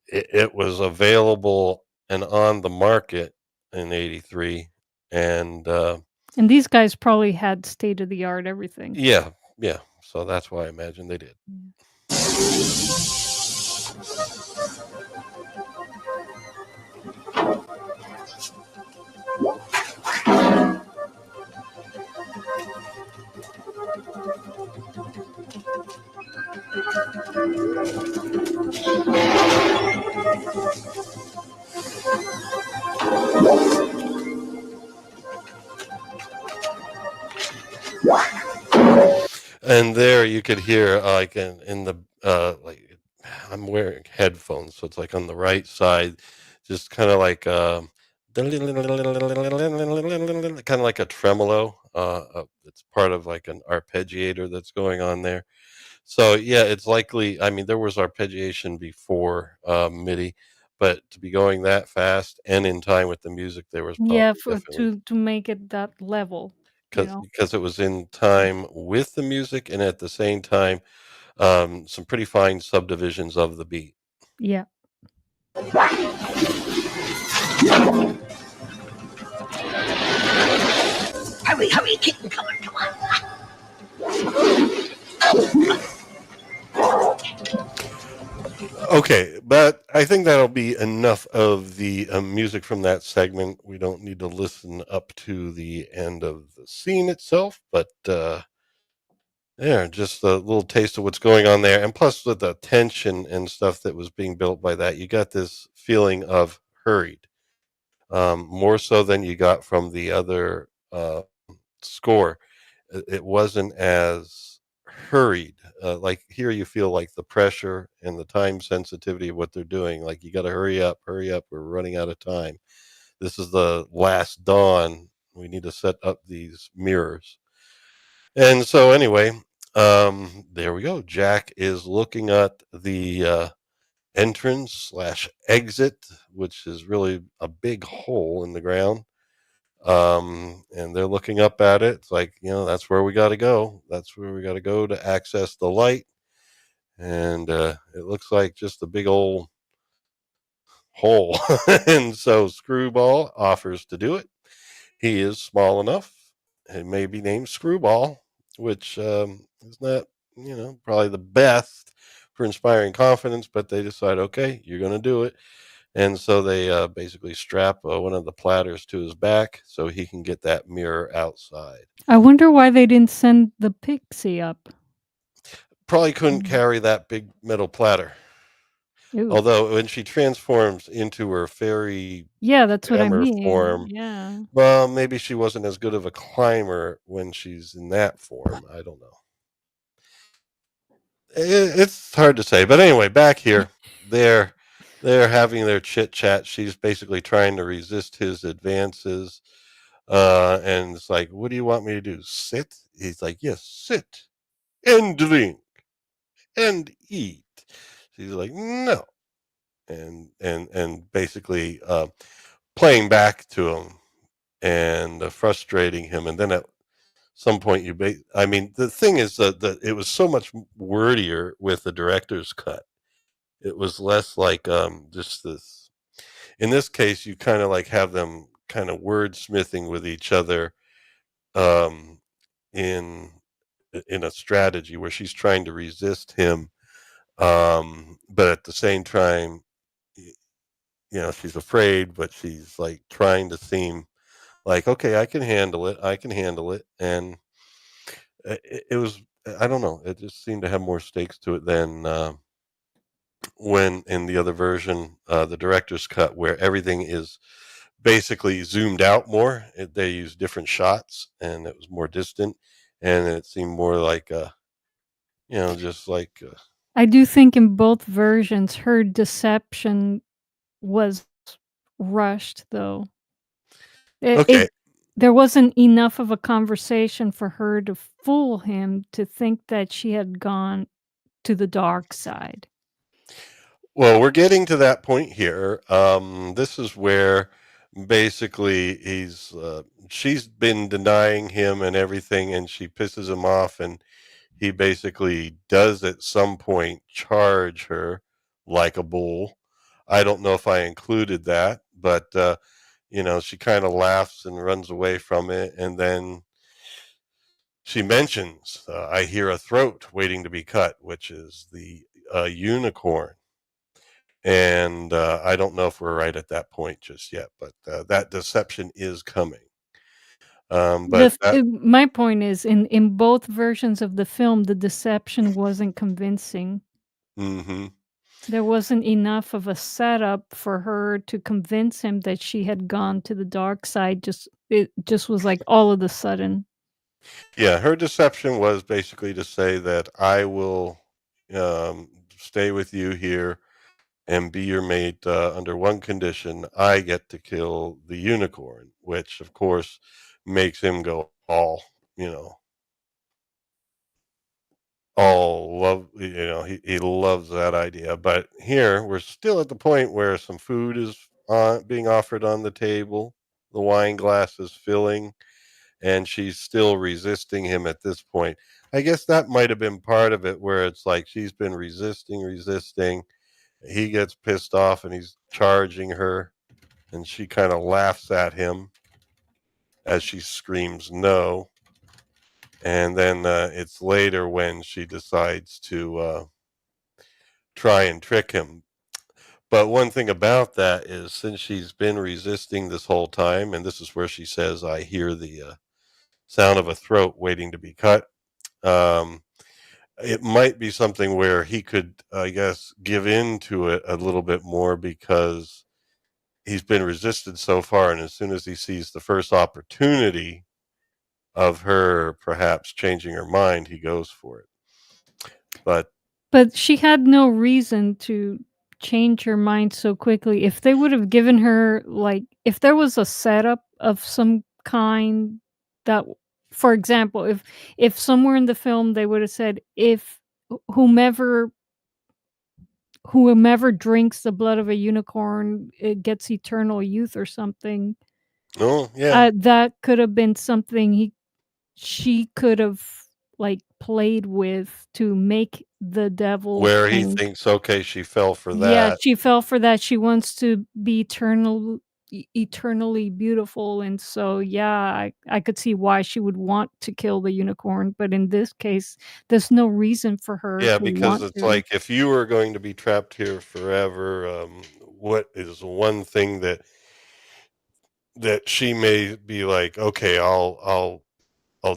it was available and on the market in '83, and And these guys probably had state of the art everything. yeah, yeah. So that's why I imagine they did. And there you could hear like in the like I'm wearing headphones, so it's like on the right side, just kind of like kind of like a tremolo. It's part of like an arpeggiator that's going on there. So yeah, it's likely. I mean, there was arpeggiation before MIDI, but to be going that fast and in time with the music, there was Yeah, probably for definitely to make it that level, you know? because it was in time with the music and at the same time some pretty fine subdivisions of the beat. Yeah. Hurry, hurry, kitten coming, come on. Okay, but I think that'll be enough of the music from that segment. We don't need to listen up to the end of the scene itself, but yeah, just a little taste of what's going on there. And plus, with the tension and stuff that was being built by that, you got this feeling of hurried, more so than you got from the other score. It wasn't as hurried. Like here, you feel like the pressure and the time sensitivity of what they're doing. Like you got to hurry up, hurry up. We're running out of time. This is the last dawn. We need to set up these mirrors. And so, anyway, there we go. Jack is looking at the entrance slash exit, which is really a big hole in the ground. And they're looking up at it. It's like, that's where we got to go. That's where we got to go to access the light. And it looks like just a big old hole. And so Screwball offers to do it. He is small enough. He may be named Screwball, which is not, probably the best for inspiring confidence, but they decide, okay, you're going to do it. And so they basically strap one of the platters to his back so he can get that mirror outside. I wonder why they didn't send the pixie up. Probably couldn't carry that big metal platter. Ooh. Although when she transforms into her fairy Yeah, that's what I hammer mean. form, Yeah. well, maybe she wasn't as good of a climber when she's in that form. I don't know. It's hard to say, but anyway, back here, they're they're having their chit chat. She's basically trying to resist his advances, and it's like, "What do you want me to do? Sit?" He's like, "Yes, sit and drink and eat." She's like, "No," and basically playing back to him and frustrating him, and then at some point I mean, the thing is that it was so much wordier with the director's cut. It was less like just this. In this case, you kind of like have them kind of wordsmithing with each other um, in in a strategy where she's trying to resist him, but at the same time, she's afraid, but she's like trying to seem like, okay, I can handle it. I can handle it. And it was, I don't know. It just seemed to have more stakes to it than when in the other version, the director's cut, where everything is basically zoomed out more. They use different shots, and it was more distant, and it seemed more like, just like. I do think in both versions, her deception was rushed, though. Okay, There wasn't enough of a conversation for her to fool him to think that she had gone to the dark side. well, we're getting to that point here. This is where basically she's been denying him and everything, and she pisses him off, and he basically does at some point charge her like a bull. I don't know if I included that, but she kind of laughs and runs away from it, and then she mentions, "I hear a throat waiting to be cut," which is the unicorn. And I don't know if we're right at that point just yet, but that deception is coming. But that. My point is in both versions of the film, the deception wasn't convincing. Hmm. There wasn't enough of a setup for her to convince him that she had gone to the dark side. It just was like all of a sudden. Yeah, her deception was basically to say that I will stay with you here and be your mate under one condition. I get to kill the unicorn, which of course makes him go you know, all love. He loves that idea. But here we're still at the point where some food is being offered on the table. The wine glass is filling, and she's still resisting him at this point. I guess that might have been part of it, where it's like she's been resisting. He gets pissed off and he's charging her, and she kind of laughs at him as she screams no. And then it's later when she decides to try and trick him. But one thing about that is, since she's been resisting this whole time, and this is where she says, I hear the sound of a throat waiting to be cut. Um, it might be something where he could, I guess, give in to it a little bit more, because he's been resisted so far. And as soon as he sees the first opportunity of her perhaps changing her mind, he goes for it. But But she had no reason to change her mind so quickly. If they would have given her, like, if there was a setup of some kind that, for example, if somewhere in the film they would have said, if whomever whomever drinks the blood of a unicorn, it gets eternal youth or something, oh yeah, that could have been something she could have, like, played with to make the devil where he think. thinks, okay, she fell for Yeah, that. she fell for that. She wants to be eternally beautiful, and so, yeah, I could see why she would want to kill the unicorn, but in this case, there's no reason for her Yeah, to because want it's to. like, if you were going to be trapped here forever, what is one thing that she may be like, okay, I'll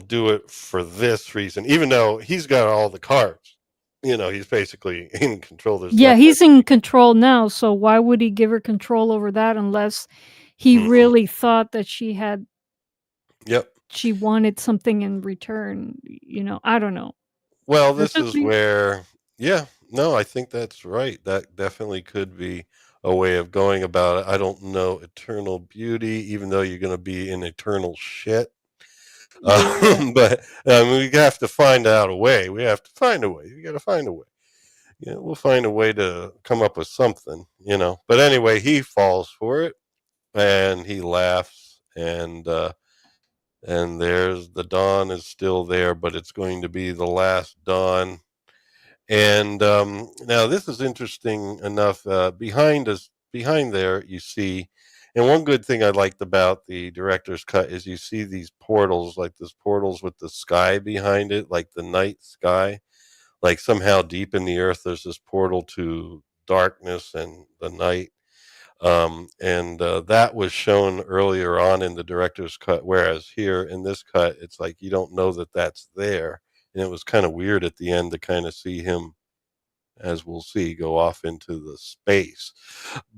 do it for this reason, even though he's got all the cards. He's basically in control. There's Yeah, nothing. he's in control now, so why would he give her control over that unless he Mm-mm. really thought that Yep. she wanted something in return, I don't know. Well, That's this just is me. where, yeah, no, I think that's right. That definitely could be a way of going about it. I don't know eternal beauty, even though you're going to be in eternal shit. Yeah. But we have to find out a way. We have to find a way. We got to find a way. Yeah, we'll find a way to come up with something. But anyway, he falls for it, and he laughs, and there's the dawn is still there, but it's going to be the last dawn. And now this is interesting enough. Behind there, you see, and one good thing I liked about the director's cut is you see these portals, like this portals with the sky behind it, like the night sky, like somehow deep in the earth, there's this portal to darkness and the night. And that was shown earlier on in the director's cut, whereas here in this cut, it's like you don't know that that's there. And it was kind of weird at the end to kind of see him, as we'll see, go off into the space.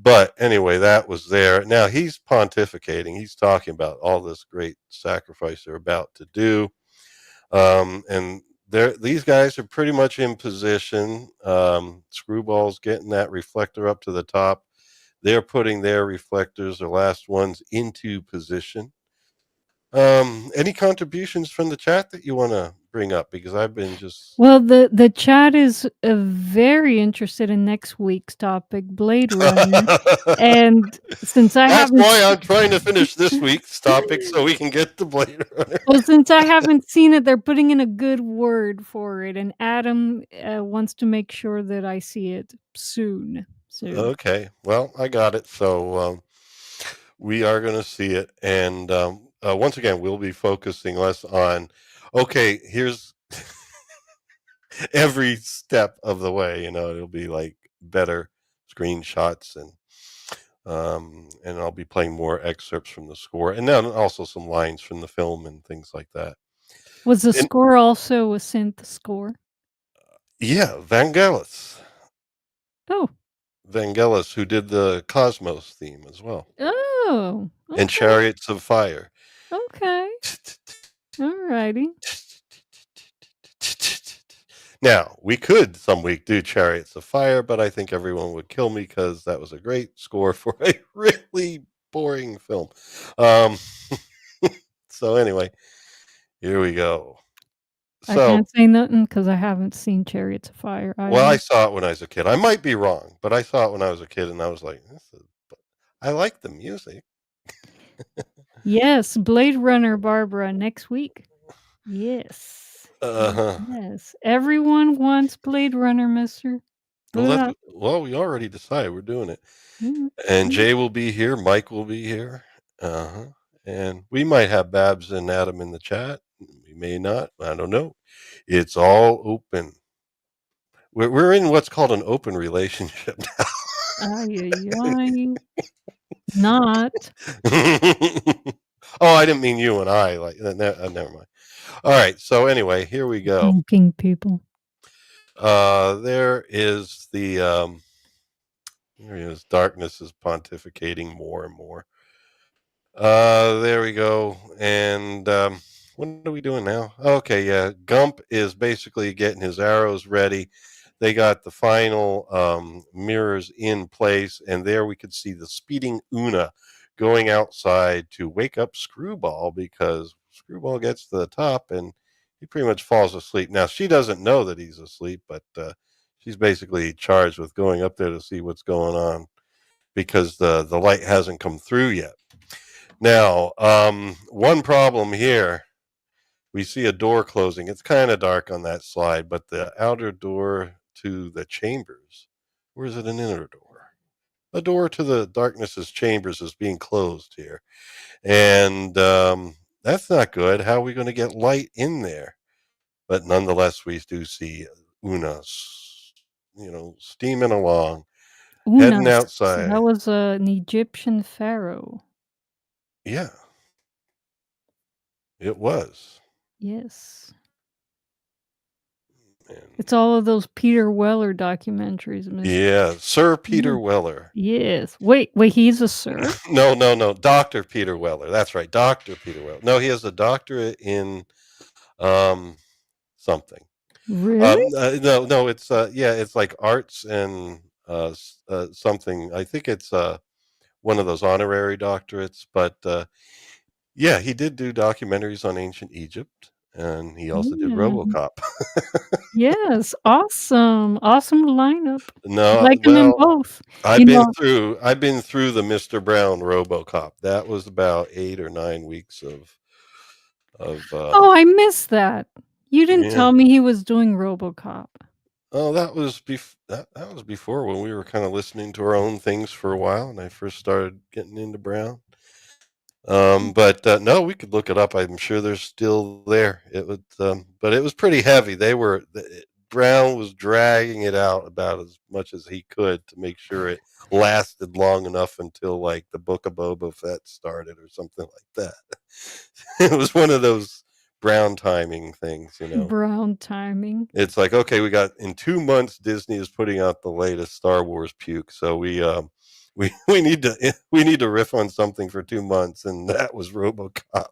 But anyway, that was there. Now he's pontificating. He's talking about all this great sacrifice they're about to do. And these guys are pretty much in position. Screwball's getting that reflector up to the top. They're putting their reflectors, the last ones, into position. Any contributions from the chat that you want to bring up? Because I've been just Well, the chat is very interested in next week's topic, Blade Runner. And since I That's haven't why I'm trying to finish this week's topic so we can get to Blade Runner. well, since I haven't seen it, they're putting in a good word for it, and Adam wants to make sure that I see it soon. Okay, well, I got it. So we are going to see it, and once again, we'll be focusing less on. Okay, here's every step of the way. It'll be like better screenshots and I'll be playing more excerpts from the score, and then also some lines from the film and things like that. Was the And score also a synth score? yeah, Vangelis, Oh. who did the Cosmos theme as well, Oh, and okay. Chariots of Fire. Okay. Alrighty. Now, we could some week do Chariots of Fire, but I think everyone would kill me because that was a great score for a really boring film. So anyway, here we go. I So, can't say nothing because I haven't seen Chariots of Fire well, I either. saw it when I was a kid. I might be wrong, but I saw it when I was a kid, and I was like, I like the music. Yes, Blade Runner, Barbara, next week. Yes. Uh-huh. Yes. Everyone wants Blade Runner, mister. Put it up. Well, we already decided we're doing it. Mm, And mm. Jay will be here, Mike will be here. Uh-huh. And we might have Babs and Adam in the chat. We may not. I don't know. It's all open. We're in what's called an open relationship now. Ay, ay, ay. Not. Oh, I didn't mean you and I. Like, never mind. All right. So anyway, here we go. Joking people. There is the here he is. Darkness is pontificating more and more. There we go. And what are we doing now? Okay, yeah. Gump is basically getting his arrows ready. They got the final mirrors in place, and there we could see the speeding Una going outside to wake up Screwball because Screwball gets to the top and he pretty much falls asleep. Now, she doesn't know that he's asleep, but she's basically charged with going up there to see what's going on because the light hasn't come through yet. Now, one problem here, we see a door closing. It's kind of dark on that slide, but the outer door to the chambers, or is it an inner door? A door to the darkness's chambers is being closed here. And that's not good. How are we going to get light in there? But nonetheless, we do see Una, steaming along, heading Unas. outside. That was an Egyptian pharaoh. Yeah, it was. Yes. And It's all of those Peter Weller documentaries, mister. yeah, Sir Peter Weller. Yes. Wait, he's a sir? No, Dr. Peter Weller. That's right, Dr. Peter Weller. No, he has a doctorate in something. Really? No, it's it's like arts and something. I think it's one of those honorary doctorates, but yeah, he did do documentaries on ancient Egypt, and he also did Yeah. RoboCop. Yes, awesome. Awesome lineup. No, Like them in both. I've You been know through the Mr. Brown RoboCop. That was about 8 or 9 weeks of Oh, I missed that. You didn't yeah. tell me he was doing RoboCop. Oh, that was that was before when we were kind of listening to our own things for a while, and I first started getting into Brown. But no, we could look it up. I'm sure they're still there. It was, but it was pretty heavy. Brown was dragging it out about as much as he could to make sure it lasted long enough until like the Book of Boba Fett started or something like that. It was one of those Brown timing things, you know. Brown timing. It's like, okay, we got in 2 months Disney is putting out the latest Star Wars puke, so we need to riff on something for 2 months, and that was RoboCop.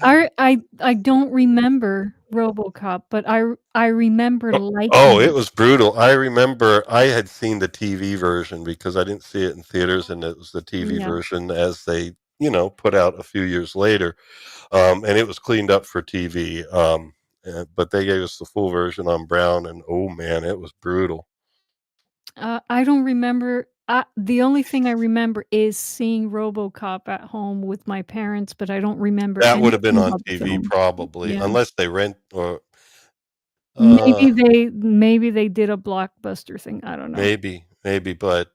I don't remember RoboCop, but I remember Oh, liking it it. was brutal. I remember I had seen the TV version because I didn't see it in theaters, and it was the TV Yeah. version as they, put out a few years later. And it was cleaned up for TV. But they gave us the full version on Brown, and oh man, it was brutal. I don't remember. The only thing I remember is seeing RoboCop at home with my parents, but I don't remember That would have been anything on about the TV film. probably, Yeah. unless they rent or Maybe they did a Blockbuster thing. I don't know. maybe, but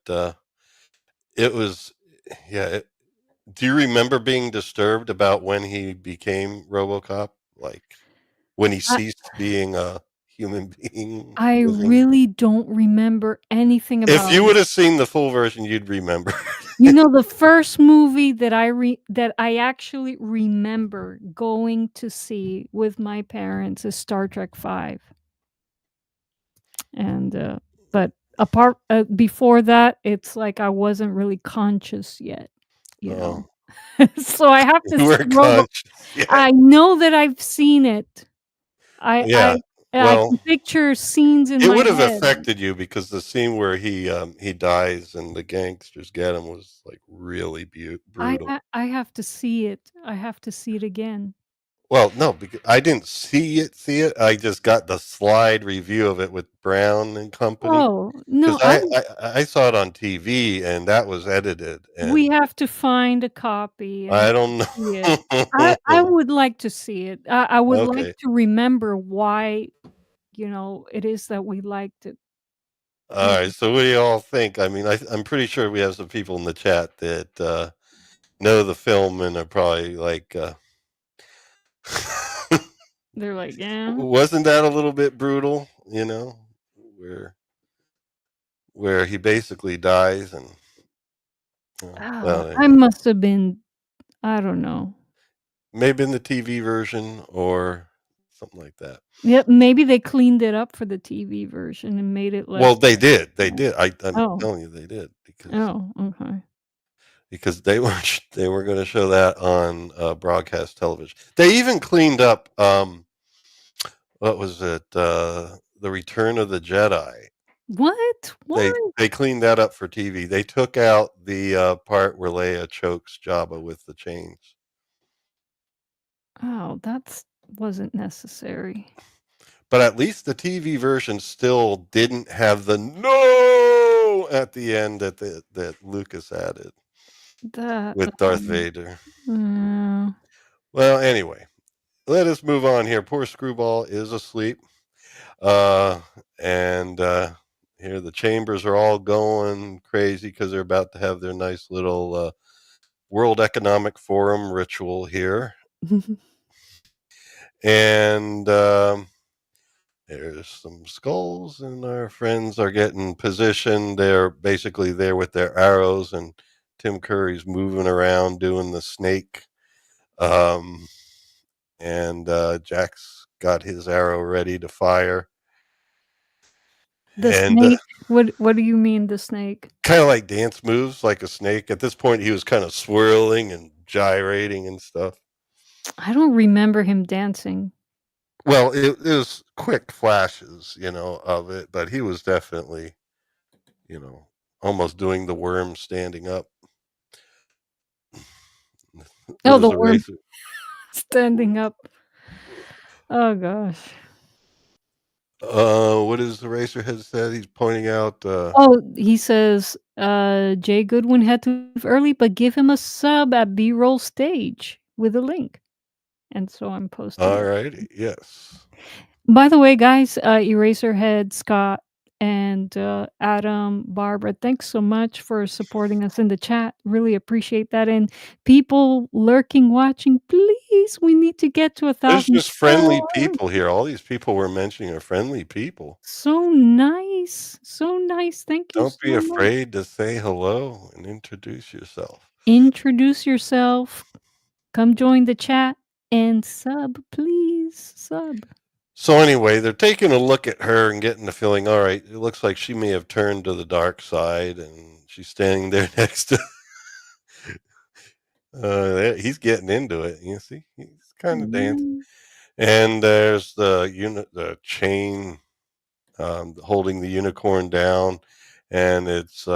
it was, yeah. Do you remember being disturbed about when he became RoboCop? Like when he I ceased being a human being I living? really don't remember anything If about you it. would have seen the full version, you'd remember. You know, the first movie that I actually remember going to see with my parents is Star Trek V. And, but before that, it's like I wasn't really conscious yet, you know? Oh, So I have to you see weren't conscious yet. I know that I've seen it. I Yeah. I I Well, can picture scenes in it my would have head. affected you because the scene where he dies and the gangsters get him was like really brutal. I have to see it. I have to see it again. Well, no, because I didn't see it. I just got the slide review of it with Brown and company. Oh, no, Because I saw it on TV and that was edited, we and have to find a copy I and don't see it. I know. would like to see it. I would like Okay. to remember why, it is that we liked it. All Yeah, right. So what do you all think? I mean, I'm pretty sure we have some people in the chat that know the film and are probably like, they're like, "Yeah." wasn't that a little bit brutal? Where he basically dies and well, I anyway, must have been, I don't know. maybe in the TV version or something like that. Yep, maybe they cleaned it up for the TV version and made it Well, less. they did. They Yeah. did. I'm Oh, telling you, they did because oh, okay. they were they were going to show that on broadcast television. They even cleaned up what was it? The Return of the Jedi. What? They What? they cleaned that up for TV. They took out the part where Leia chokes Jabba with the chains. Oh, that's wasn't necessary. But at least the TV version still didn't have the no at the end that Lucas added That, with Darth Vader. uh, Well, anyway, let us move on here. Poor Screwball is asleep. Uh, and here the chambers are all going crazy because they're about to have their nice little World Economic Forum ritual here. And there's some skulls, and our friends are getting positioned. They're basically there with their arrows, and Tim Curry's moving around doing the snake. Um, and Jack's got his arrow ready to fire. the And snake, what do you mean the snake? kind of like dance moves like a snake. At this point, he was kind of swirling and gyrating and stuff. I don't remember him dancing. Well, it was quick flashes, of it, but he was definitely, you know, almost doing the worm standing up. What Oh, is the the worm racer? standing up. Oh gosh. What is the racer has said? He's pointing out. Oh, he says, Jay Goodwin had to leave early, but give him a sub at B-roll stage with a link. And so I'm posting All it. righty, yes. By the way, guys, Eraserhead Scott and Adam, Barbara, thanks so much for supporting us in the chat. Really appreciate that. And people lurking, watching, please, we need to get to There's 1,000 just friendly subs. people here. All these people we're mentioning are friendly people. So nice. So nice. Thank you Don't be so much. afraid to say hello and introduce yourself. Introduce yourself. Come join the chat and sub, please. Sub. So anyway, they're taking a look at her and getting the feeling, all right, it looks like she may have turned to the dark side, and she's standing there next to he's getting into it. You see, he's kind of dancing. And there's the chain holding the unicorn down, and it's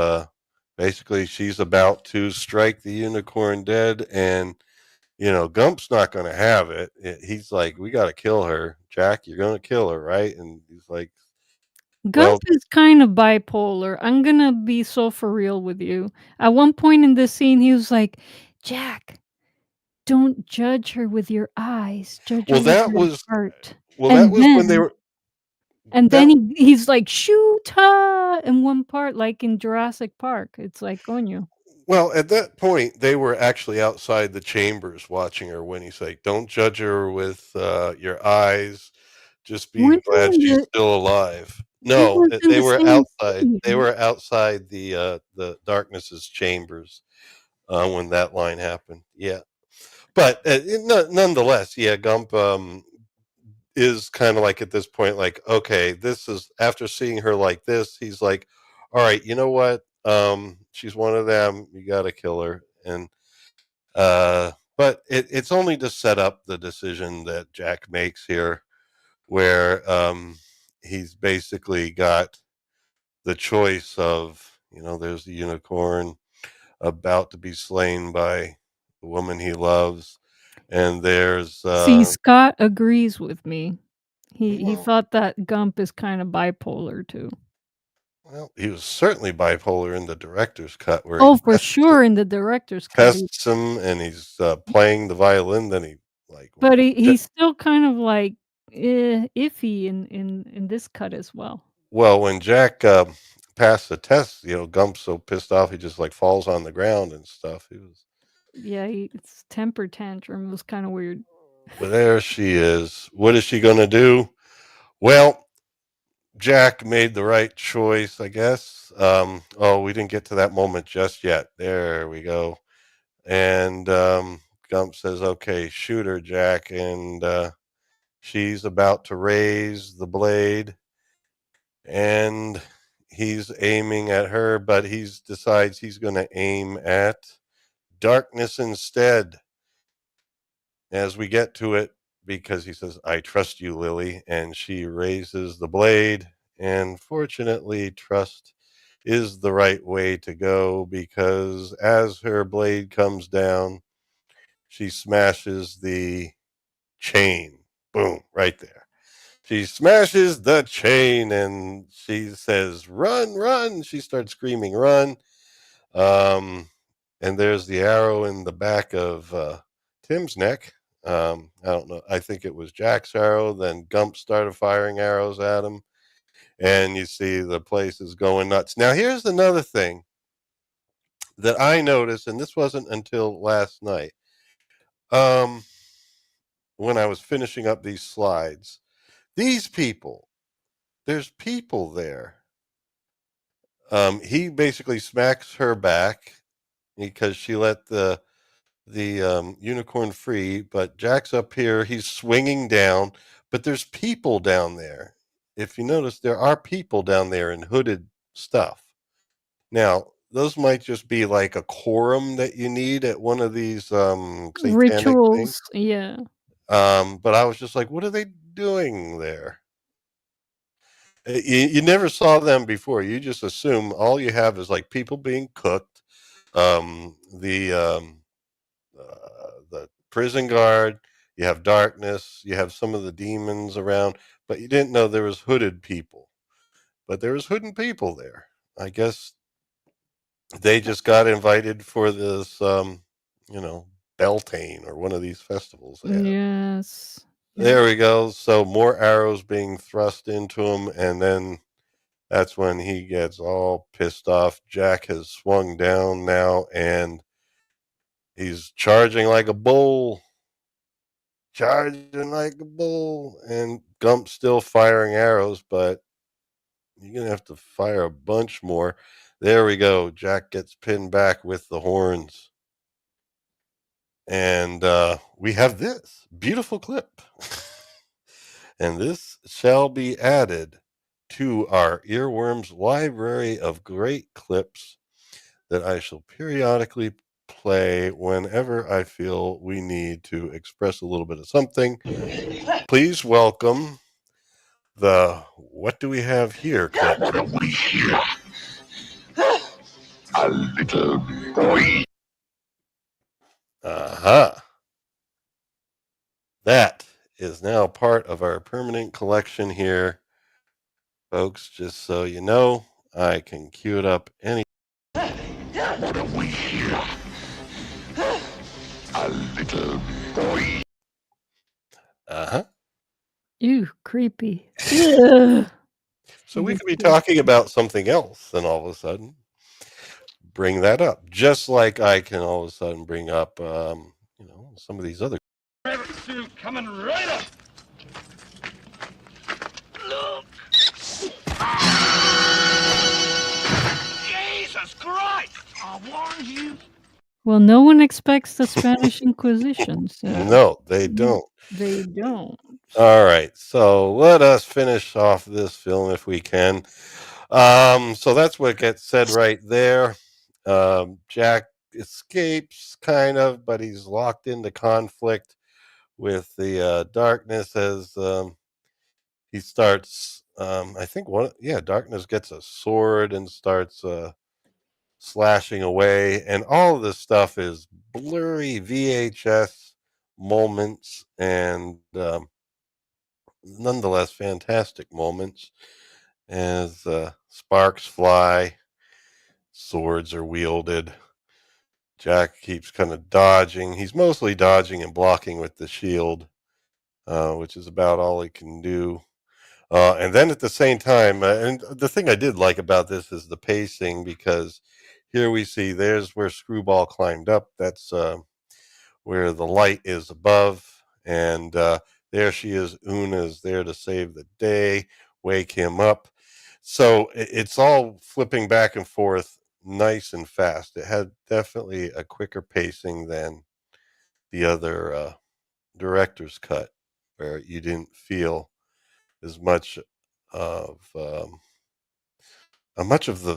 basically she's about to strike the unicorn dead, and Gump's not going to have it. He's like, we got to kill her, Jack. You're going to kill her, right? And he's like, Gump well, is kind of bipolar. I'm gonna be so for real with you. At one point in the scene, he was like, Jack, don't judge her with your eyes, judge her well, with that your was heart. well, that And was when they then were and that then he's like, shoot her in one part, like in Jurassic Park. It's like Gonyo. Well, at that point, they were actually outside the chambers watching her when he's like, don't judge her with your eyes. Just be Weren't glad they in she's the still alive. it No, was in they the were same outside. They scene. were outside the darkness's chambers when that line happened. Yeah, but nonetheless, yeah, Gump is kind of like at this point, like, okay, this is after seeing her like this, he's like, all right, you know what? She's one of them. You got to kill her, and but it's only to set up the decision that Jack makes here, where he's basically got the choice of, there's the unicorn about to be slain by the woman he loves, and there's See, Scott agrees with me. He well, thought that Gump is kind of bipolar too. well, he was certainly bipolar in the director's cut, where he Oh, for sure in the director's cut. tests him, and he's playing the violin. Then he like, But he's still kind of like, iffy in this cut as well. well, when Jack passed the test, Gump's so pissed off he just like falls on the ground and stuff. He was, Yeah, it's temper tantrum was kinda weird. but there she is. What is she gonna do? Well, Jack made the right choice, I guess. Oh, we didn't get to that moment just yet. There we go. And Gump says, "Okay, shoot her, Jack." And she's about to raise the blade, and he's aiming at her, but he decides he's going to aim at darkness instead. As we get to it, because he says, "I trust you, Lily," and she raises the blade, and fortunately, trust is the right way to go, because as her blade comes down, she smashes the chain. Boom, right there. She smashes the chain, and she says, "Run, run." She starts screaming, "Run." Um, and there's the arrow in the back of Tim's neck. I don't know. I think it was Jack's arrow. Then Gump started firing arrows at him. And you see the place is going nuts. Now, here's another thing that I noticed, and this wasn't until last night. Um, when I was finishing up these slides, these people, there's people there. He basically smacks her back because she let the unicorn free, but Jack's up here. He's swinging down, but there's people down there. If you notice, there are people down there in hooded stuff. Now, those might just be like a quorum that you need at one of these satanic things. Rituals, yeah. But I was just like, what are they doing there? You never saw them before. You just assume all you have is like people being cooked, the prison guard. You have darkness. You have some of the demons around, but you didn't know there was hooded people. But there was hooded people there. I guess they just got invited for this, you know, Beltane or one of these festivals they have. Yes. Yeah. There we go. So more arrows being thrust into him, and then That's when he gets all pissed off. Jack has swung down now, and he's charging like a bull. And Gump's still firing arrows, but you're going to have to fire a bunch more. There we go. Jack gets pinned back with the horns. And we have this beautiful clip. And this shall be added to our Earworms library of great clips that I shall periodically play whenever I feel we need to express a little bit of something. Please welcome the What Do We Have Here clip. What do we hear? A little boy. Aha. That is now part of our permanent collection here. Folks, just so you know, I can cue it up any. What do we hear? A little boy. Uh-huh. Ew, creepy. Ugh. So we could be talking about something else, and all of a sudden bring that up. Just like I can all of a sudden bring up, some of these other. Suit coming right up. Look. Jesus Christ! I warned you. Well, no one expects the Spanish Inquisition, so No, they don't. they don't. All right, so let us finish off this film if we can. So that's what gets said right there. Jack escapes, kind of, but he's locked into conflict with the darkness as he starts. I think darkness gets a sword and starts slashing away, and all of this stuff is blurry VHS moments, and nonetheless fantastic moments as sparks fly, swords are wielded. Jack keeps kind of dodging. He's mostly dodging and blocking with the shield, which is about all he can do. And then at the same time, and the thing I did like about this is the pacing, because here we see there's where Screwball climbed up. That's where the light is above. And there she is. Una's there to save the day, wake him up. So it's all flipping back and forth nice and fast. It had definitely a quicker pacing than the other director's cut, where you didn't feel as much of the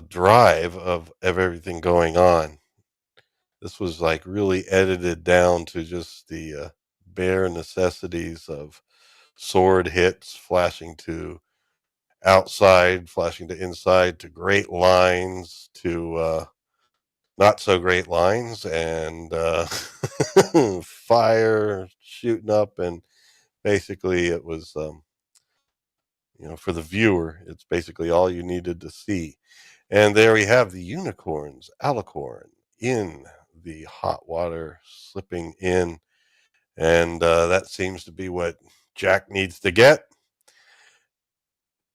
drive of everything going on. This was like really edited down to just the bare necessities of sword hits, flashing to outside, flashing to inside, to great lines, to not so great lines, and fire shooting up. And basically it was for the viewer, it's basically all you needed to see. And there we have the unicorns, alicorn, in the hot water, slipping in. And that seems to be what Jack needs to get.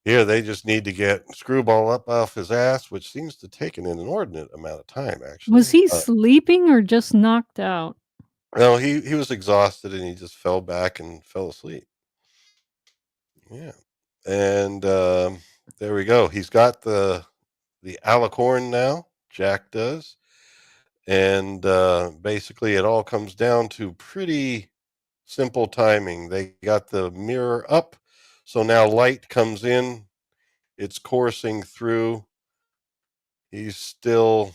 Here, they just need to get Screwball up off his ass, which seems to take an inordinate amount of time, actually. Was he sleeping or just knocked out? No, he was exhausted, and he just fell back and fell asleep. Yeah. And there we go. He's got the alicorn now. Jack does. And basically it all comes down to pretty simple timing. They got the mirror up, so now light comes in. It's coursing through. He's still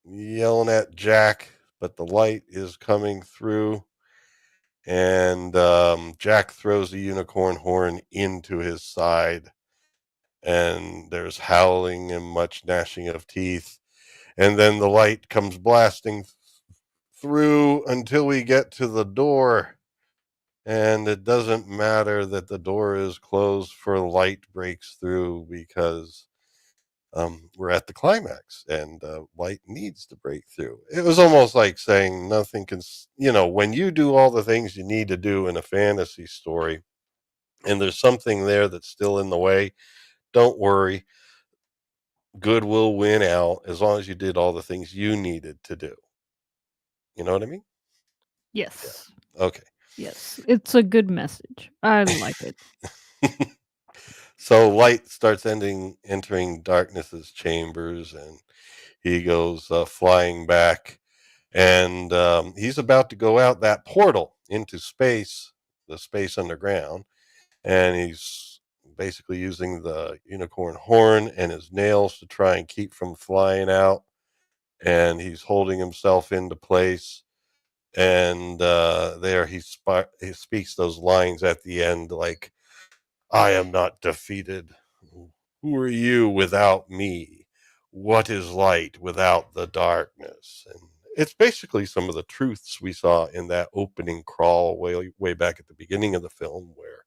yelling at Jack, but the light is coming through. And Jack throws the unicorn horn into his side. And there's howling and much gnashing of teeth. And then the light comes blasting through until we get to the door. And it doesn't matter that the door is closed, for light breaks through, because we're at the climax, and light needs to break through. It was almost like saying nothing can, when you do all the things you need to do in a fantasy story, and there's something there that's still in the way, don't worry. good will win out as long as you did all the things you needed to do. You know what I mean? Yes. Okay. Yes. It's a good message. I like it. So light starts entering darkness's chambers, and he goes flying back, and he's about to go out that portal into space, the space underground, and he's basically using the unicorn horn and his nails to try and keep from flying out, and he's holding himself into place. And there he speaks those lines at the end, like, "I am not defeated. Who are you without me? What is light without the darkness?" And it's basically some of the truths we saw in that opening crawl way back at the beginning of the film, where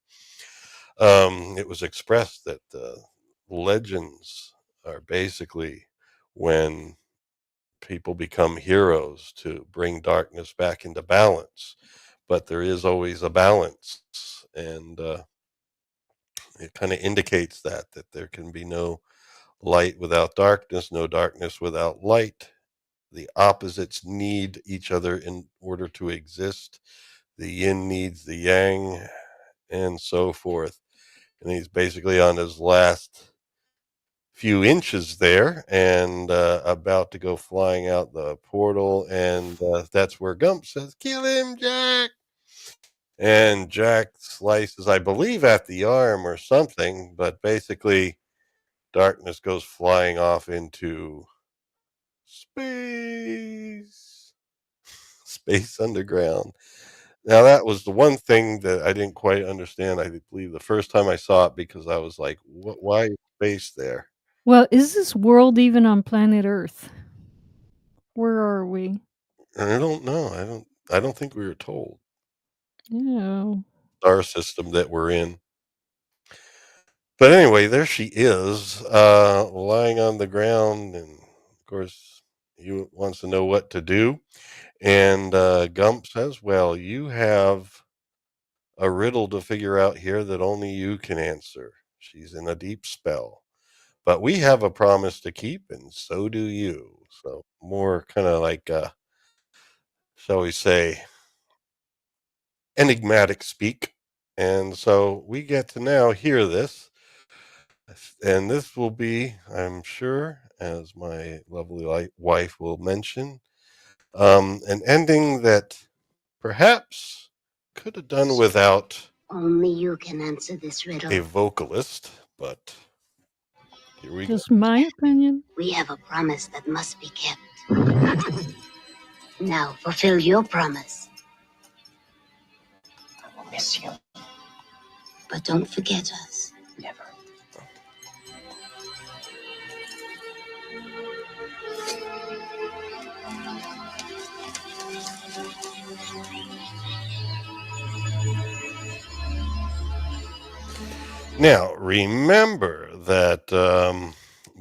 it was expressed that legends are basically when people become heroes to bring darkness back into balance. But there is always a balance, and it kind of indicates that there can be no light without darkness, no darkness without light. The opposites need each other in order to exist. The yin needs the yang, and so forth. And he's basically on his last few inches there, and about to go flying out the portal. And that's where Gump says, "Kill him, Jack." And Jack slices, I believe, at the arm or something, but basically darkness goes flying off into space. Space underground. Now, that was the one thing that I didn't quite understand, I believe, the first time I saw it, because I was like, why is space there? Well, is this world even on planet Earth? Where are we? And I don't know. I don't think we were told. Oh. Star system that we're in. But anyway, there she is, lying on the ground, and of course he wants to know what to do. And Gump says, "Well, you have a riddle to figure out here that only you can answer. She's in a deep spell. But we have a promise to keep, and so do you." So more kind of like, shall we say, enigmatic speak. And so we get to now hear this. And this will be, I'm sure, as my lovely wife will mention, an ending that perhaps could have done without Only you can answer this a riddle. vocalist, but here we go. Just my opinion. We have a promise that must be kept. Now fulfill your promise. I will miss you. But don't forget us. Never. Now, remember that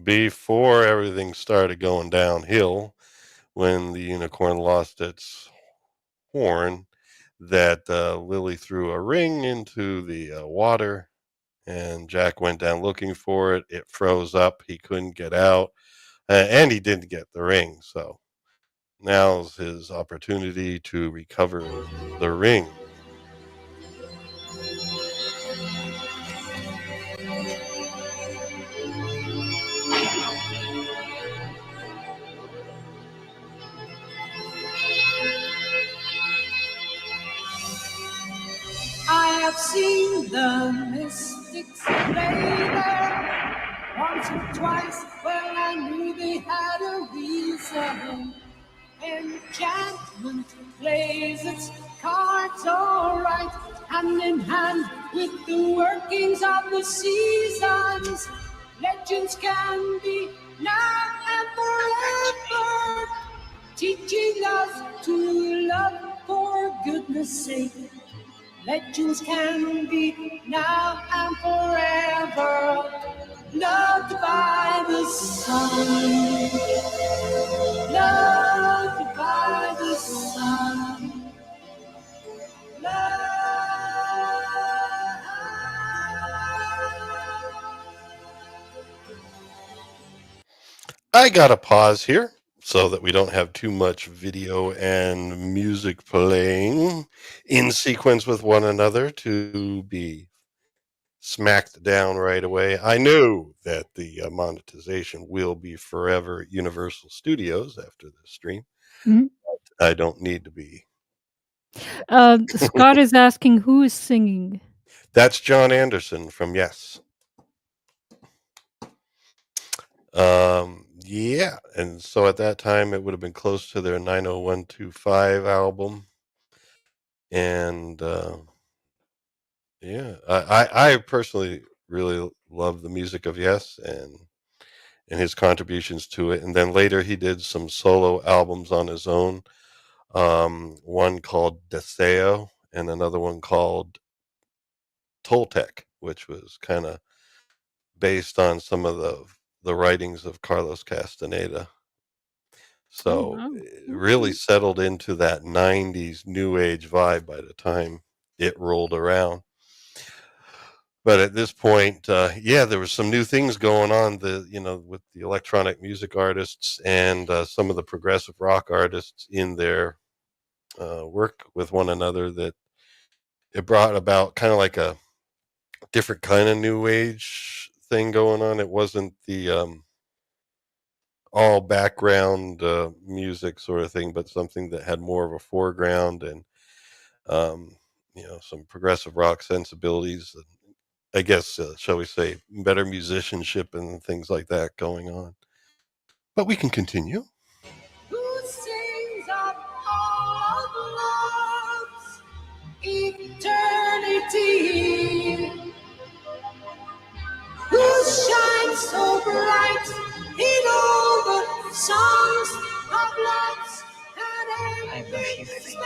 before everything started going downhill, when the unicorn lost its horn, that Lily threw a ring into the water, and Jack went down looking for it. It froze up. He couldn't get out, and he didn't get the ring. So now's his opportunity to recover the ring. I have seen the mystics play there once or twice when I knew they had a reason. Enchantment plays its cards all right, hand in hand with the workings of the seasons. Legends can be now and forever, teaching us to love for goodness sake. Legends can be now and forever, loved by the sun, loved by the sun, loved. I got to pause here so that we don't have too much video and music playing in sequence with one another to be smacked down right away. I know that the monetization will be forever Universal Studios after this stream. Mhm. I don't need to be. Scott is asking who is singing. That's John Anderson from Yes. Yeah, and so at that time it would have been close to their 90125 album, and yeah, I personally really love the music of Yes and his contributions to it. And then later he did some solo albums on his own. One called Deseo and another one called Toltec, which was kind of based on some of the writings of Carlos Castaneda. Oh, So wow. it really settled into that 90s new age vibe by the time it rolled around. But at this point, yeah, there was some new things going on. With the electronic music artists and some of the progressive rock artists in their work with one another, that it brought about kind of like a different kind of new age thing going on. It wasn't the all background music sort of thing, but something that had more of a foreground and um, some progressive rock sensibilities. I guess, shall we say, better musicianship and things like that going on. But we can continue. Who sings of all love's eternity? Who shines so bright in all the songs of love's and endless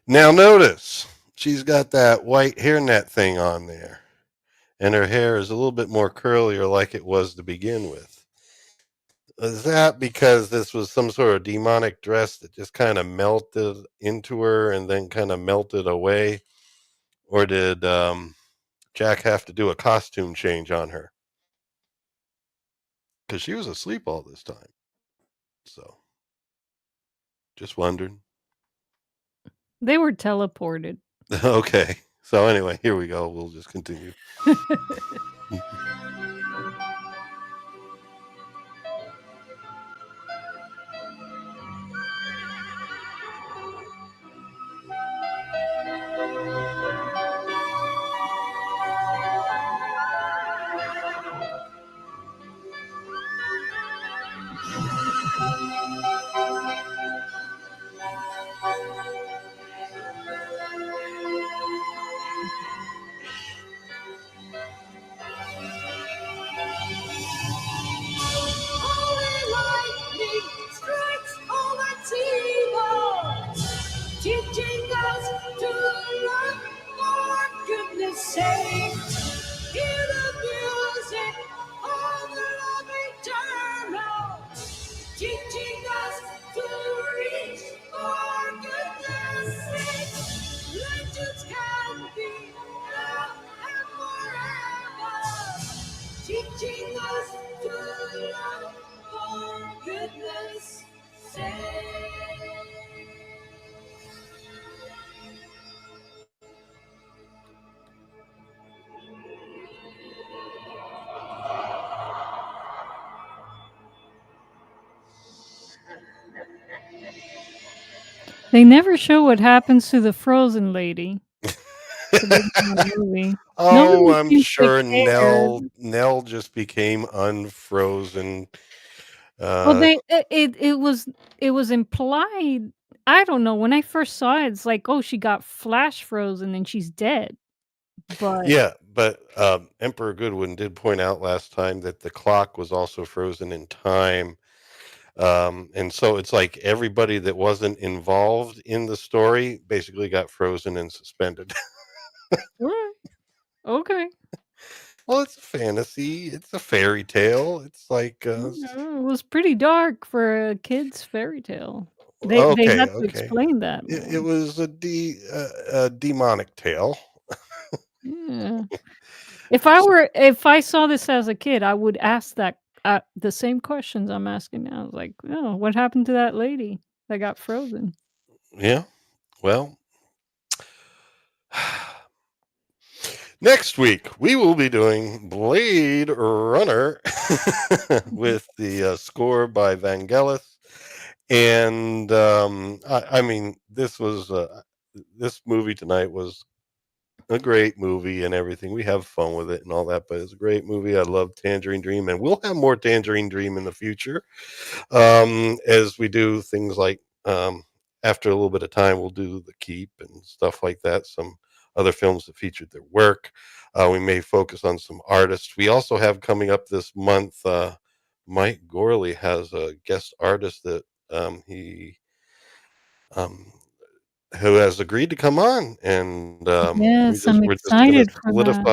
Now notice she's got that white hairnet thing on there, and her hair is a little bit more curlier like it was to begin with. Is that because this was some sort of demonic dress that just kind of melted into her and then kind of melted away? Or did Jack have to do a costume change on her? Because she was asleep all this time. So, just wondering. They were teleported. Okay. So, anyway, here we go. We'll just continue. holy lightning strikes all that's evil, teaching us to love for goodness sake. Hear the music of the love eternal, teaching us to reach for goodness sake. Legends can be now and forever, teaching us to love for goodness sake. They never show what happens to the frozen lady. The original movie. Oh, Nobody I'm seems to sure care. Nell just became unfrozen. Well, Uh, they it was implied. I don't know. When I first saw it, it's like, oh, she got flash frozen and she's dead. But yeah, but Emperor Goodwin did point out last time that the clock was also frozen in time. And so it's like everybody that wasn't involved in the story basically got frozen and suspended. alright, okay. Well, it's a fantasy. It's a fairy tale. It's like Yeah, it was pretty dark for a kid's fairy tale. They okay, had to okay. explain that It more. was a demonic tale. Yeah. If I saw this as a kid, I would ask the same questions I'm asking now. Like, "Oh, what happened to that lady that got frozen?" Yeah. Well, next week we will be doing Blade Runner with the score by Vangelis, and I mean this movie tonight was a great movie and everything. We have fun with it and all that, but it's a great movie. I love Tangerine Dream, and we'll have more Tangerine Dream in the future. As we do things like after a little bit of time, we'll do The Keep and stuff like that. Some other films that featured their work. We may focus on some artists. We also have coming up this month. Mike Gorley has a guest artist that he um, who has agreed to come on, and Yes, I'm we're just going to excited for that.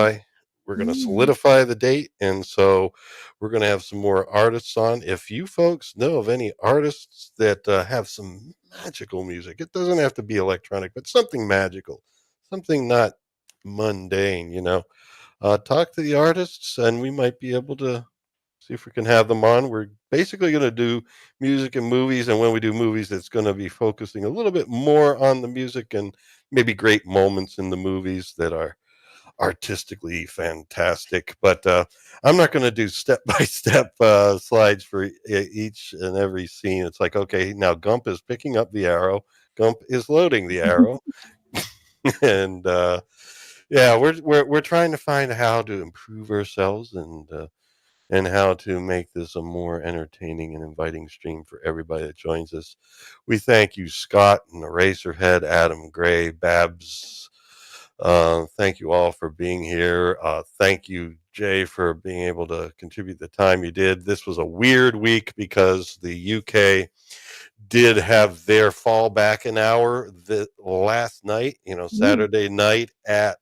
Mm. solidify the date, and so we're going to have some more artists on. If you folks know of any artists that have some magical music, it doesn't have to be electronic, but something magical, something not mundane, talk to the artists, and we might be able to see if we can have them on. We're basically going to do music and movies, and when we do movies, it's going to be focusing a little bit more on the music and maybe great moments in the movies that are artistically fantastic. But I'm not going to do step by step slides for each and every scene. It's like, okay, now Gump is picking up the arrow, Gump is loading the arrow, and yeah, we're trying to find how to improve ourselves and how to make this a more entertaining and inviting stream for everybody that joins us. We thank you, Scott and Eraserhead, Adam Gray, Babs. Thank you all for being here. Thank you, Jay, for being able to contribute the time you did. This was a weird week because the UK did have their fallback an hour last night, Ooh. Saturday night at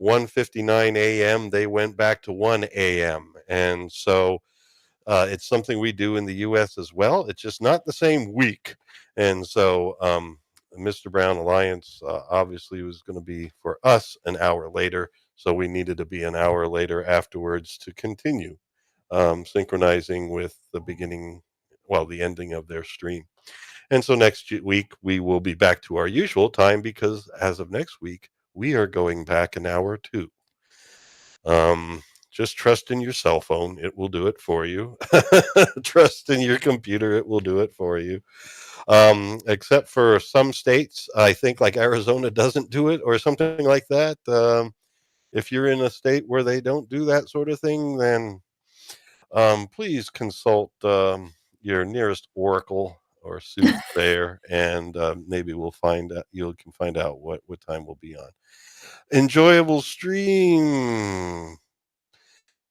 1:59 a.m. They went back to 1 a.m. And so it's something we do in the U.S. as well. It's just not the same week. And so Mr. Brown Alliance obviously was going to be for us an hour later. So we needed to be an hour later afterwards to continue synchronizing with the ending of their stream. And so next week we will be back to our usual time because as of next week, we are going back an hour too. Just trust in your cell phone. It will do it for you. Trust in your computer. It will do it for you. Except for some states, I think like Arizona doesn't do it or something like that. If you're in a state where they don't do that sort of thing, then please consult your nearest oracle or soothsayer, and maybe you can find out what time we'll be on. Enjoyable stream.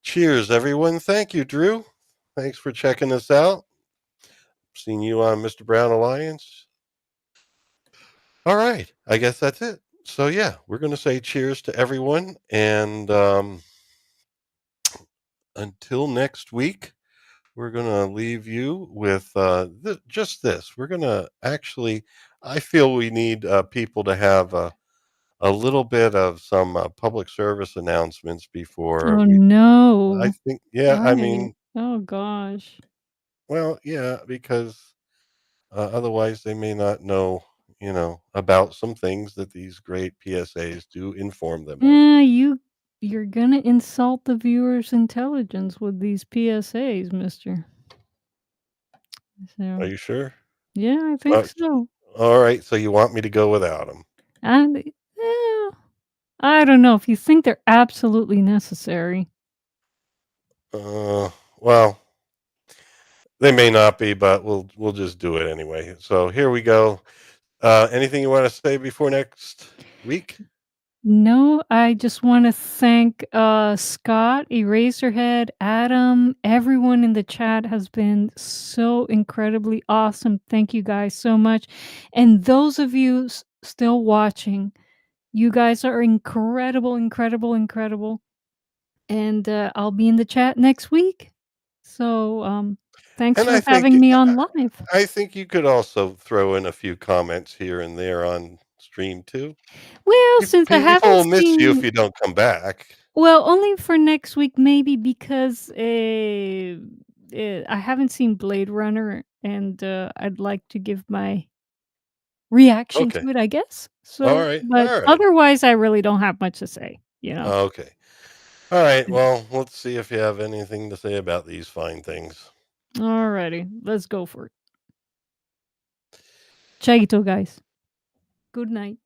Cheers, everyone. Thank you, Drew. Thanks for checking us out. Seen you on Mr. Brown Alliance. All right. I guess that's it. So, yeah, we're going to say cheers to everyone. And until next week, we're going to leave you with just this. We're going to I feel we need people to have a little bit of some public service announcements before Oh, I no. think, yeah, I Right. mean, Oh gosh. well, yeah, because otherwise they may not know, about some things that these great PSAs do inform them of. Yeah, you're gonna insult the viewer's intelligence with these PSAs, mister. Are So, you sure? yeah, I think Uh, so. all right, so you want me to go without them? And I don't know if you think they're absolutely necessary. Well, they may not be, but we'll just do it anyway. So here we go. Anything you want to say before next week? No, I just wanna thank, Scott, Eraserhead, Adam, everyone in the chat has been so incredibly awesome. Thank you guys so much. And those of you still watching, you guys are incredible, incredible, incredible. And I'll be in the chat next week. So thanks And for having me on live. I think you could also throw in a few comments here and there on stream too. Well, since I People will haven't miss you if seen you don't come back. well, only for next week maybe because I haven't seen Blade Runner and I'd like to give my reaction Okay. to it, I guess. All So, right. but All right. otherwise I really don't have much to say, you know. Okay. All right. Well, let's see if you have anything to say about these fine things. Alrighty, let's go for it. Chaito, guys. Good night.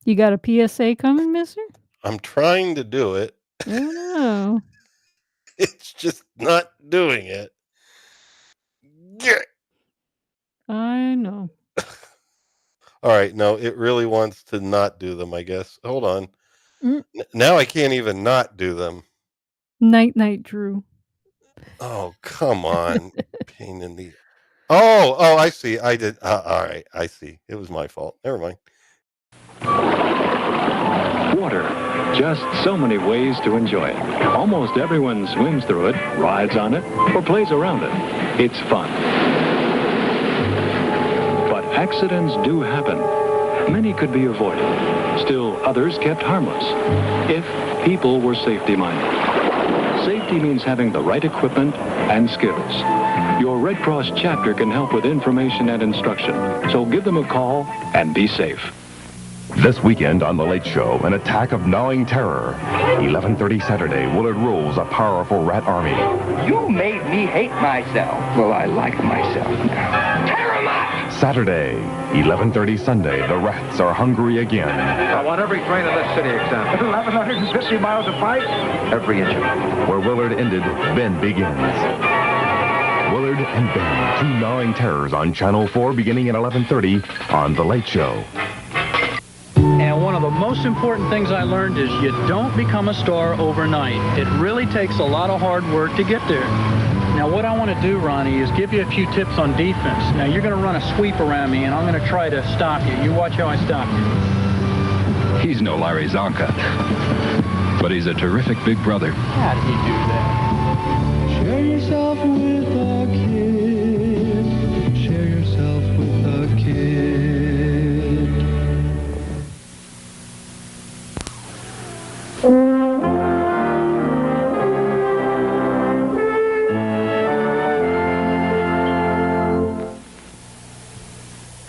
You got a PSA coming, mister? I'm trying to do it. Oh, no. It's just not doing it. Yeah. I know. All right. No, it really wants to not do them, I guess. Hold on. Mm. Now I can't even not do them. Night, night, Drew. Oh, come on. Pain in the. Oh, I see. I did. All right. I see. It was my fault. Never mind. Water. Just so many ways to enjoy it. Almost everyone swims through it, rides on it, or plays around it. It's fun. But accidents do happen. Many could be avoided. Still, others kept harmless. If people were safety-minded. Safety means having the right equipment and skills. Your Red Cross chapter can help with information and instruction. So give them a call and be safe. This weekend on The Late Show, an attack of gnawing terror. 11:30 Saturday, Willard rules a powerful rat army. You made me hate myself. Well, I like myself now. Tear 'em up! Saturday, 11:30 Sunday, the rats are hungry again. I want every train in this city exempt. 1,150 miles of pipe? Every inch of it. Where Willard ended, Ben begins. Willard and Ben, two gnawing terrors on Channel 4 beginning at 11:30 on The Late Show. And one of the most important things I learned is you don't become a star overnight. It really takes a lot of hard work to get there. Now what I want to do, Ronnie, is give you a few tips on defense. Now you're going to run a sweep around me and I'm going to try to stop you. You watch how I stop you. He's no Larry Zonka, but he's a terrific big brother. How did he do that? Share yourself with a kid. Share yourself with a kid.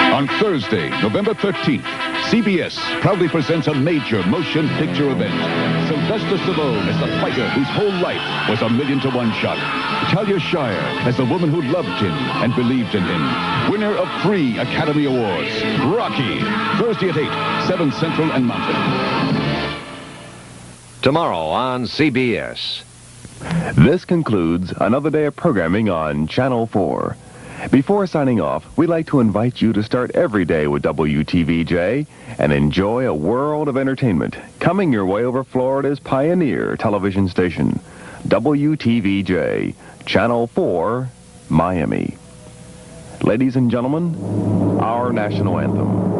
On Thursday, November 13th, CBS proudly presents a major motion picture event. Sylvester Stallone as the fighter whose whole life was a 1,000,000-to-1 shot. Talia Shire as the woman who loved him and believed in him. Winner of 3 Academy Awards. Rocky. Thursday at 8, 7 Central and Mountain. Tomorrow on CBS. This concludes another day of programming on Channel 4. Before signing off, we'd like to invite you to start every day with WTVJ and enjoy a world of entertainment coming your way over Florida's pioneer television station, WTVJ, Channel 4, Miami. Ladies and gentlemen, our national anthem.